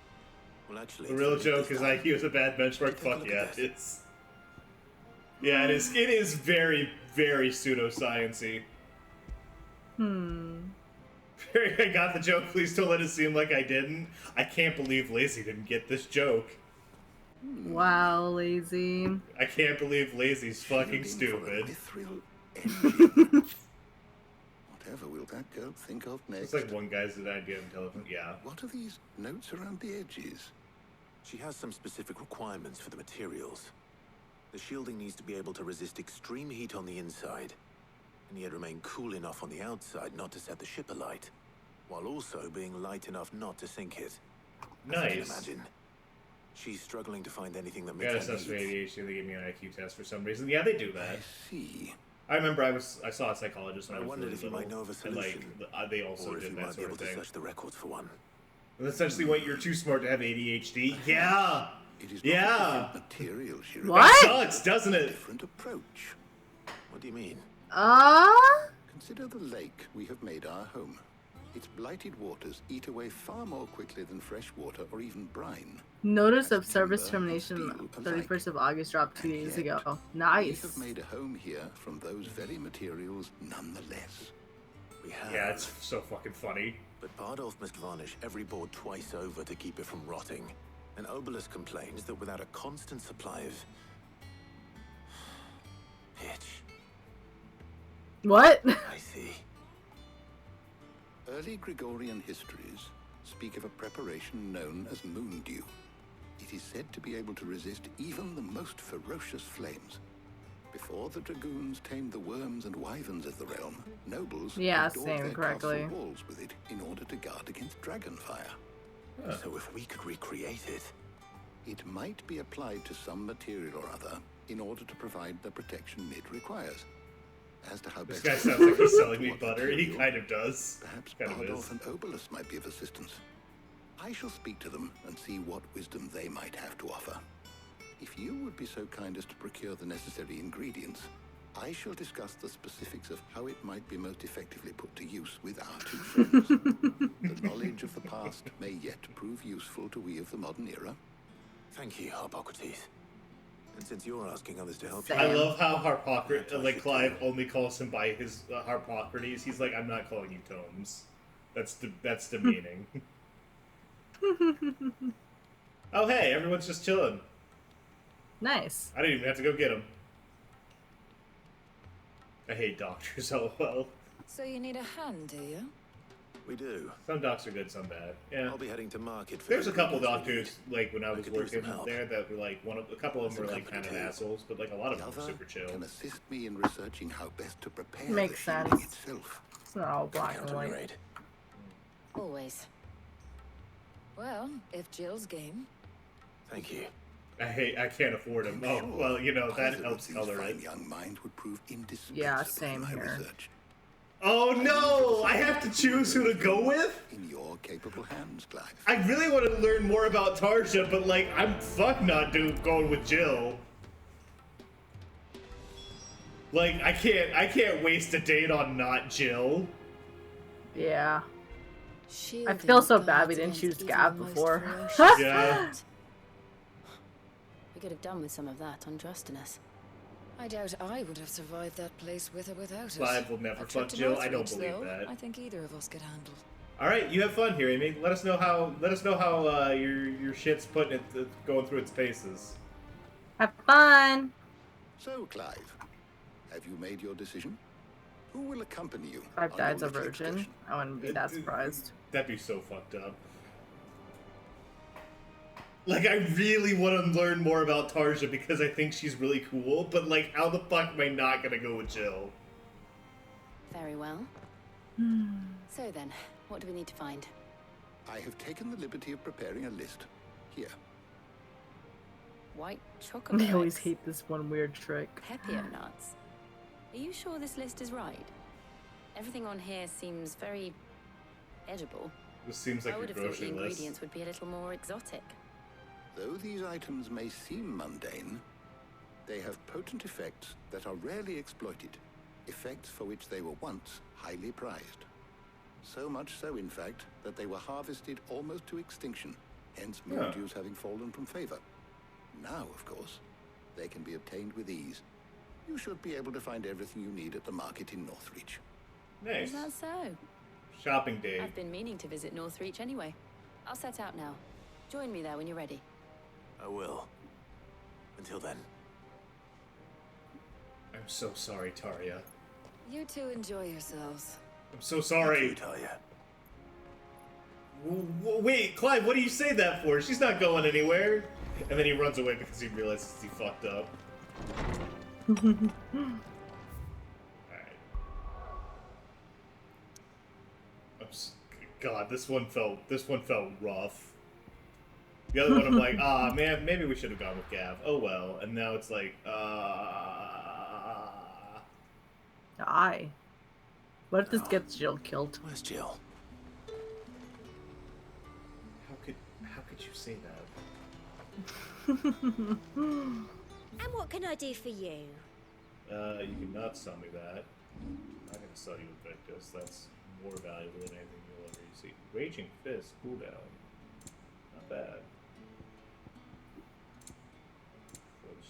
[SPEAKER 13] Well, actually,
[SPEAKER 1] The real joke is IQ is a bad benchmark. Fuck yeah, it is. Yeah, it is. It is very, very pseudoscience-y. I got the joke. Please don't let it seem like I didn't. I can't believe Lazy didn't get this joke.
[SPEAKER 2] Wow, Lazy.
[SPEAKER 1] I can't believe Lazy's fucking stupid.
[SPEAKER 6] Whatever will that girl think of next?
[SPEAKER 1] It's like one guy's an idea of telephone. Yeah.
[SPEAKER 6] What are these notes around the edges?
[SPEAKER 13] She has some specific requirements for the materials. The shielding needs to be able to resist extreme heat on the inside, and yet remain cool enough on the outside not to set the ship alight, while also being light enough not to sink it. As you can
[SPEAKER 1] Nice.
[SPEAKER 13] imagine. She's struggling to find anything that
[SPEAKER 1] Got
[SPEAKER 13] meets her
[SPEAKER 1] assessed for
[SPEAKER 13] needs.
[SPEAKER 1] ADHD. They gave me an IQ test for some reason. Yeah, they do that.
[SPEAKER 6] See.
[SPEAKER 1] I remember I saw a psychologist when I
[SPEAKER 13] I
[SPEAKER 1] was
[SPEAKER 13] wondered
[SPEAKER 1] really
[SPEAKER 13] if you
[SPEAKER 1] little,
[SPEAKER 13] might know of a
[SPEAKER 1] and
[SPEAKER 13] solution,
[SPEAKER 1] they also
[SPEAKER 13] or if
[SPEAKER 1] did
[SPEAKER 13] you
[SPEAKER 1] that
[SPEAKER 13] might be
[SPEAKER 1] sort
[SPEAKER 13] able
[SPEAKER 1] of
[SPEAKER 13] to
[SPEAKER 1] thing.
[SPEAKER 13] search the records for one.
[SPEAKER 1] And essentially, what you're too smart to have ADHD. Yeah.
[SPEAKER 6] It is
[SPEAKER 1] Yeah.
[SPEAKER 6] not a different material she
[SPEAKER 1] That sucks, doesn't it?
[SPEAKER 6] Different approach.
[SPEAKER 13] What do you mean?
[SPEAKER 6] Consider the lake we have made our home. Its blighted waters eat away far more quickly than fresh water or even brine.
[SPEAKER 2] Notice of service termination 31st of August dropped 2 days ago.
[SPEAKER 6] We
[SPEAKER 2] Nice.
[SPEAKER 6] have made a home here from those very materials nonetheless.
[SPEAKER 13] We have.
[SPEAKER 1] Yeah, it's so fucking funny.
[SPEAKER 13] But Bardolph must varnish every board twice over to keep it from rotting. And Obelus complains that without a constant supply of pitch.
[SPEAKER 2] What?
[SPEAKER 13] I see.
[SPEAKER 6] Early Gregorian histories speak of a preparation known as moon dew. It is said to be able to resist even the most ferocious flames. Before the dragoons tamed the worms and wyverns of the realm, nobles adorned their castle walls with it in order to guard against dragon fire.
[SPEAKER 13] So if we could recreate it...
[SPEAKER 6] It might be applied to some material or other in order to provide the protection it requires. As to how
[SPEAKER 1] This
[SPEAKER 6] best
[SPEAKER 1] guy sounds like he's selling me butter. He kind of does.
[SPEAKER 6] Perhaps
[SPEAKER 1] Kind of
[SPEAKER 6] Bardolph
[SPEAKER 1] is.
[SPEAKER 6] and Obelus might be of assistance. I shall speak to them and see what wisdom they might have to offer. If you would be so kind as to procure the necessary ingredients, I shall discuss the specifics of how it might be most effectively put to use with our two friends. The knowledge of the past may yet prove useful to we of the modern era.
[SPEAKER 13] Thank you, Hippocrates. And since you're asking others to help you...
[SPEAKER 1] I love how Clive only calls him by his Harpocrates. He's like, I'm not calling you Tomes. That's demeaning. Oh hey, everyone's just chilling.
[SPEAKER 2] Nice.
[SPEAKER 1] I didn't even have to go get him. I hate doctors, lol.
[SPEAKER 5] So you need a hand, do you?
[SPEAKER 13] We do.
[SPEAKER 1] Some docs are good, some bad. Yeah.
[SPEAKER 13] I'll be heading to market.
[SPEAKER 1] There's a couple doctors, like when I was working there, that were like a couple of them were like kind of assholes, but like a lot of them were super chill.
[SPEAKER 6] Can assist me in researching how best to prepare
[SPEAKER 2] Makes
[SPEAKER 6] the
[SPEAKER 2] sense.
[SPEAKER 6] shielding itself.
[SPEAKER 2] It's not all black and white.
[SPEAKER 5] Always. Well, if Jill's game.
[SPEAKER 13] Thank you.
[SPEAKER 1] I can't afford him. Oh, well, you know, that helps color it.
[SPEAKER 6] Young mind would prove indispensable.
[SPEAKER 2] Yeah, same here.
[SPEAKER 1] Oh no! I have to choose who to go with?
[SPEAKER 6] In your capable hands, Clive.
[SPEAKER 1] I really want to learn more about Tarja, but like, I'm not going with Jill. Like, I can't waste a date on not Jill.
[SPEAKER 2] Yeah. I feel so bad we didn't choose Gav before.
[SPEAKER 1] Yeah.
[SPEAKER 5] We could have done with some of that untrusting us. I doubt I would have survived that place with or without us.
[SPEAKER 1] Clive will never fuck Jill. I don't believe that.
[SPEAKER 5] I think either of us could handle.
[SPEAKER 1] All right, you have fun here, Amy. Let us know how your shit's going through its paces.
[SPEAKER 2] Have fun.
[SPEAKER 6] So, Clive, have you made your decision? Who will accompany you?
[SPEAKER 2] I've died a virgin. I wouldn't be that surprised.
[SPEAKER 1] That'd be so fucked up. Like, I really want to learn more about Tarja because I think she's really cool, but like, how the fuck am I not gonna go with Jill?
[SPEAKER 5] Very well. So then, what do we need to find?
[SPEAKER 6] I have taken the liberty of preparing a list. Here.
[SPEAKER 5] White chocolate.
[SPEAKER 2] They always hate this one weird trick.
[SPEAKER 5] Pepio nuts. Are you sure this list is right? Everything on here seems very edible.
[SPEAKER 1] This seems like
[SPEAKER 5] I
[SPEAKER 1] a
[SPEAKER 5] would have thought
[SPEAKER 1] grocery
[SPEAKER 5] the
[SPEAKER 1] list.
[SPEAKER 5] ingredients would be a little more exotic.
[SPEAKER 6] Though these items may seem mundane, they have potent effects that are rarely exploited, effects for which they were once highly prized. So much so, in fact, that they were harvested almost to extinction, hence mildews having fallen from favor. Now, of course, they can be obtained with ease. You should be able to find everything you need at the market in Northreach.
[SPEAKER 1] Nice.
[SPEAKER 5] Is that so?
[SPEAKER 1] Shopping day.
[SPEAKER 5] I've been meaning to visit Northreach anyway. I'll set out now. Join me there when you're ready.
[SPEAKER 13] I will. Until then.
[SPEAKER 1] I'm so sorry, Tarja.
[SPEAKER 5] You two enjoy yourselves.
[SPEAKER 1] I'm so sorry. Wait, Clive, what do you say that for? She's not going anywhere. And then he runs away because he realizes he fucked up. Alright. God, this one felt rough. The other one I'm like, man, maybe we should have gone with Gav. Oh well. And now it's like,
[SPEAKER 2] Die. What if this gets Jill killed?
[SPEAKER 13] Where's Jill?
[SPEAKER 1] How could you say that?
[SPEAKER 7] And what can I do for you?
[SPEAKER 1] You cannot sell me that. I'm not gonna sell you Invictus. That's more valuable than anything you'll ever see. Raging Fist, cooldown. Not bad.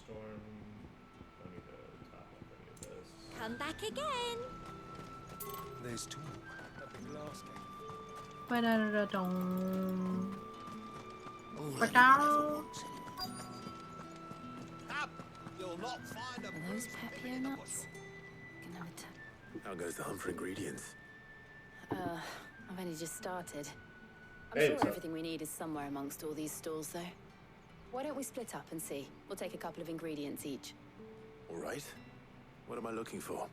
[SPEAKER 1] Storm. Don't need to top up any of this.
[SPEAKER 7] Come back again.
[SPEAKER 18] There's talk at the glass gate.
[SPEAKER 2] Ba-da-da-da-dong.
[SPEAKER 18] You'll not find
[SPEAKER 5] Are those Pepio nuts? Can have a
[SPEAKER 13] How goes the hunt for ingredients?
[SPEAKER 5] I've only just started. I'm
[SPEAKER 13] Hey,
[SPEAKER 5] sure
[SPEAKER 13] so-
[SPEAKER 5] everything we need is somewhere amongst all these stalls, though. Why don't we split up and see? We'll take a couple of ingredients each.
[SPEAKER 13] All right. What am I looking for?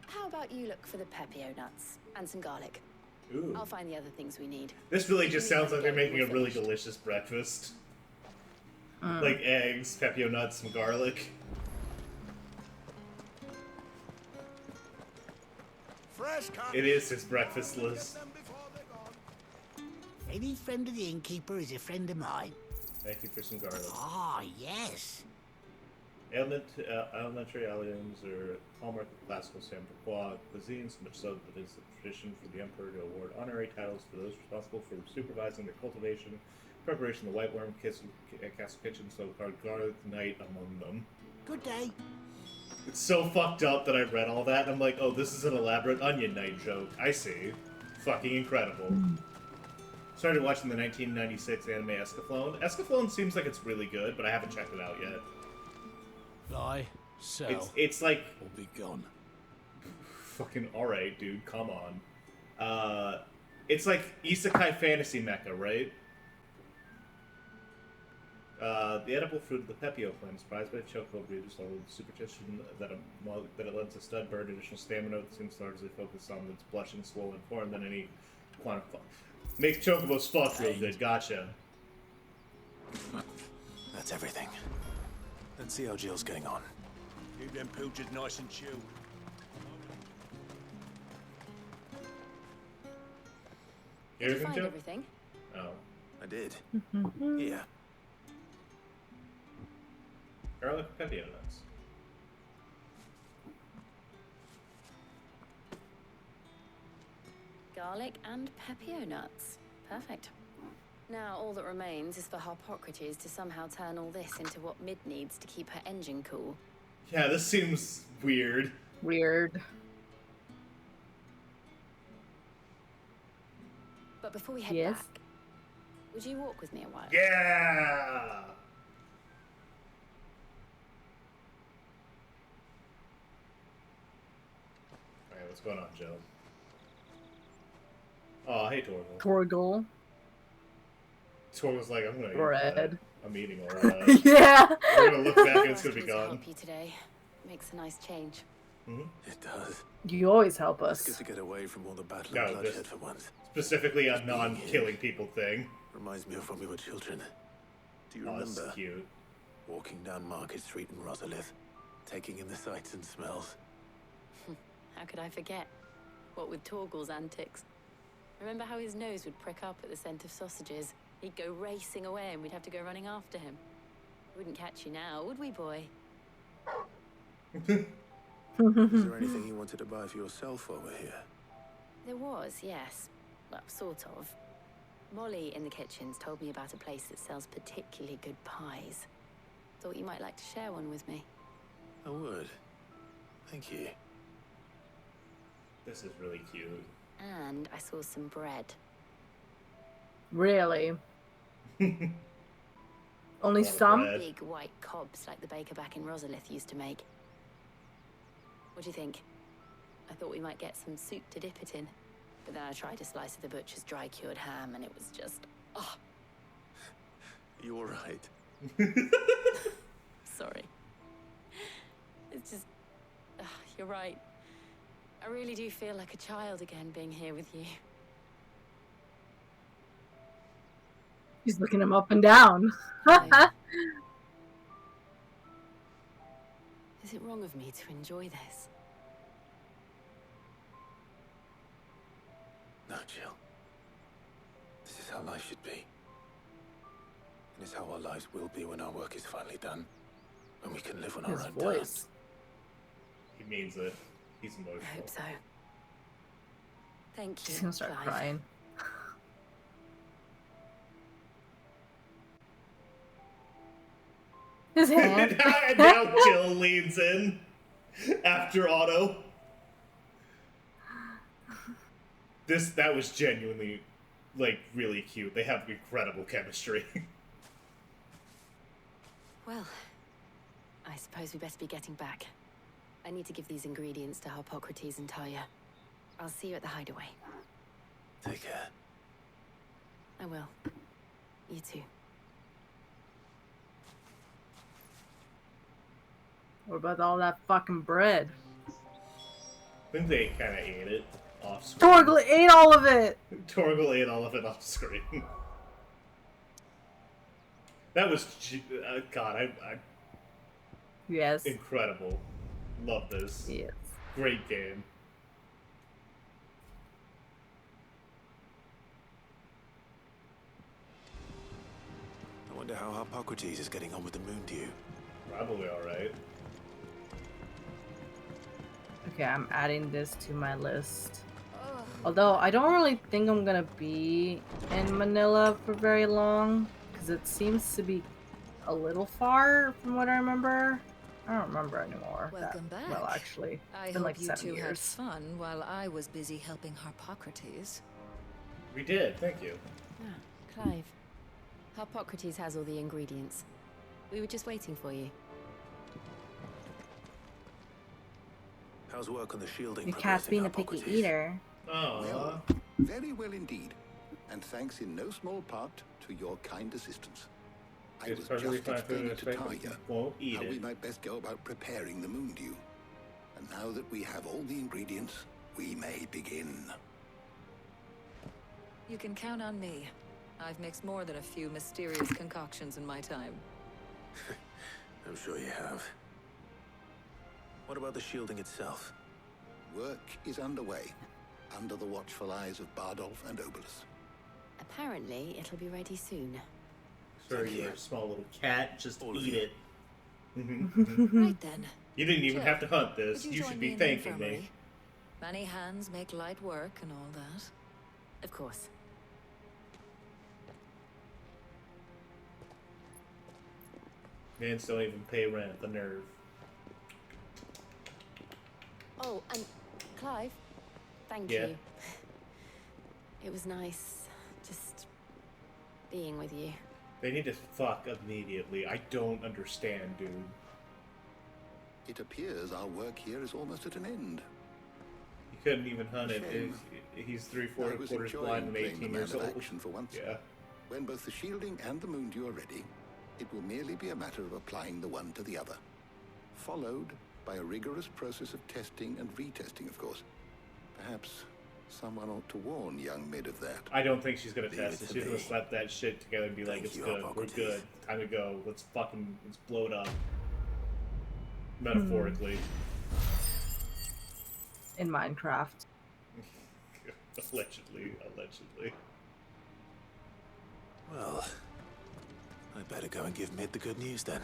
[SPEAKER 5] How about you look for the Pepio nuts and some garlic?
[SPEAKER 1] Ooh.
[SPEAKER 5] I'll find the other things we need.
[SPEAKER 1] This really just sounds like they're making a really delicious breakfast. Like eggs, Pepio nuts, some garlic.
[SPEAKER 18] fresh cut.
[SPEAKER 1] It is his breakfast list.
[SPEAKER 19] Any friend of the innkeeper is a friend of mine.
[SPEAKER 1] Thank you for some garlic.
[SPEAKER 19] Ah, yes.
[SPEAKER 1] Elementary aliens are hallmark of classical Saint-Pourquoi cuisine, so much so that it is a tradition for the emperor to award honorary titles to those responsible for supervising their cultivation, preparation of the White Worm, Castle Kitchen, so called Garlic Knight among them.
[SPEAKER 19] Good day.
[SPEAKER 1] It's so fucked up that I read all that, and I'm like, oh, this is an elaborate Onion Knight joke. I see. Fucking incredible. Started watching the 1996 anime Escaflowne. Escaflowne seems like it's really good, but I haven't checked it out yet.
[SPEAKER 18] Lie, sell,
[SPEAKER 1] It's like...
[SPEAKER 18] or be gone.
[SPEAKER 1] Fucking alright, dude. Come on. It's like isekai fantasy mecha, right? The edible fruit of the Pepio plant is prized by chocobo breeders, along with the superstition that it lends a stud bird additional stamina. It seems largely focused on its blushing, swollen form than any quantify. Make chocobos fuck real good. Gotcha.
[SPEAKER 13] That's everything. Let's see how Jill's getting on.
[SPEAKER 18] Keep them pilchers nice and chilled.
[SPEAKER 10] Did you find everything?
[SPEAKER 1] Oh.
[SPEAKER 13] I did. Yeah.
[SPEAKER 1] Garlic Pepio nuts.
[SPEAKER 15] Garlic and Pepio nuts. Perfect. Now all that remains is for Harpocrates to somehow turn all this into what Mid needs to keep her engine cool.
[SPEAKER 1] Yeah, this seems weird.
[SPEAKER 2] Weird.
[SPEAKER 15] But before we head
[SPEAKER 2] Yes?
[SPEAKER 15] back, would you walk with me a while?
[SPEAKER 1] Yeah! Alright, what's going on, Joe? Oh, hey, Torgal.
[SPEAKER 2] Torgal.
[SPEAKER 1] Torgal's like, I'm gonna
[SPEAKER 2] Bread.
[SPEAKER 1] eat I'm eating or
[SPEAKER 2] Yeah.
[SPEAKER 1] We're gonna look back and it's gonna be
[SPEAKER 15] To
[SPEAKER 1] gone.
[SPEAKER 15] help you today. Makes a nice change.
[SPEAKER 13] It does.
[SPEAKER 2] You always help
[SPEAKER 13] It's
[SPEAKER 2] us.
[SPEAKER 13] good to get away from all the battle
[SPEAKER 1] No,
[SPEAKER 13] and bloodshed
[SPEAKER 1] just
[SPEAKER 13] for once.
[SPEAKER 1] specifically a non-killing people thing.
[SPEAKER 13] Reminds me of when we were children. Do you
[SPEAKER 1] Oh, that's
[SPEAKER 13] remember?
[SPEAKER 1] cute.
[SPEAKER 13] Walking down Market Street in Rosalith, taking in the sights and smells.
[SPEAKER 15] How could I forget? What with Torgal's antics. Remember how his nose would prick up at the scent of sausages? He'd go racing away and we'd have to go running after him. Wouldn't catch you now, would we, boy?
[SPEAKER 13] Is there anything you wanted to buy for yourself while we're here?
[SPEAKER 15] There was, yes. Well, sort of. Molly in the kitchens told me about a place that sells particularly good pies. Thought you might like to share one with me.
[SPEAKER 13] I would. Thank you.
[SPEAKER 1] This is really cute.
[SPEAKER 15] And I saw some bread.
[SPEAKER 2] Really? Only some?
[SPEAKER 15] Big white cobs like the baker back in Rosalith used to make. What do you think? I thought we might get some soup to dip it in. But then I tried a slice of the butcher's dry-cured ham and it was just... Oh,
[SPEAKER 13] You all right?
[SPEAKER 15] sorry. It's just... you're right. I really do feel like a child again being here with you.
[SPEAKER 2] He's looking him up and down.
[SPEAKER 15] Is it wrong of me to enjoy this?
[SPEAKER 13] No, Jill. This is how life should be. And it's how our lives will be when our work is finally done. When we can live on our own terms.
[SPEAKER 1] He means it. He's emotional.
[SPEAKER 15] I hope so. Thank you,
[SPEAKER 2] She's gonna start
[SPEAKER 15] Clive.
[SPEAKER 2] crying. His hand.
[SPEAKER 1] And now Jill leans in after Otto. That was genuinely, like, really cute. They have incredible chemistry.
[SPEAKER 15] Well, I suppose we best be getting back. I need to give these ingredients to Harpocrates and Talia. I'll see you at the hideaway.
[SPEAKER 13] Take care.
[SPEAKER 15] I will. You too.
[SPEAKER 2] What about all that fucking bread?
[SPEAKER 1] I think they kind of ate it off screen.
[SPEAKER 2] Torgal ate all of it!
[SPEAKER 1] Torgal ate all of it off screen. That was, God, I
[SPEAKER 2] Yes.
[SPEAKER 1] incredible. Love this.
[SPEAKER 2] Yes.
[SPEAKER 1] Great game.
[SPEAKER 13] I wonder how Harpocrates is getting on with the moon dew.
[SPEAKER 1] Probably alright.
[SPEAKER 2] Okay, I'm adding this to my list. Although, I don't really think I'm gonna be in Manila for very long, because it seems to be a little far from what I remember. I don't remember anymore.
[SPEAKER 20] Welcome back.
[SPEAKER 2] Well, actually,
[SPEAKER 20] I
[SPEAKER 2] it's been
[SPEAKER 20] hope
[SPEAKER 2] like
[SPEAKER 20] you
[SPEAKER 2] 7
[SPEAKER 20] two had
[SPEAKER 2] years.
[SPEAKER 20] fun while I was busy helping Harpocrates.
[SPEAKER 1] We did, thank you.
[SPEAKER 15] Clive. Harpocrates has all the ingredients. We were just waiting for you.
[SPEAKER 13] How's work on the shielding
[SPEAKER 2] Your cat's
[SPEAKER 13] progressing,
[SPEAKER 2] being a picky
[SPEAKER 13] Harpocrates?
[SPEAKER 2] eater.
[SPEAKER 1] Oh.
[SPEAKER 6] Well, Very well indeed. And thanks in no small part to your kind assistance. I was just explaining to Tarja how we might best go about preparing the moon dew. And now that we have all the ingredients, we may begin.
[SPEAKER 20] You can count on me. I've mixed more than a few mysterious concoctions in my time.
[SPEAKER 13] I'm sure you have. What about the shielding itself?
[SPEAKER 6] Work is underway, under the watchful eyes of Bardolph and Obolus.
[SPEAKER 5] Apparently, it'll be ready soon.
[SPEAKER 1] Sorry, you're a small little cat. Just eat it.
[SPEAKER 20] Right then.
[SPEAKER 1] You didn't even
[SPEAKER 20] Jill,
[SPEAKER 1] have to hunt this.
[SPEAKER 20] would
[SPEAKER 1] You
[SPEAKER 20] join
[SPEAKER 1] should
[SPEAKER 20] me
[SPEAKER 1] be
[SPEAKER 20] in the
[SPEAKER 1] thanking
[SPEAKER 20] infirmary?
[SPEAKER 1] me.
[SPEAKER 20] Many hands make light work and all that.
[SPEAKER 5] Of course.
[SPEAKER 1] Mans don't even pay rent. The nerve.
[SPEAKER 5] Oh, and Clive, thank
[SPEAKER 1] Yeah.
[SPEAKER 5] you. It was nice just being with you.
[SPEAKER 1] They need to fuck immediately. I don't understand, dude.
[SPEAKER 6] It appears our work here is almost at an end.
[SPEAKER 1] He couldn't even hunt it.
[SPEAKER 6] Shame.
[SPEAKER 1] He's
[SPEAKER 6] I
[SPEAKER 1] 3/4
[SPEAKER 6] was
[SPEAKER 1] quarters
[SPEAKER 6] enjoying
[SPEAKER 1] blind and
[SPEAKER 6] playing
[SPEAKER 1] 18
[SPEAKER 6] the
[SPEAKER 1] years
[SPEAKER 6] man of
[SPEAKER 1] old.
[SPEAKER 6] action for once.
[SPEAKER 1] Yeah.
[SPEAKER 6] When both the shielding and the moon dew are ready, it will merely be a matter of applying the one to the other. Followed by a rigorous process of testing and retesting, of course. Perhaps someone ought to warn young Mid of that.
[SPEAKER 1] I don't think she's gonna
[SPEAKER 6] Leave
[SPEAKER 1] test
[SPEAKER 6] it
[SPEAKER 1] it.
[SPEAKER 6] to
[SPEAKER 1] She's gonna
[SPEAKER 6] me.
[SPEAKER 1] slap that shit together and be like,
[SPEAKER 6] Thank
[SPEAKER 1] it's
[SPEAKER 6] you,
[SPEAKER 1] good. We're
[SPEAKER 6] Hippocrates.
[SPEAKER 1] good. Time to go. Let's blow it up. Metaphorically.
[SPEAKER 2] In Minecraft.
[SPEAKER 1] Allegedly.
[SPEAKER 13] Well, I better go and give Mid the good news then.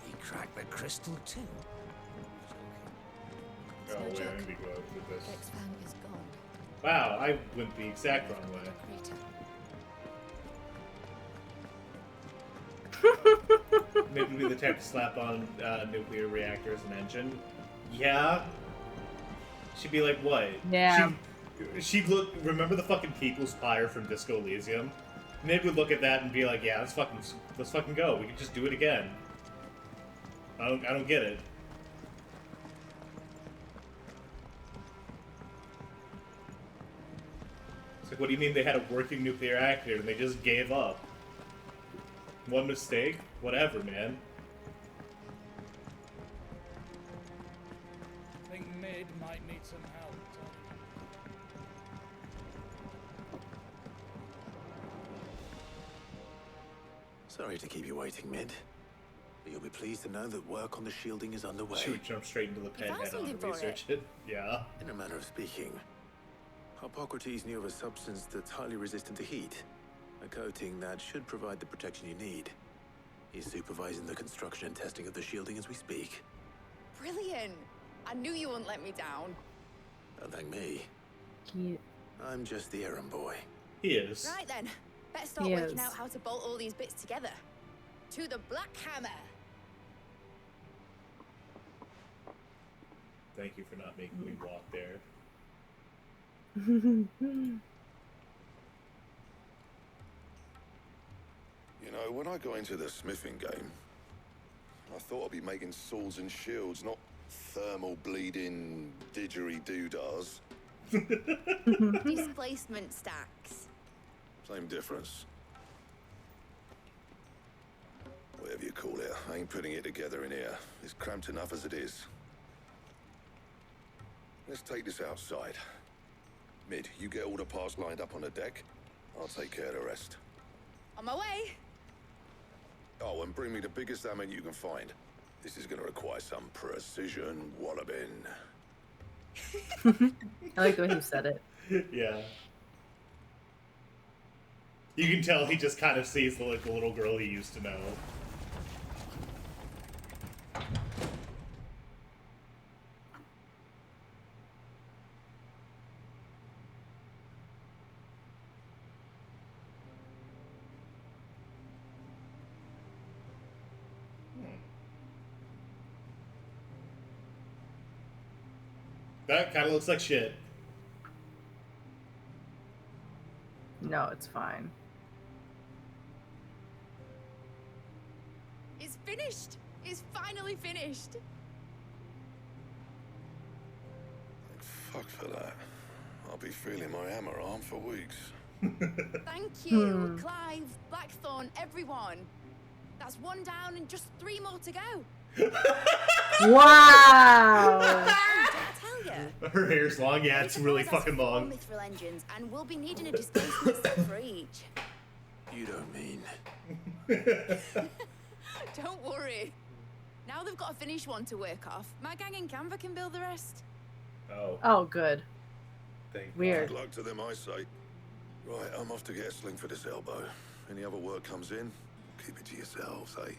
[SPEAKER 18] He cracked the crystal too.
[SPEAKER 1] Oh, wait, I need to go with this.
[SPEAKER 10] X-Fang is gone.
[SPEAKER 1] Wow, I went the exact wrong way. Maybe be the type to slap on nuclear reactors and engine. Yeah. She'd be like, what?
[SPEAKER 2] Yeah.
[SPEAKER 1] She'd look. Remember the fucking People's Pyre from Disco Elysium? Nid would look at that and be like, yeah, let's fucking go. We can just do it again. I don't get it. It's like, what do you mean they had a working nuclear reactor and they just gave up? One mistake? Whatever, man.
[SPEAKER 12] I think Mid might need some help.
[SPEAKER 13] Sorry to keep you waiting, Mid. But you'll be pleased to know that work on the shielding is underway.
[SPEAKER 1] She would jump straight into the pen
[SPEAKER 13] found
[SPEAKER 1] head on
[SPEAKER 13] something
[SPEAKER 1] and
[SPEAKER 13] for
[SPEAKER 1] research it. Yeah.
[SPEAKER 13] In a manner of speaking, Hippocrates knew of a substance that's highly resistant to heat. A coating that should provide the protection you need. He's supervising the construction and testing of the shielding as we speak.
[SPEAKER 10] Brilliant! I knew you wouldn't let me down.
[SPEAKER 13] Don't thank me.
[SPEAKER 2] Cute.
[SPEAKER 13] I'm just the errand boy.
[SPEAKER 1] He is.
[SPEAKER 10] Right then, better start
[SPEAKER 2] He
[SPEAKER 10] working
[SPEAKER 2] is.
[SPEAKER 10] out how to bolt all these bits together. To the Black Hammer!
[SPEAKER 1] Thank you for not making me walk there.
[SPEAKER 11] You know, when I got into the smithing game, I thought I'd be making swords and shields, not thermal bleeding didgeridoo-dahs.
[SPEAKER 10] Displacement stacks.
[SPEAKER 11] Same difference. Whatever you call it, I ain't putting it together in here. It's cramped enough as it is. Let's take this outside. Mid, you get all the parts lined up on the deck. I'll take care of the rest.
[SPEAKER 10] On my way!
[SPEAKER 11] Oh, and bring me the biggest hammer you can find. This is gonna require some precision walloping.
[SPEAKER 2] I like the way he said it.
[SPEAKER 1] Yeah. You can tell he just kind of sees the little girl he used to know. That kind of looks like shit.
[SPEAKER 2] No, it's fine.
[SPEAKER 10] finished. It's finally finished.
[SPEAKER 11] Fuck for that. I'll be feeling my hammer arm for weeks.
[SPEAKER 10] Thank you, Clive, Blackthorn, everyone. That's one down and just 3 more to go.
[SPEAKER 2] Wow!
[SPEAKER 10] Did I tell you?
[SPEAKER 1] Her hair's long. Yeah, it's really fucking
[SPEAKER 10] 4
[SPEAKER 1] long.
[SPEAKER 10] mithril engines, and we'll be needing a displacement set for each.
[SPEAKER 13] You don't mean...
[SPEAKER 10] Don't worry. Now they've got a finished one to work off. My gang in Canva can build the rest.
[SPEAKER 1] Oh.
[SPEAKER 2] Oh, good. Weird.
[SPEAKER 11] Good luck to them, I say. Right, I'm off to get a sling for this elbow. Any other work comes in, keep it to yourselves, eh?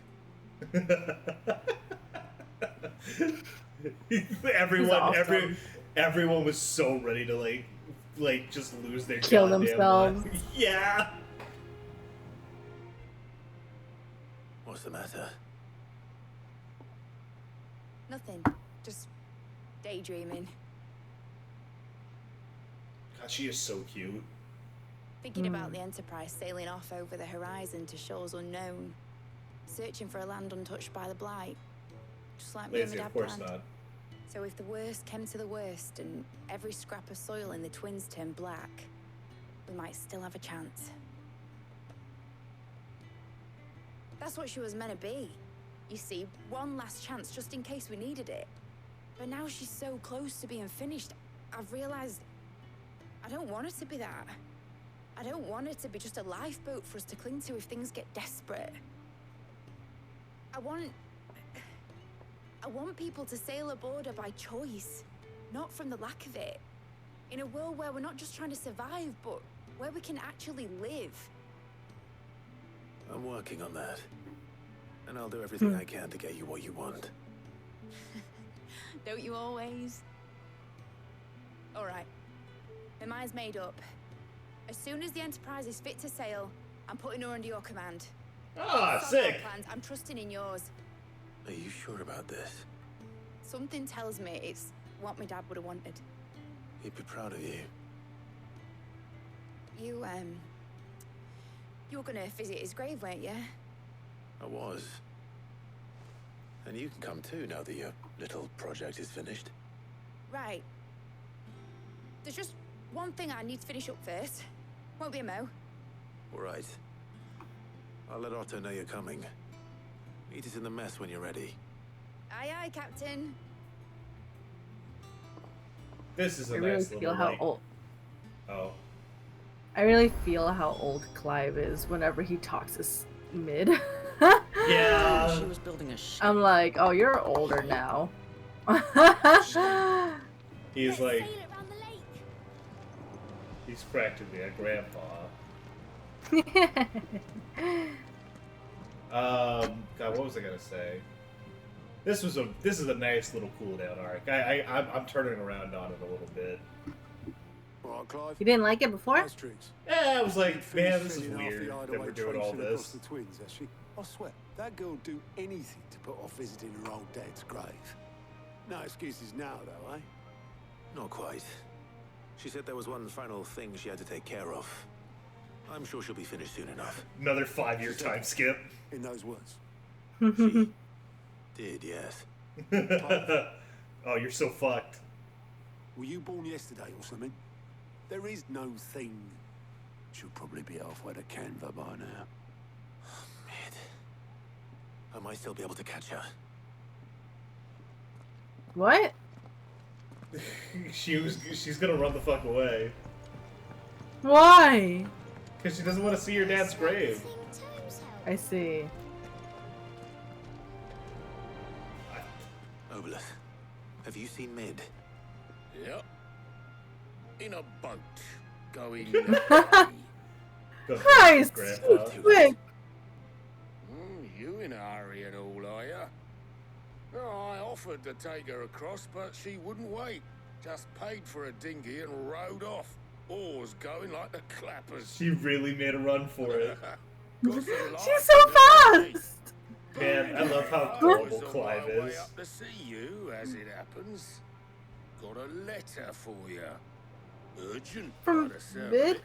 [SPEAKER 1] Everyone was so ready to like just lose their
[SPEAKER 2] Kill
[SPEAKER 1] goddamn
[SPEAKER 2] themselves.
[SPEAKER 1] mind. Yeah.
[SPEAKER 13] What's the matter?
[SPEAKER 10] Nothing. Just daydreaming.
[SPEAKER 1] God, she is so cute.
[SPEAKER 10] Thinking about the Enterprise sailing off over the horizon to shores unknown. Searching for a land untouched by the Blight. Just like me and
[SPEAKER 1] Lazy,
[SPEAKER 10] my
[SPEAKER 1] of
[SPEAKER 10] dad
[SPEAKER 1] course
[SPEAKER 10] planned.
[SPEAKER 1] not.
[SPEAKER 10] So if the worst came to the worst and every scrap of soil in the Twins turned black, we might still have a chance. That's what she was meant to be. You see, one last chance just in case we needed it. But now she's so close to being finished, I've realized I don't want it to be that. I don't want it to be just a lifeboat for us to cling to if things get desperate. I want people to sail aboard her by choice, not from the lack of it. In a world where we're not just trying to survive, but where we can actually live.
[SPEAKER 13] I'm working on that. And I'll do everything I can to get you what you want.
[SPEAKER 10] Don't you always? All right. My mind's made up. As soon as the Enterprise is fit to sail, I'm putting her under your command.
[SPEAKER 1] Ah,
[SPEAKER 10] Stop
[SPEAKER 1] sick.
[SPEAKER 10] your plans. I'm trusting in yours.
[SPEAKER 13] Are you sure about this?
[SPEAKER 10] Something tells me it's what my dad would have wanted.
[SPEAKER 13] He'd be proud of you.
[SPEAKER 10] You were gonna visit his grave, weren't you?
[SPEAKER 13] I was. And you can come too now that your little project is finished.
[SPEAKER 10] Right. There's just one thing I need to finish up first. Won't be a mo.
[SPEAKER 13] All right. I'll let Otto know you're coming. Meet us in the mess when you're ready.
[SPEAKER 10] Aye, aye, Captain.
[SPEAKER 1] This is a
[SPEAKER 2] I
[SPEAKER 1] nice
[SPEAKER 2] really
[SPEAKER 1] little
[SPEAKER 2] feel how
[SPEAKER 1] like...
[SPEAKER 2] old.
[SPEAKER 1] Oh.
[SPEAKER 2] I really feel how old Clive is whenever he talks as mid.
[SPEAKER 1] Yeah.
[SPEAKER 8] She was building a ship.
[SPEAKER 2] I'm like, oh, you're older now.
[SPEAKER 1] He's like... He's practically a grandpa. God, what was I gonna say? This is a nice little cool down arc. I'm turning around on it a little bit.
[SPEAKER 3] Right, Clive.
[SPEAKER 2] You didn't like it before?
[SPEAKER 1] Yeah, I was like, man, this is
[SPEAKER 3] Finished
[SPEAKER 1] weird
[SPEAKER 3] filling half the
[SPEAKER 1] that we're
[SPEAKER 3] hideaway
[SPEAKER 1] doing all
[SPEAKER 3] tracing across
[SPEAKER 1] this.
[SPEAKER 3] the Twins, has she? I swear, that girl do anything to put off visiting her old dad's grave. No excuses now, though, eh?
[SPEAKER 13] Not quite. She said there was one final thing she had to take care of. I'm sure she'll be finished soon enough.
[SPEAKER 1] Another 5-year time skip.
[SPEAKER 3] In those words.
[SPEAKER 13] She did, yes.
[SPEAKER 1] Oh, you're so fucked.
[SPEAKER 3] Were you born yesterday or something? There is no thing. She'll probably be halfway to Canva by now.
[SPEAKER 13] Mid. I might still be able to catch her.
[SPEAKER 2] What?
[SPEAKER 1] She's gonna run the fuck away.
[SPEAKER 2] Why?
[SPEAKER 1] Because she doesn't want to see your dad's grave.
[SPEAKER 2] I see.
[SPEAKER 13] Obelus, have you seen Mid?
[SPEAKER 21] Yep. In a boat. Going...
[SPEAKER 2] Christ! Quick!
[SPEAKER 21] You in a hurry and all, are ya? Oh, I offered to take her across, but she wouldn't wait. Just paid for a dinghy and rowed off. Oars going like the clappers.
[SPEAKER 1] She really made a run for it.
[SPEAKER 2] She's so fast!
[SPEAKER 1] Man, I love how
[SPEAKER 21] I
[SPEAKER 1] adorable
[SPEAKER 21] was on
[SPEAKER 1] Clive
[SPEAKER 21] my way
[SPEAKER 1] is.
[SPEAKER 21] up to see you, as it happens. Got a letter for you. Urgent,
[SPEAKER 2] From
[SPEAKER 21] by the sound of
[SPEAKER 2] Mid?
[SPEAKER 21] it.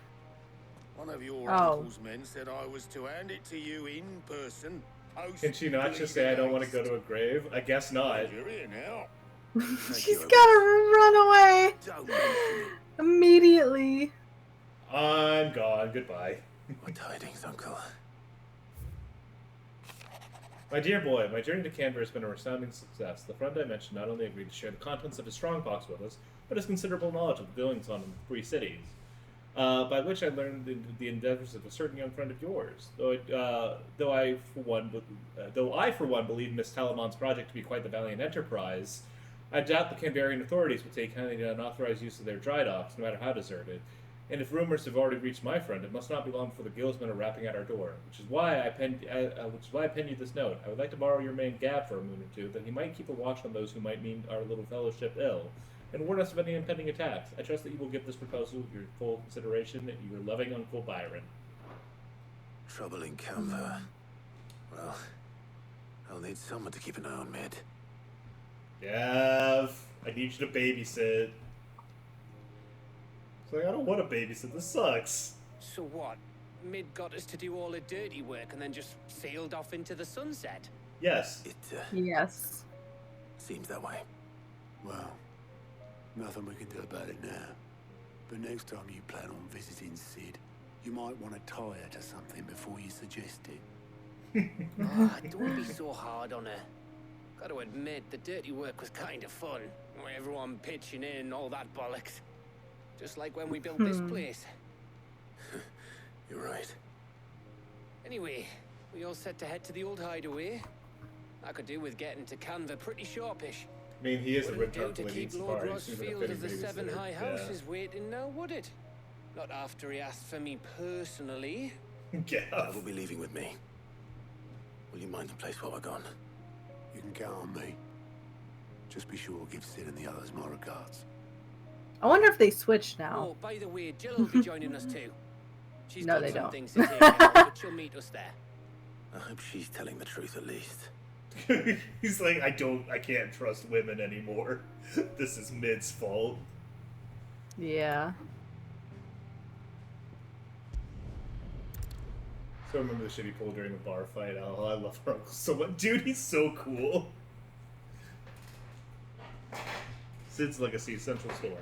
[SPEAKER 21] One of your
[SPEAKER 2] Oh.
[SPEAKER 21] uncle's men said I was to hand it to you in person,
[SPEAKER 1] Can she not just say, I don't want to go to a grave? I guess not.
[SPEAKER 21] You're here now.
[SPEAKER 2] She's gotta run away immediately.
[SPEAKER 1] I'm gone. Goodbye.
[SPEAKER 13] What tidings, Uncle?
[SPEAKER 1] My dear boy, my journey to Canberra has been a resounding success. The friend I mentioned not only agreed to share the contents of his strongbox with us, but has considerable knowledge of the goings on in the 3 cities. By which I learned the endeavors of a certain young friend of yours. Though I for one believe Miss Talamon's project to be quite the valiant enterprise, I doubt the Canberrian authorities will take any unauthorized use of their dry docks, no matter how deserted. And if rumors have already reached my friend, it must not be long before the guildsmen are rapping at our door. Which is why I penned you this note. I would like to borrow your man Gab for a moon or two, that he might keep a watch on those who might mean our little fellowship ill, and warn us of any impending attacks. I trust that you will give this proposal your full consideration. Your loving Uncle Byron.
[SPEAKER 13] Trouble in Canva. Well, I'll need someone to keep an eye on Mid.
[SPEAKER 1] Gav, I need you to babysit. It's like, I don't want to babysit. This sucks.
[SPEAKER 4] So what? Mid got us to do all the dirty work and then just sailed off into the sunset?
[SPEAKER 1] Yes.
[SPEAKER 2] Yes.
[SPEAKER 13] Seems that way.
[SPEAKER 3] Well, nothing we can do about it now. But next time you plan on visiting Sid, you might want to tie her to something before you suggest it.
[SPEAKER 4] Don't be so hard on her. Got to admit, the dirty work was kind of fun. Everyone pitching in, all that bollocks. Just like when we built this place.
[SPEAKER 13] You're right.
[SPEAKER 4] Anyway, we all set to head to the old hideaway. I could do with getting to Canva pretty sharpish.
[SPEAKER 1] I mean, he is a
[SPEAKER 4] Wouldn't
[SPEAKER 1] retard
[SPEAKER 4] do to keep Lord Rossfield of the Seven High Houses waiting now, would it? Not after he asked for me personally.
[SPEAKER 13] I will be leaving with me. Will you mind the place while we're gone?
[SPEAKER 3] You can count on me. Just be sure to give Sid and the others my regards.
[SPEAKER 2] I wonder if they switch now.
[SPEAKER 4] Oh, by the way, Jill will be joining us too. She's
[SPEAKER 2] No,
[SPEAKER 4] got
[SPEAKER 2] they
[SPEAKER 4] some
[SPEAKER 2] don't.
[SPEAKER 4] things to take care of, but she'll meet us there.
[SPEAKER 13] I hope she's telling the truth at least.
[SPEAKER 1] He's like, I can't trust women anymore. This is Mid's fault.
[SPEAKER 2] Yeah.
[SPEAKER 1] So I remember the shit he pulled during the bar fight. Oh, I love her uncle so much. Dude, he's so cool. Sid's Legacy, Central Storm.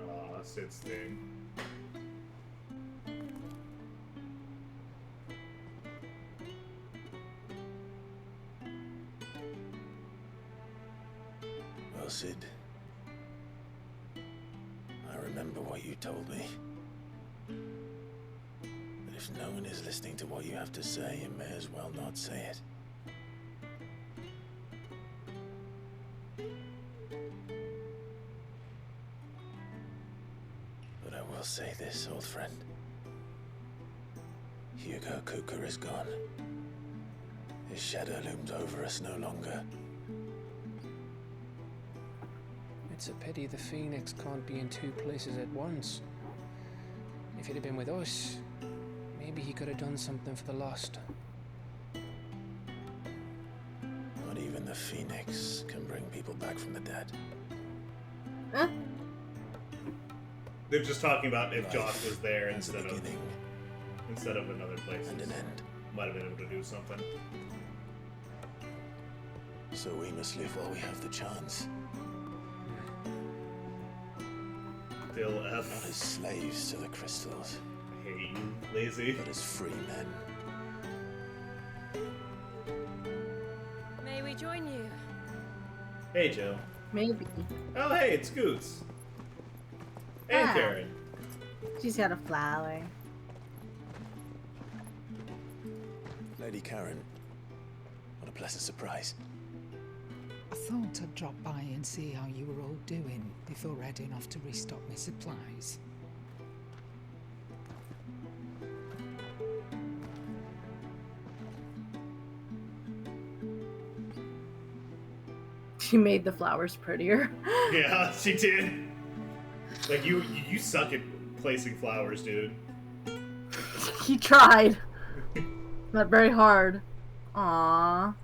[SPEAKER 1] Aw, Sid's thing.
[SPEAKER 13] Well, Sid, I remember what you told me. But if no one is listening to what you have to say, you may as well not say it. But I will say this, old friend. Hugo Cooker is gone. His shadow looms over us no longer.
[SPEAKER 4] It's a pity the Phoenix can't be in two places at once. If he'd have been with us, maybe he could have done something for the lost.
[SPEAKER 13] Not even the Phoenix can bring people back from the dead.
[SPEAKER 2] Huh?
[SPEAKER 1] They're just talking about if
[SPEAKER 13] Life
[SPEAKER 1] Josh was there
[SPEAKER 13] has a
[SPEAKER 1] instead of another place.
[SPEAKER 13] And an end.
[SPEAKER 1] Might have been able to do something.
[SPEAKER 13] So we must live while we have the chance.
[SPEAKER 1] Still F.
[SPEAKER 13] Not as slaves to the crystals.
[SPEAKER 1] I hate you, lazy.
[SPEAKER 13] But as free men.
[SPEAKER 9] May we join you?
[SPEAKER 1] Hey, Joe.
[SPEAKER 2] Maybe.
[SPEAKER 1] Oh, hey, it's Scoots. And
[SPEAKER 2] Ah.
[SPEAKER 1] Karen.
[SPEAKER 2] She's got a flower.
[SPEAKER 13] Lady Karen, what a pleasant surprise.
[SPEAKER 8] I thought I'd drop by and see how you were all doing before heading off to restock my supplies.
[SPEAKER 2] She made the flowers prettier.
[SPEAKER 1] Yeah, she did. Like, you suck at placing flowers, dude.
[SPEAKER 2] He tried. Not very hard. Aww.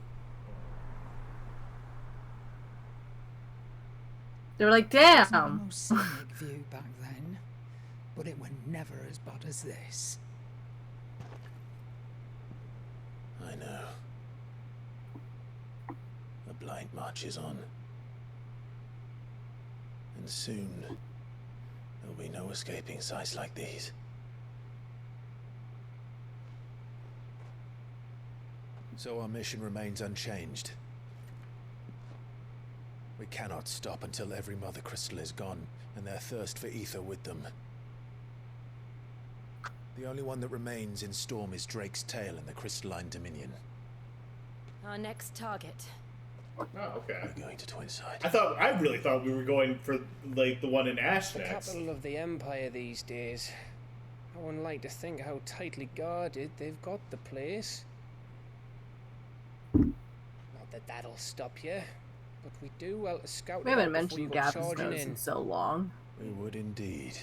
[SPEAKER 2] They were like,
[SPEAKER 8] It wasn't the
[SPEAKER 2] damn.
[SPEAKER 8] most scenic view back then, but it were never as bad as this.
[SPEAKER 13] I know. The blight marches on. And soon, there'll be no escaping sights like these. So our mission remains unchanged. We cannot stop until every Mother Crystal is gone, and their thirst for ether with them. The only one that remains in Storm is Drake's Tail in the Crystalline Dominion.
[SPEAKER 17] Our next target.
[SPEAKER 1] Oh, okay.
[SPEAKER 13] We're going to Twinside.
[SPEAKER 1] I really thought we were going for like the one in Ash
[SPEAKER 4] The
[SPEAKER 1] next.
[SPEAKER 4] capital of the Empire these days. I wouldn't like to think how tightly guarded they've got the place. Not that that'll stop you, but we do well to scout.
[SPEAKER 2] We
[SPEAKER 4] it
[SPEAKER 2] haven't
[SPEAKER 4] out before you
[SPEAKER 2] mentioned
[SPEAKER 4] go
[SPEAKER 2] Gavin's
[SPEAKER 4] charging
[SPEAKER 2] nose in so long.
[SPEAKER 13] We would indeed.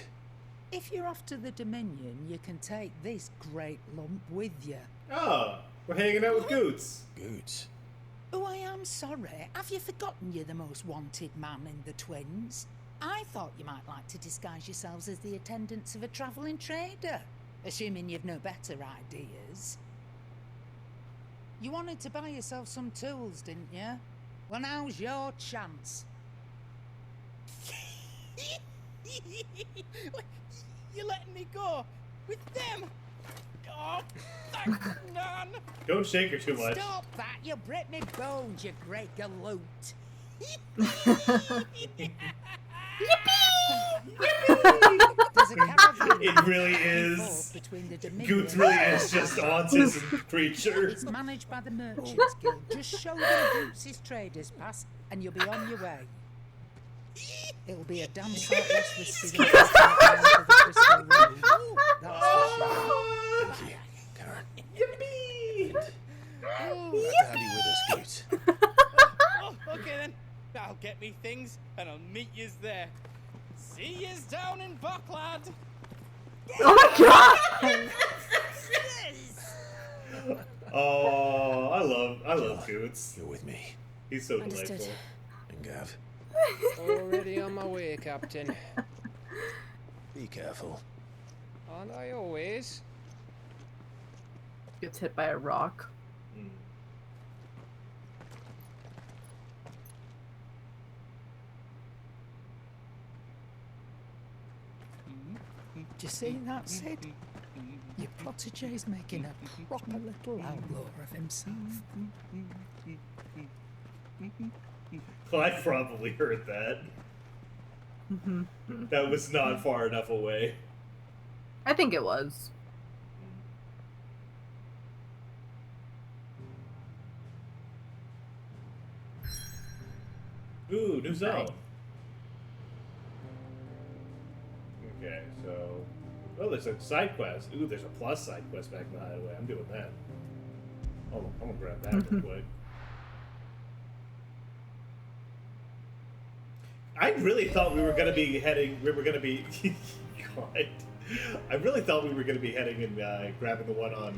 [SPEAKER 8] If you're off to the Dominion, you can take this great lump with you.
[SPEAKER 1] Oh, we're hanging out with Goots.
[SPEAKER 13] Goots?
[SPEAKER 8] Oh, I am sorry. Have you forgotten you're the most wanted man in the Twins? I thought you might like to disguise yourselves as the attendants of a travelling trader, assuming you've no better ideas. You wanted to buy yourself some tools, didn't you? Well, now's your chance.
[SPEAKER 14] You're letting me go with them? Oh, thank none.
[SPEAKER 1] Don't shake her too much.
[SPEAKER 8] Stop that! You break me bones, you great galoot.
[SPEAKER 1] It really is. Goots really is just autism creature.
[SPEAKER 8] It's managed by the Merchants Guild. Just show them Goots' traders pass, and you'll be on your way. It'll be a damn sight less risky than just going for the Crystal Road. That's for sure.
[SPEAKER 13] Thank you, Karen.
[SPEAKER 1] Yippee!
[SPEAKER 13] Glad to have you with us, Goots.
[SPEAKER 14] Oh, okay then. I'll get me things and I'll meet yous there. See yous down in Bucklad.
[SPEAKER 2] Oh my god!
[SPEAKER 1] Oh, I love Goots.
[SPEAKER 13] You're with me.
[SPEAKER 1] He's so
[SPEAKER 10] Understood.
[SPEAKER 1] delightful.
[SPEAKER 13] And Gav,
[SPEAKER 4] Already on my way, Captain.
[SPEAKER 13] be careful.
[SPEAKER 4] Aren't I always?
[SPEAKER 2] Gets hit by a rock.
[SPEAKER 8] Do you see that, Sid? Your protege's making a proper little outlaw of himself.
[SPEAKER 1] Well, I probably heard that. That was not far enough away.
[SPEAKER 2] I think it was.
[SPEAKER 1] Ooh, new zone. Okay, so... Oh, there's a side quest. Ooh, there's a plus side quest back in the hideaway. I'm doing that. Oh, I'm gonna grab that real quick. I really thought we were gonna be heading... God. I really thought we were gonna be heading and grabbing the one on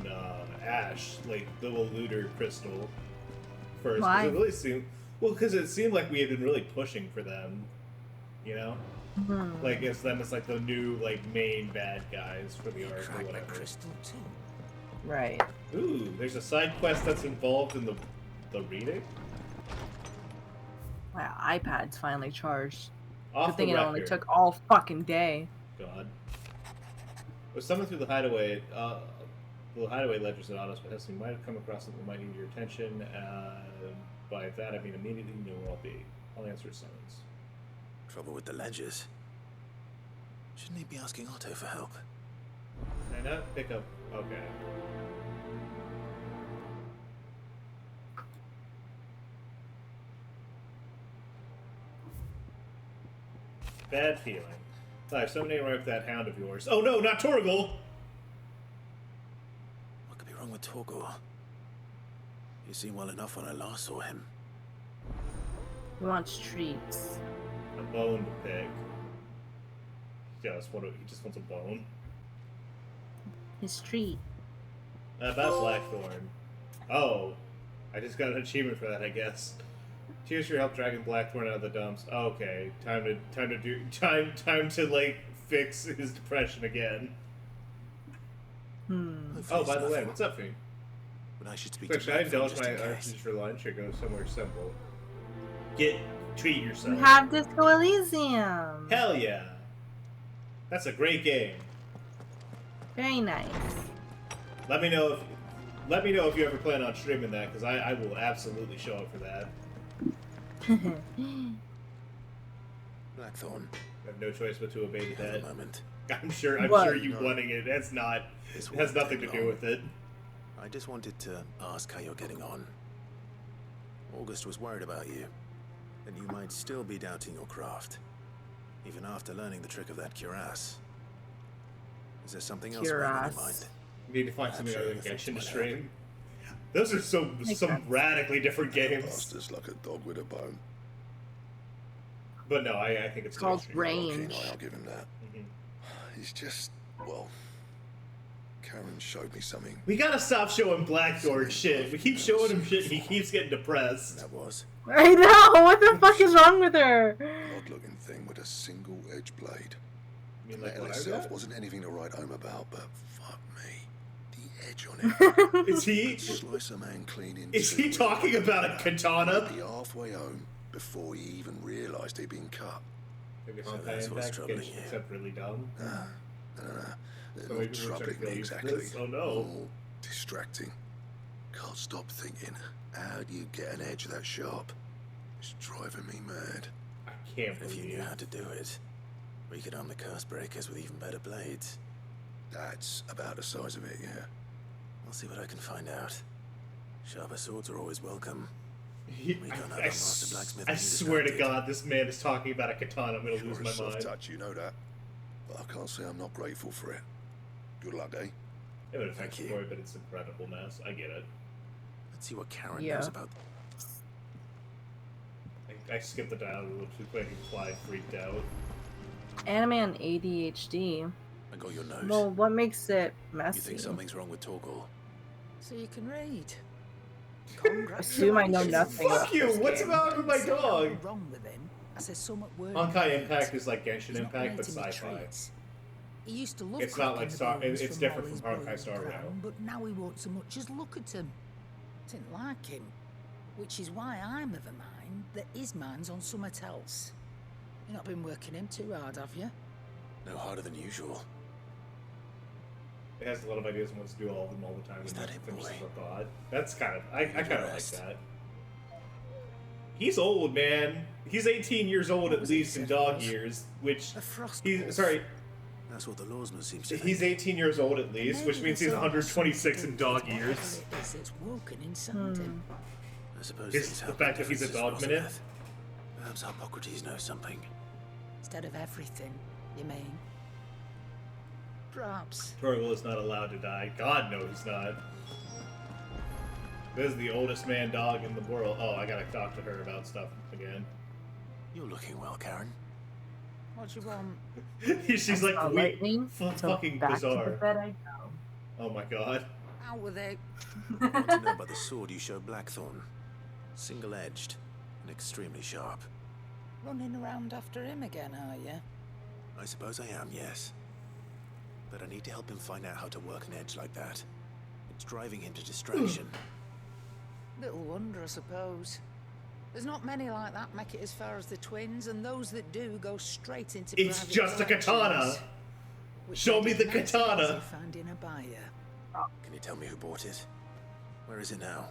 [SPEAKER 1] Ash, like the little looter crystal first. 'Cause
[SPEAKER 2] Why?
[SPEAKER 1] It really seemed... Well, because it seemed like we had been really pushing for them, you know? Like it's them as like the new like main bad guys for the arc or whatever.
[SPEAKER 8] Crystal too.
[SPEAKER 2] Right.
[SPEAKER 1] Ooh, there's a side quest that's involved in the reading.
[SPEAKER 2] My iPad's finally charged.
[SPEAKER 1] Off
[SPEAKER 2] Good thing
[SPEAKER 1] the
[SPEAKER 2] it only
[SPEAKER 1] record.
[SPEAKER 2] took all fucking day.
[SPEAKER 1] God. Was someone through the hideaway? The hideaway ledger said honest, but you might have come across something that might need your attention. By that I mean immediately know where I'll be. I'll answer summons.
[SPEAKER 13] Trouble with the ledgers. Shouldn't he be asking Otto for help?
[SPEAKER 1] Can I not pick up? Okay. Bad feeling. Clive, somebody right up that hound of yours. Oh no, not Torgal!
[SPEAKER 13] What could be wrong with Torgor? He seemed well enough when I last saw him.
[SPEAKER 2] He wants treats.
[SPEAKER 1] A bone to pick. He just wants a bone.
[SPEAKER 2] His treat.
[SPEAKER 1] About Blackthorn. Oh, I just got an achievement for that, I guess. Cheers for your help dragging Blackthorn out of the dumps. Okay, time to like fix his depression again. Oh, by the way, what's up, Fiend?
[SPEAKER 13] But I should speak
[SPEAKER 1] Quick,
[SPEAKER 13] to
[SPEAKER 1] should I
[SPEAKER 13] Blackthorn
[SPEAKER 1] indulge
[SPEAKER 13] just
[SPEAKER 1] my
[SPEAKER 13] in case.
[SPEAKER 1] urges for lunch or go somewhere simple? Treat yourself.
[SPEAKER 2] You have Disco Elysium.
[SPEAKER 1] Hell yeah. That's a great game.
[SPEAKER 2] Very nice.
[SPEAKER 1] Let me know if you ever plan on streaming that, because I will absolutely show up for that.
[SPEAKER 13] Blackthorn.
[SPEAKER 1] I have no choice but to obey that.
[SPEAKER 13] Moment.
[SPEAKER 1] I'm sure you wanting it. It has nothing to do with it.
[SPEAKER 13] I just wanted to ask how you're getting on. August was worried about you, that you might still be doubting your craft, even after learning the trick of that cuirass. Is there something else weighing on your mind?
[SPEAKER 1] You need to find something other than Genshin to stream. Those are some radically different games.
[SPEAKER 11] Bastards like a dog with a bone.
[SPEAKER 1] But no, I think it's
[SPEAKER 2] called range.
[SPEAKER 11] I'll give him that. He's just, well, Karen showed me something.
[SPEAKER 1] We gotta stop showing Blackthorn shit. We keep showing him shit and he keeps getting depressed.
[SPEAKER 13] That was.
[SPEAKER 2] I know! What the fuck is wrong with her?
[SPEAKER 11] Odd-looking thing with a single edge blade.
[SPEAKER 1] You mean
[SPEAKER 11] The
[SPEAKER 1] like
[SPEAKER 11] metal
[SPEAKER 1] what I
[SPEAKER 11] itself
[SPEAKER 1] got?
[SPEAKER 11] wasn't anything to write home about, but fuck me. The edge on it.
[SPEAKER 1] Is he?
[SPEAKER 11] Slice a man clean in
[SPEAKER 1] Is
[SPEAKER 11] two.
[SPEAKER 1] he talking about a katana?
[SPEAKER 11] He'd be halfway home before he even realised he'd been cut.
[SPEAKER 1] Maybe
[SPEAKER 13] So
[SPEAKER 1] Honkai
[SPEAKER 13] that's what's
[SPEAKER 1] Impact
[SPEAKER 13] troubling
[SPEAKER 1] gets
[SPEAKER 13] you.
[SPEAKER 1] except really dumb.
[SPEAKER 11] No.
[SPEAKER 1] So
[SPEAKER 11] They're
[SPEAKER 1] maybe
[SPEAKER 11] not
[SPEAKER 1] we're
[SPEAKER 11] troubling
[SPEAKER 1] trying to
[SPEAKER 11] me
[SPEAKER 1] use
[SPEAKER 11] exactly.
[SPEAKER 1] this? Oh no.
[SPEAKER 11] More distracting. Can't stop thinking, how do you get an edge that sharp? It's driving me mad.
[SPEAKER 1] I can't
[SPEAKER 13] If you
[SPEAKER 1] believe
[SPEAKER 13] knew how to do it, we could arm the curse breakers with even better blades.
[SPEAKER 11] That's about the size of it, yeah.
[SPEAKER 13] I'll see what I can find out. Sharper swords are always welcome.
[SPEAKER 1] I swear to God, this man is talking about a katana. I'm gonna lose
[SPEAKER 11] You're
[SPEAKER 1] my
[SPEAKER 11] a soft
[SPEAKER 1] mind.
[SPEAKER 11] touch, you know that. But I can't say I'm not grateful for it. Good luck, eh?
[SPEAKER 1] It would affect the story, but it's incredible mess. I get it.
[SPEAKER 13] Let's see what Karen
[SPEAKER 2] Yeah.
[SPEAKER 13] knows about.
[SPEAKER 1] I skipped the dialogue a little too quick and Clyde freaked out.
[SPEAKER 2] Anime and ADHD.
[SPEAKER 13] I got your note.
[SPEAKER 2] Well, what makes it
[SPEAKER 13] You
[SPEAKER 2] messy?
[SPEAKER 13] think something's wrong with Torgal?
[SPEAKER 8] So you can read.
[SPEAKER 2] Assume I know nothing.
[SPEAKER 1] Fuck you! What's wrong with my dog?
[SPEAKER 8] Wrong with him. I said somewhat word.
[SPEAKER 1] Honkai Impact is like Genshin
[SPEAKER 8] He's not
[SPEAKER 1] Impact, but
[SPEAKER 8] relating me
[SPEAKER 1] sci-fi.
[SPEAKER 8] traits. He used to love
[SPEAKER 1] It's not like
[SPEAKER 8] cracking the
[SPEAKER 1] Star.
[SPEAKER 8] bones
[SPEAKER 1] It's
[SPEAKER 8] from
[SPEAKER 1] different
[SPEAKER 8] Molly's
[SPEAKER 1] from Honkai
[SPEAKER 8] boiled
[SPEAKER 1] Star Rail.
[SPEAKER 8] crown, but now he won't so much as look at him. Didn't like him, which is why I'm of a mind that his mind's on something else. You've not been working him too hard, have you?
[SPEAKER 13] No harder than usual.
[SPEAKER 1] It has a lot of ideas and wants to do all of them all the time.
[SPEAKER 13] Is
[SPEAKER 1] and
[SPEAKER 13] that
[SPEAKER 1] never
[SPEAKER 13] it,
[SPEAKER 1] finishes
[SPEAKER 13] boy?
[SPEAKER 1] a thought. That's kind of I kind of like
[SPEAKER 13] rest.
[SPEAKER 1] that. He's old, man. He's 18 years old at least in dog years, which he's sorry.
[SPEAKER 13] That's what the lawsman seems to
[SPEAKER 1] He's
[SPEAKER 13] think.
[SPEAKER 1] 18 years old at least, which means he's 126 in dog years.
[SPEAKER 8] Whatever it is that's woken inside him.
[SPEAKER 13] I suppose
[SPEAKER 1] It's
[SPEAKER 13] things
[SPEAKER 1] the
[SPEAKER 13] happen
[SPEAKER 1] fact that he's a
[SPEAKER 13] differences,
[SPEAKER 1] dog minute.
[SPEAKER 13] Rosabeth. Perhaps Hippocrates knows something.
[SPEAKER 8] Instead of everything, you mean? Perhaps.
[SPEAKER 1] Torgal is not allowed to die. God, no, he's not. This is the oldest man dog in the world. Oh, I gotta talk to her about stuff again.
[SPEAKER 13] You're looking well, Karen.
[SPEAKER 8] What do you want?
[SPEAKER 1] She's like,
[SPEAKER 2] lightning, so
[SPEAKER 1] fucking
[SPEAKER 2] back
[SPEAKER 1] bizarre.
[SPEAKER 2] to the bed I go.
[SPEAKER 1] Oh my god.
[SPEAKER 8] Out with it.
[SPEAKER 13] I want to know about the sword you showed Blackthorn. Single-edged and extremely sharp.
[SPEAKER 8] Running around after him again, are you?
[SPEAKER 13] I suppose I am, yes. But I need to help him find out how to work an edge like that. It's driving him to distraction.
[SPEAKER 8] Little wonder, I suppose. There's not many like that make it as far as the twins, and those that do go straight into
[SPEAKER 1] It's
[SPEAKER 8] private
[SPEAKER 1] just a katana.
[SPEAKER 8] collections, which
[SPEAKER 1] Show
[SPEAKER 8] they
[SPEAKER 1] me the
[SPEAKER 8] did nice
[SPEAKER 1] katana.
[SPEAKER 8] easy finding a buyer.
[SPEAKER 13] Can you tell me who bought it? Where is it now?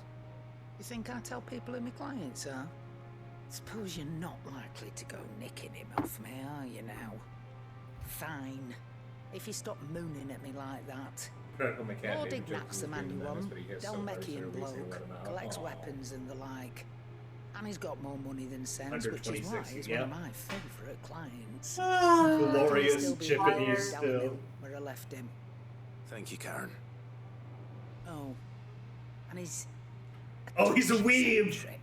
[SPEAKER 8] You think I tell people who my clients are? Suppose you're not likely to go nicking him off me, are you now? Fine. If you stop mooning at me like that.
[SPEAKER 1] Critical mechanic.
[SPEAKER 8] Lord Ignat's the man you want. Delmekian bloke. Collects weapons and the like. And he's got more money than sense, which is why
[SPEAKER 1] 126,
[SPEAKER 8] he's
[SPEAKER 1] yep.
[SPEAKER 8] one of my favourite clients.
[SPEAKER 1] Glorious
[SPEAKER 8] Still be
[SPEAKER 1] Japanese
[SPEAKER 8] down
[SPEAKER 1] still.
[SPEAKER 8] hill where I left him.
[SPEAKER 13] Thank you, Karen.
[SPEAKER 8] Oh. And he's...
[SPEAKER 1] Oh, he's a weeb!
[SPEAKER 8] Eccentric.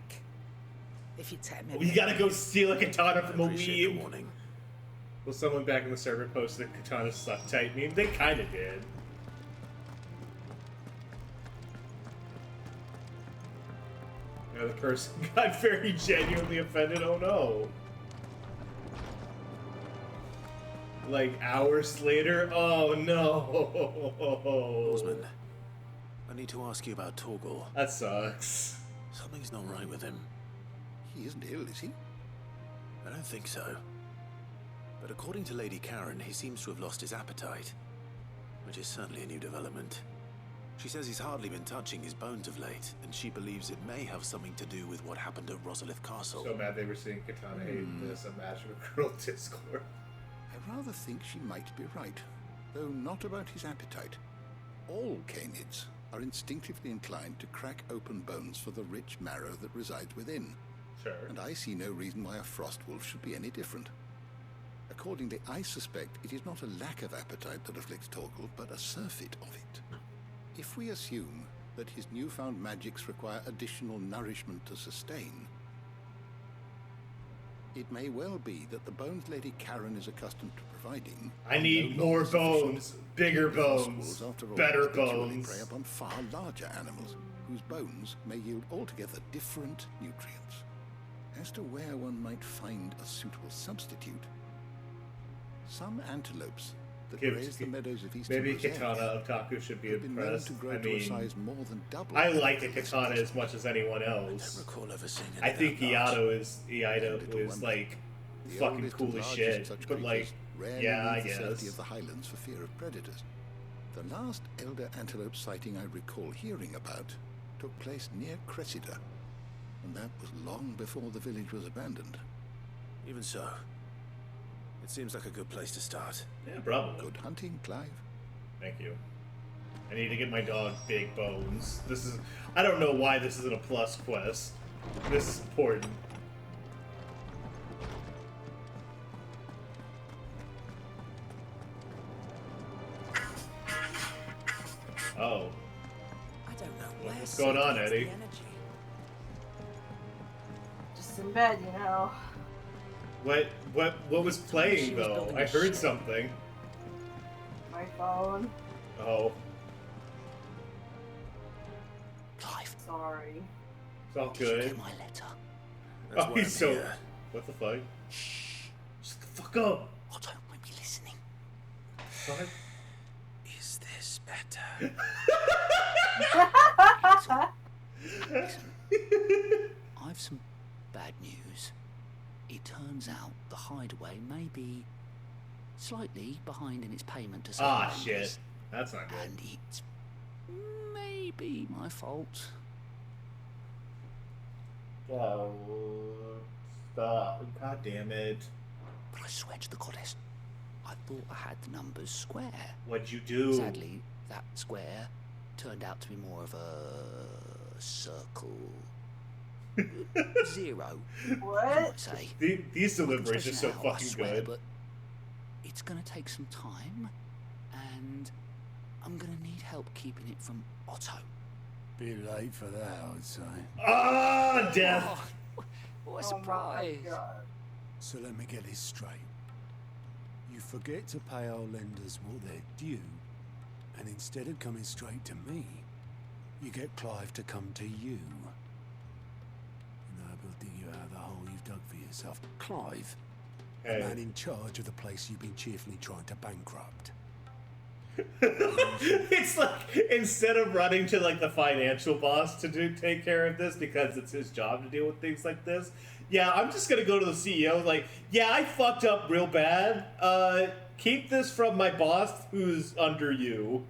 [SPEAKER 8] If you take me...
[SPEAKER 1] Oh, you gotta go steal a katana from a
[SPEAKER 13] Appreciate the
[SPEAKER 1] weeb.
[SPEAKER 13] warning.
[SPEAKER 1] Well, someone back in the server posted a Katana suck tight meme. They kind of did. The person got very genuinely offended. Oh no. Like hours later. Oh no.
[SPEAKER 13] Osman, I need to ask you about Torgal.
[SPEAKER 1] That sucks.
[SPEAKER 13] Something's not right with him.
[SPEAKER 6] He isn't ill, is he?
[SPEAKER 13] I don't think so. But according to Lady Karen, he seems to have lost his appetite, which is certainly a new development. She says he's hardly been touching his bones of late, and she believes it may have something to do with what happened at Rosalith Castle.
[SPEAKER 1] So mad they were seeing Katana hate this. Imagine a girl Discord.
[SPEAKER 6] I rather think she might be right, though not about his appetite. All canids are instinctively inclined to crack open bones for the rich marrow that resides within.
[SPEAKER 1] Sure.
[SPEAKER 6] And I see no reason why a frost wolf should be any different. Accordingly, I suspect it is not a lack of appetite that afflicts Torgal, but a surfeit of it. If we assume that his newfound magics require additional nourishment to sustain, it may well be that the bones Lady Karen is accustomed to providing...
[SPEAKER 1] I need more bones, bigger bones, better bones.
[SPEAKER 6] Prey upon far larger animals, whose bones may yield altogether different nutrients. As to where one might find a suitable substitute, some antelopes that graze the meadows of Eastern
[SPEAKER 1] maybe
[SPEAKER 6] Rosaria
[SPEAKER 1] Katana Otaku should be impressed.
[SPEAKER 6] to grow
[SPEAKER 1] I
[SPEAKER 6] to a
[SPEAKER 1] mean,
[SPEAKER 6] size more than double
[SPEAKER 1] I like a katana as much as anyone else. I think Iaito is like
[SPEAKER 6] The
[SPEAKER 1] fucking
[SPEAKER 6] oldest
[SPEAKER 1] cool
[SPEAKER 6] and
[SPEAKER 1] as
[SPEAKER 6] largest
[SPEAKER 1] shit.
[SPEAKER 6] of such
[SPEAKER 1] But like,
[SPEAKER 6] creatures rarely
[SPEAKER 1] yeah, I
[SPEAKER 6] leave the safety
[SPEAKER 1] guess.
[SPEAKER 6] of the highlands for fear of predators. The last elder antelope sighting I recall hearing about took place near Cressida, and that was long before the village was abandoned.
[SPEAKER 13] Even so, it seems like a good place to start.
[SPEAKER 1] Yeah, probably.
[SPEAKER 6] Good hunting, Clive.
[SPEAKER 1] Thank you. I need to get my dog big bones. This is... I don't know why this isn't a plus quest. This is important. Oh.
[SPEAKER 17] I don't know
[SPEAKER 1] What's going on, Eddie?
[SPEAKER 2] Just in bed, you know.
[SPEAKER 1] What was playing though? I heard something.
[SPEAKER 2] My phone.
[SPEAKER 1] Oh.
[SPEAKER 19] Clive.
[SPEAKER 2] Sorry.
[SPEAKER 1] It's all good.
[SPEAKER 19] Get my letter.
[SPEAKER 1] Oh, he's so... What the fuck?
[SPEAKER 19] Shh.
[SPEAKER 1] Shut the fuck up!
[SPEAKER 19] Otto won't be listening.
[SPEAKER 1] What?
[SPEAKER 19] Is this better? Listen, I've some bad news. It turns out the hideaway may be slightly behind in its payment to some members,
[SPEAKER 1] Shit. That's not good.
[SPEAKER 19] and it's maybe my fault.
[SPEAKER 1] Oh, stop. God damn it.
[SPEAKER 19] But I swear to the goddess, I thought I had the numbers square.
[SPEAKER 1] What'd you do?
[SPEAKER 19] Sadly, that square turned out to be more of a circle. Zero.
[SPEAKER 2] What?
[SPEAKER 19] You might say.
[SPEAKER 1] These deliveries are so
[SPEAKER 19] I
[SPEAKER 1] fucking
[SPEAKER 19] swear,
[SPEAKER 1] good.
[SPEAKER 19] But it's gonna take some time, and I'm gonna need help keeping it from Otto.
[SPEAKER 3] Be late for that, I'd say.
[SPEAKER 1] Ah, death!
[SPEAKER 19] What a surprise!
[SPEAKER 3] So let me get this straight. You forget to pay our lenders what they're due, and instead of coming straight to me, you get Clive to come to you. And I'll dig you out of the hole you've dug for yourself. Clive,
[SPEAKER 1] Hey.
[SPEAKER 3] the man in charge of the place you've been cheerfully trying to bankrupt.
[SPEAKER 1] It's like, instead of running to like the financial boss to take care of this because it's his job to deal with things like this, yeah, I'm just gonna go to the CEO like, yeah, I fucked up real bad. Keep this from my boss who's under you.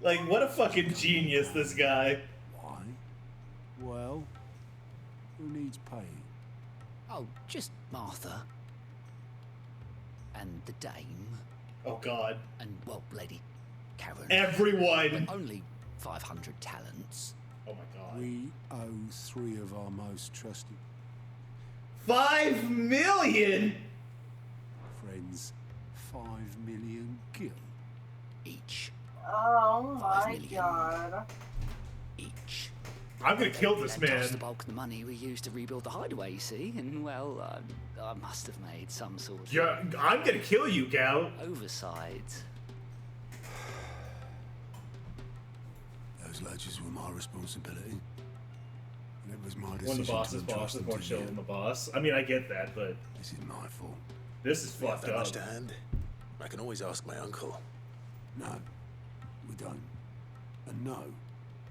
[SPEAKER 1] Like, what a fucking genius, this guy.
[SPEAKER 3] Why? Well, who needs paying?
[SPEAKER 19] Oh, just Martha. And the dame.
[SPEAKER 1] Oh, God.
[SPEAKER 19] And, well, Lady Karen.
[SPEAKER 1] Everyone!
[SPEAKER 19] But only 500 talents.
[SPEAKER 1] Oh, my God.
[SPEAKER 3] We owe 3 of our most trusted
[SPEAKER 1] 5 million!
[SPEAKER 3] friends 5 million gil.
[SPEAKER 19] Each.
[SPEAKER 2] Oh
[SPEAKER 19] 5
[SPEAKER 2] my
[SPEAKER 19] million.
[SPEAKER 2] god.
[SPEAKER 19] Each.
[SPEAKER 1] I'm gonna kill this
[SPEAKER 19] Lent us
[SPEAKER 1] man.
[SPEAKER 19] the bulk of the money we used to rebuild the hideaway, you see, and well, I must have made some sort of...
[SPEAKER 1] Yeah, I'm gonna kill you, Gout.
[SPEAKER 19] Oversight.
[SPEAKER 3] Those ledges were my responsibility. And it was my decision
[SPEAKER 1] When the boss
[SPEAKER 3] to
[SPEAKER 1] is boss
[SPEAKER 3] entrust
[SPEAKER 1] is
[SPEAKER 3] them
[SPEAKER 1] more
[SPEAKER 3] to
[SPEAKER 1] chill
[SPEAKER 3] you.
[SPEAKER 1] than the boss. I mean, I get that, but
[SPEAKER 3] This is my fault.
[SPEAKER 1] this is
[SPEAKER 13] We have
[SPEAKER 1] fucked
[SPEAKER 13] that
[SPEAKER 1] up.
[SPEAKER 13] much to hand. I can always ask my uncle.
[SPEAKER 3] No, we don't. And no,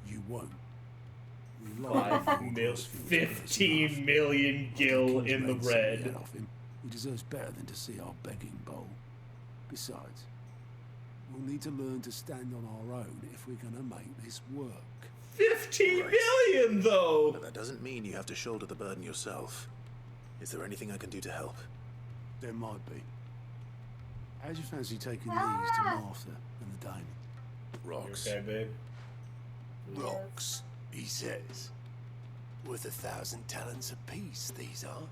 [SPEAKER 3] you won't. We lie for your crossfields,
[SPEAKER 1] 15 million gil in the
[SPEAKER 3] Made something
[SPEAKER 1] red.
[SPEAKER 3] out of him. He deserves better than to see our begging bowl. Besides, we'll need to learn to stand on our own if we're gonna make this work.
[SPEAKER 1] 15 million, though!
[SPEAKER 13] But that doesn't mean you have to shoulder the burden yourself. Is there anything I can do to help?
[SPEAKER 3] There might be. How'd you fancy taking these to Martha and the Dane?
[SPEAKER 13] Rocks.
[SPEAKER 1] Okay, babe.
[SPEAKER 3] Rocks, he says. Worth 1,000 talents apiece, these are.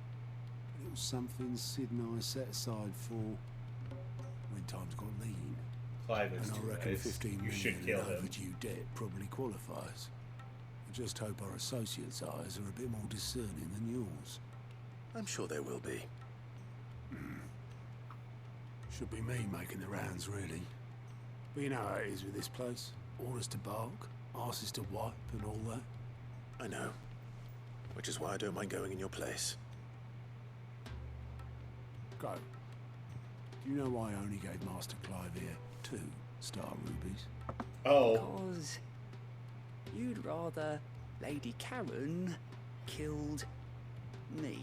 [SPEAKER 3] It was something Sid and I set aside for when times got lean.
[SPEAKER 1] Clive is
[SPEAKER 3] And I
[SPEAKER 1] too
[SPEAKER 3] reckon
[SPEAKER 1] nice.
[SPEAKER 3] 15
[SPEAKER 1] You
[SPEAKER 3] million
[SPEAKER 1] should
[SPEAKER 3] in
[SPEAKER 1] kill him.
[SPEAKER 3] overdue debt probably qualifies. I just hope our associates' eyes are a bit more discerning than yours.
[SPEAKER 13] I'm sure there will be.
[SPEAKER 3] Should be me making the rounds, really. But you know how it is with this place. Orders to bark, asses to wipe, and all that.
[SPEAKER 13] I know. Which is why I don't mind going in your place.
[SPEAKER 3] Go. Do you know why I only gave Master Clive here 2 star rubies?
[SPEAKER 1] Oh.
[SPEAKER 19] Because you'd rather Lady Karen killed me.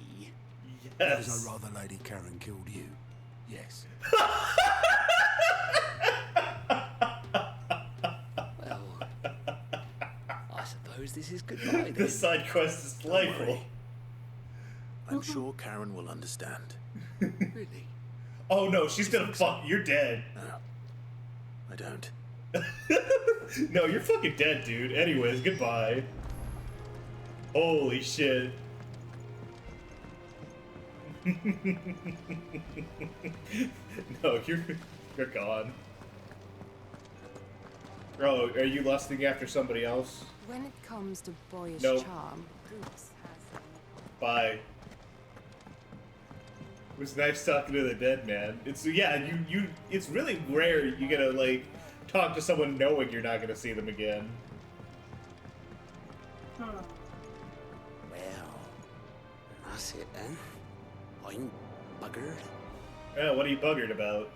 [SPEAKER 1] Yes.
[SPEAKER 3] Because I'd rather Lady Karen killed you. Yes.
[SPEAKER 19] Well, I suppose this is goodbye then.
[SPEAKER 1] This side quest is delightful.
[SPEAKER 13] I'm sure Karen will understand.
[SPEAKER 19] Really?
[SPEAKER 1] Oh no, she's gonna fuck. You're dead.
[SPEAKER 13] No, I don't.
[SPEAKER 1] No, you're fucking dead, dude. Anyways, goodbye. Holy shit. No, you're gone. Oh, are you lusting after somebody else?
[SPEAKER 9] When it comes to boyish
[SPEAKER 1] Nope.
[SPEAKER 9] charm, Goose has
[SPEAKER 1] Bye. It was nice talking to the dead man. It's yeah, you it's really rare you get to like talk to someone knowing you're not gonna see them again.
[SPEAKER 19] Well, that's it then. I'm buggered.
[SPEAKER 1] Yeah, what are you buggered about?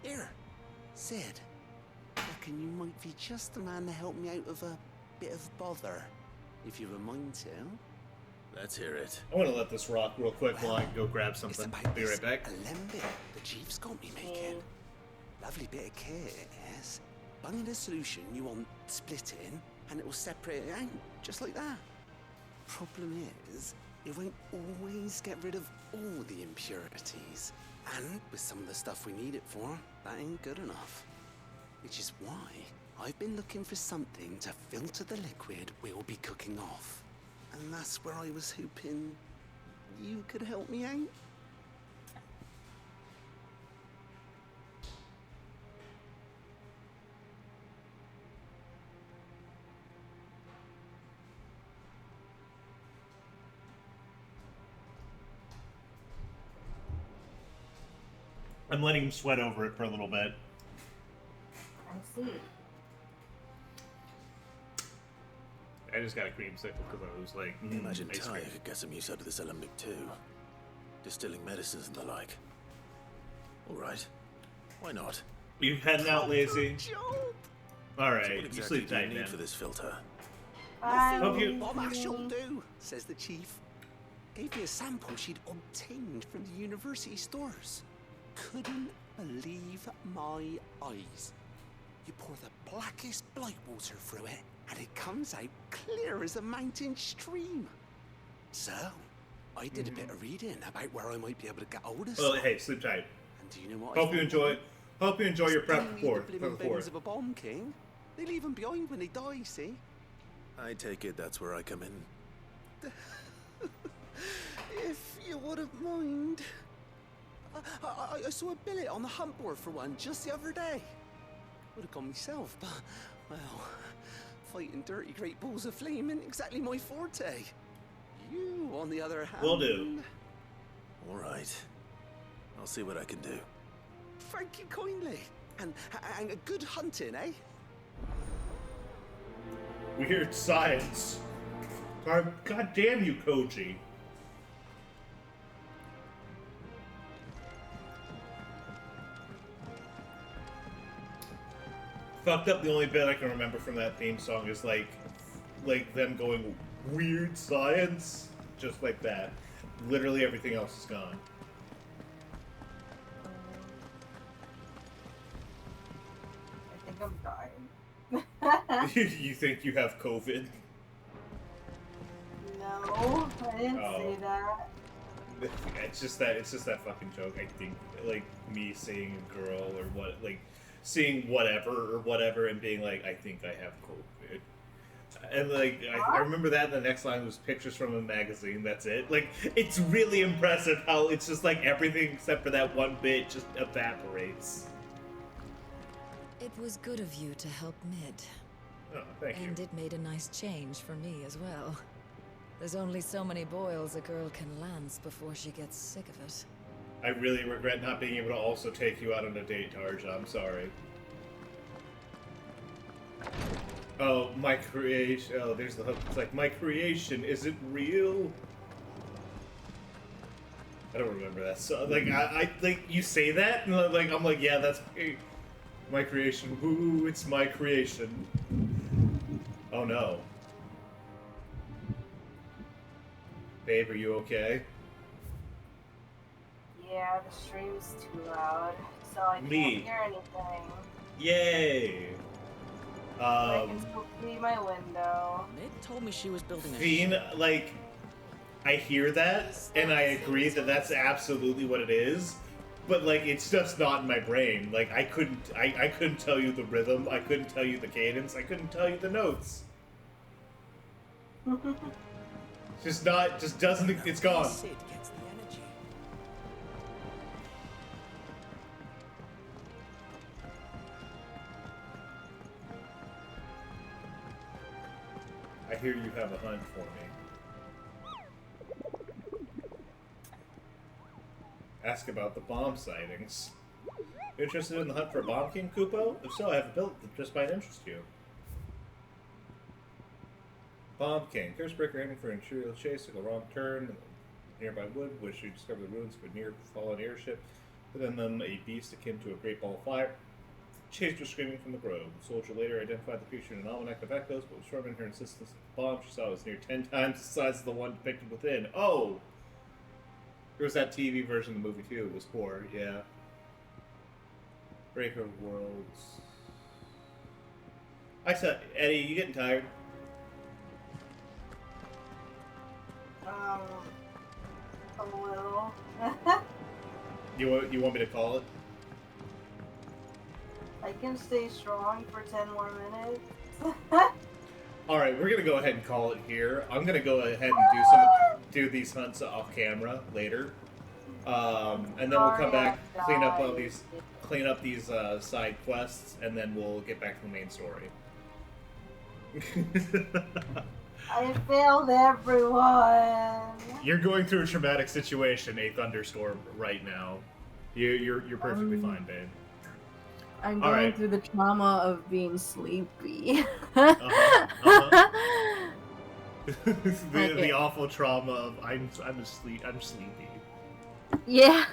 [SPEAKER 19] Here, Sid. Reckon you might be just the man to help me out of a bit of bother, if you've a mind to.
[SPEAKER 13] Let's hear it.
[SPEAKER 1] I want to let this rock real quick while I go grab something. Be right back.
[SPEAKER 19] A lembit the chief's got me making. Lovely bit of kit it is. Bung the solution you want splitting, and it will separate it out, just like that. Problem is, it won't always get rid of all the impurities. And with some of the stuff we need it for, that ain't good enough. Which is why I've been looking for something to filter the liquid we'll be cooking off. And that's where I was hoping you could help me out.
[SPEAKER 1] I'm letting him sweat over it for a little bit.
[SPEAKER 2] I see.
[SPEAKER 1] I just got a creamsicle because I was like,
[SPEAKER 13] Imagine
[SPEAKER 1] ice
[SPEAKER 13] Ty
[SPEAKER 1] cream.
[SPEAKER 13] could get some use out of this alembic too. Distilling medicines and the like. Alright. Why not?
[SPEAKER 1] You heading out, lazy? Alright,
[SPEAKER 13] So what
[SPEAKER 1] you
[SPEAKER 13] exactly
[SPEAKER 1] sleep
[SPEAKER 13] do you
[SPEAKER 1] tight,
[SPEAKER 13] need
[SPEAKER 1] man.
[SPEAKER 13] for this filter?
[SPEAKER 1] Hope you-
[SPEAKER 19] What I shall do, says the chief. Gave me a sample she'd obtained from the university stores. Couldn't believe my eyes. You pour the blackest blight water through it, and it comes out clear as a mountain stream. So, I did a bit of reading about where I might be able to get hold of
[SPEAKER 1] Well,
[SPEAKER 19] some.
[SPEAKER 1] hey, sleep tight.
[SPEAKER 19] And do you know what I
[SPEAKER 1] Hope you
[SPEAKER 19] found?
[SPEAKER 1] enjoy. Hope you enjoy your prep
[SPEAKER 19] Don't
[SPEAKER 1] for
[SPEAKER 19] leave the blimmin' bones
[SPEAKER 1] fourth.
[SPEAKER 19] of a bomb king. They leave them behind when they die, see?
[SPEAKER 13] I take it that's where I come in.
[SPEAKER 19] If you wouldn't mind. I saw a billet on the hunt board for one just the other day. Would have gone myself, but, well,
[SPEAKER 16] fighting dirty great balls of flame ain't exactly my forte. You, on the other hand...
[SPEAKER 1] Will do.
[SPEAKER 13] All right. I'll see what I can do.
[SPEAKER 16] Thank you kindly. And a good hunting, eh?
[SPEAKER 1] Weird science. God damn you, Koji. Fucked up, the only bit I can remember from that theme song is like them going weird science, just like that. Literally everything else is gone.
[SPEAKER 2] I think I'm dying.
[SPEAKER 1] You think you have COVID?
[SPEAKER 2] No, I didn't say that.
[SPEAKER 1] It's just that fucking joke. I think, like, me seeing a girl or what, like, seeing whatever and being like, I think I have COVID. And, like, I remember that, and the next line was pictures from a magazine, that's it. Like, it's really impressive how it's just like everything except for that one bit just evaporates.
[SPEAKER 20] It was good of you to help Mid.
[SPEAKER 1] Oh, thank you.
[SPEAKER 20] And it made a nice change for me as well. There's only so many boils a girl can lance before she gets sick of it.
[SPEAKER 1] I really regret not being able to also take you out on a date, Tarja. I'm sorry. Oh, my creation. Oh, there's the hook. It's like, my creation, is it real? I don't remember that. So, like, I like, you say that, and like, I'm like, yeah, that's my creation. Woo, it's my creation. Oh no. Babe, are you okay?
[SPEAKER 2] Yeah, the stream's too loud, so I can't hear anything.
[SPEAKER 1] Yay!
[SPEAKER 2] I can still see my window.
[SPEAKER 14] Mid told me she was building a
[SPEAKER 1] Fiend, like, I hear that, and I agree that that's absolutely what it is, but, like, it's just not in my brain. Like, I couldn't tell you the rhythm, I couldn't tell you the cadence, I couldn't tell you the notes. Just doesn't, it's gone. I hear you have a hunt for me. Ask about the bomb sightings. Interested in the hunt for a Bomb King, Kupo? If so, I have a build that just might interest you. Bomb King. Cursebreaker aiming for an imperial chase, took a wrong turn. Nearby wood, which you discover the ruins of a near fallen airship. Within them, a beast akin to a great ball of fire. Chased her screaming from the grove. The soldier later identified the creature in an almanac of echoes, but was firm in her insistence that the bomb she saw was near 10 times the size of the one depicted within. Oh! There was that TV version of the movie too. It was poor, yeah. Breaker of Worlds. I said, Eddie, you getting tired?
[SPEAKER 2] A little.
[SPEAKER 1] You want me to call it?
[SPEAKER 2] I can stay strong for 10 more minutes.
[SPEAKER 1] Alright, we're gonna go ahead and call it here. I'm gonna go ahead and do these hunts off camera later. And then we'll come back, clean up these side quests, and then we'll get back to the main story.
[SPEAKER 2] I failed everyone.
[SPEAKER 1] You're going through a traumatic situation, a thunderstorm, right now. You're perfectly fine, babe.
[SPEAKER 2] I'm going through the trauma of being sleepy.
[SPEAKER 1] The awful trauma of I'm sleepy.
[SPEAKER 2] Yeah.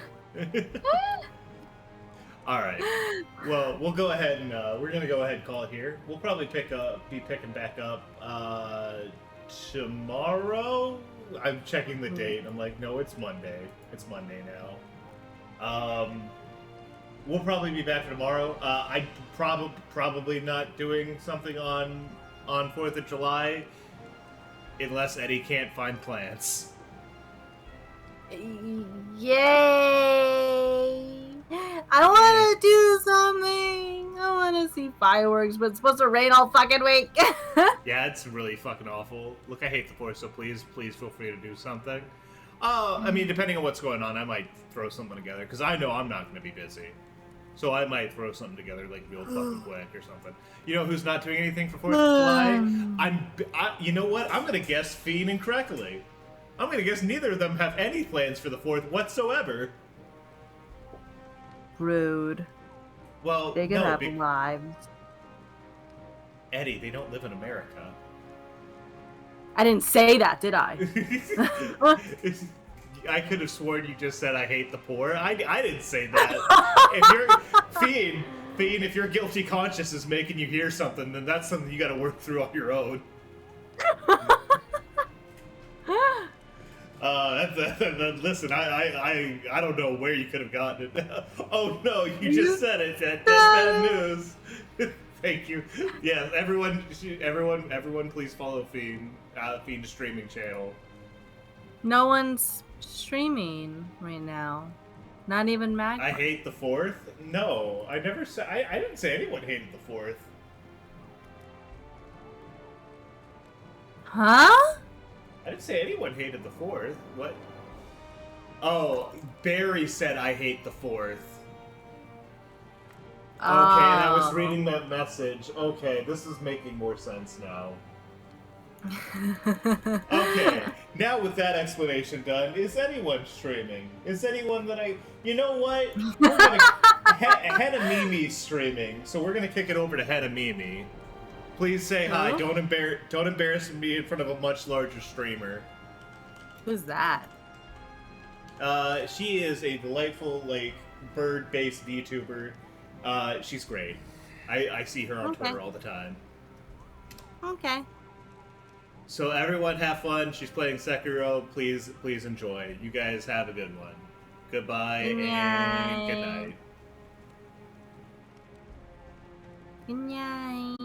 [SPEAKER 1] All right. Well, we'll go ahead and we're gonna go ahead and call it here. We'll probably be picking back up tomorrow. I'm checking the date. I'm like, no, it's Monday. It's Monday now. We'll probably be back for tomorrow. I probably not doing something on 4th of July unless Eddie can't find plants.
[SPEAKER 2] Yay! I want to do something. I want to see fireworks, but it's supposed to rain all fucking week.
[SPEAKER 1] Yeah, it's really fucking awful. Look, I hate the force, so please feel free to do something. I mean, depending on what's going on, I might throw something together, because I know I'm not going to be busy. So I might throw something together like real fucking quick or something. You know who's not doing anything for 4th of July? You know what? I'm going to guess Fiend and Crackly. I'm going to guess neither of them have any plans for the 4th whatsoever.
[SPEAKER 2] Rude.
[SPEAKER 1] Well,
[SPEAKER 2] they could have lives.
[SPEAKER 1] Eddie, they don't live in America.
[SPEAKER 2] I didn't say that, did I?
[SPEAKER 1] I could have sworn you just said I hate the poor. I didn't say that. If you're Fiend, if your guilty conscience is making you hear something, then that's something you got to work through on your own. Listen, I don't know where you could have gotten it. Oh no, you just said it. That's bad news. Thank you. Yeah, everyone, please follow Fiend. Fiend's streaming channel.
[SPEAKER 2] No one's streaming right now. Not even Magma.
[SPEAKER 1] I hate the 4th? No, I never said. I didn't say anyone hated the 4th.
[SPEAKER 2] Huh?
[SPEAKER 1] I didn't say anyone hated the 4th. What? Oh, Barry said I hate the 4th. Okay, and I was reading that message. Okay, this is making more sense now. Okay, now with that explanation done, is anyone streaming? Is anyone that I... You know what? We're gonna... Hedda Mimi's streaming, so we're gonna kick it over to Hedda Mimi. Please say hi. Don't embarrass me in front of a much larger streamer.
[SPEAKER 2] Who's that?
[SPEAKER 1] She is a delightful, like, bird-based VTuber. She's great. I see her on Twitter all the time.
[SPEAKER 2] Okay.
[SPEAKER 1] So everyone have fun. She's playing Sekiro. Please enjoy. You guys have a good one. Goodbye and good night.
[SPEAKER 2] Good night.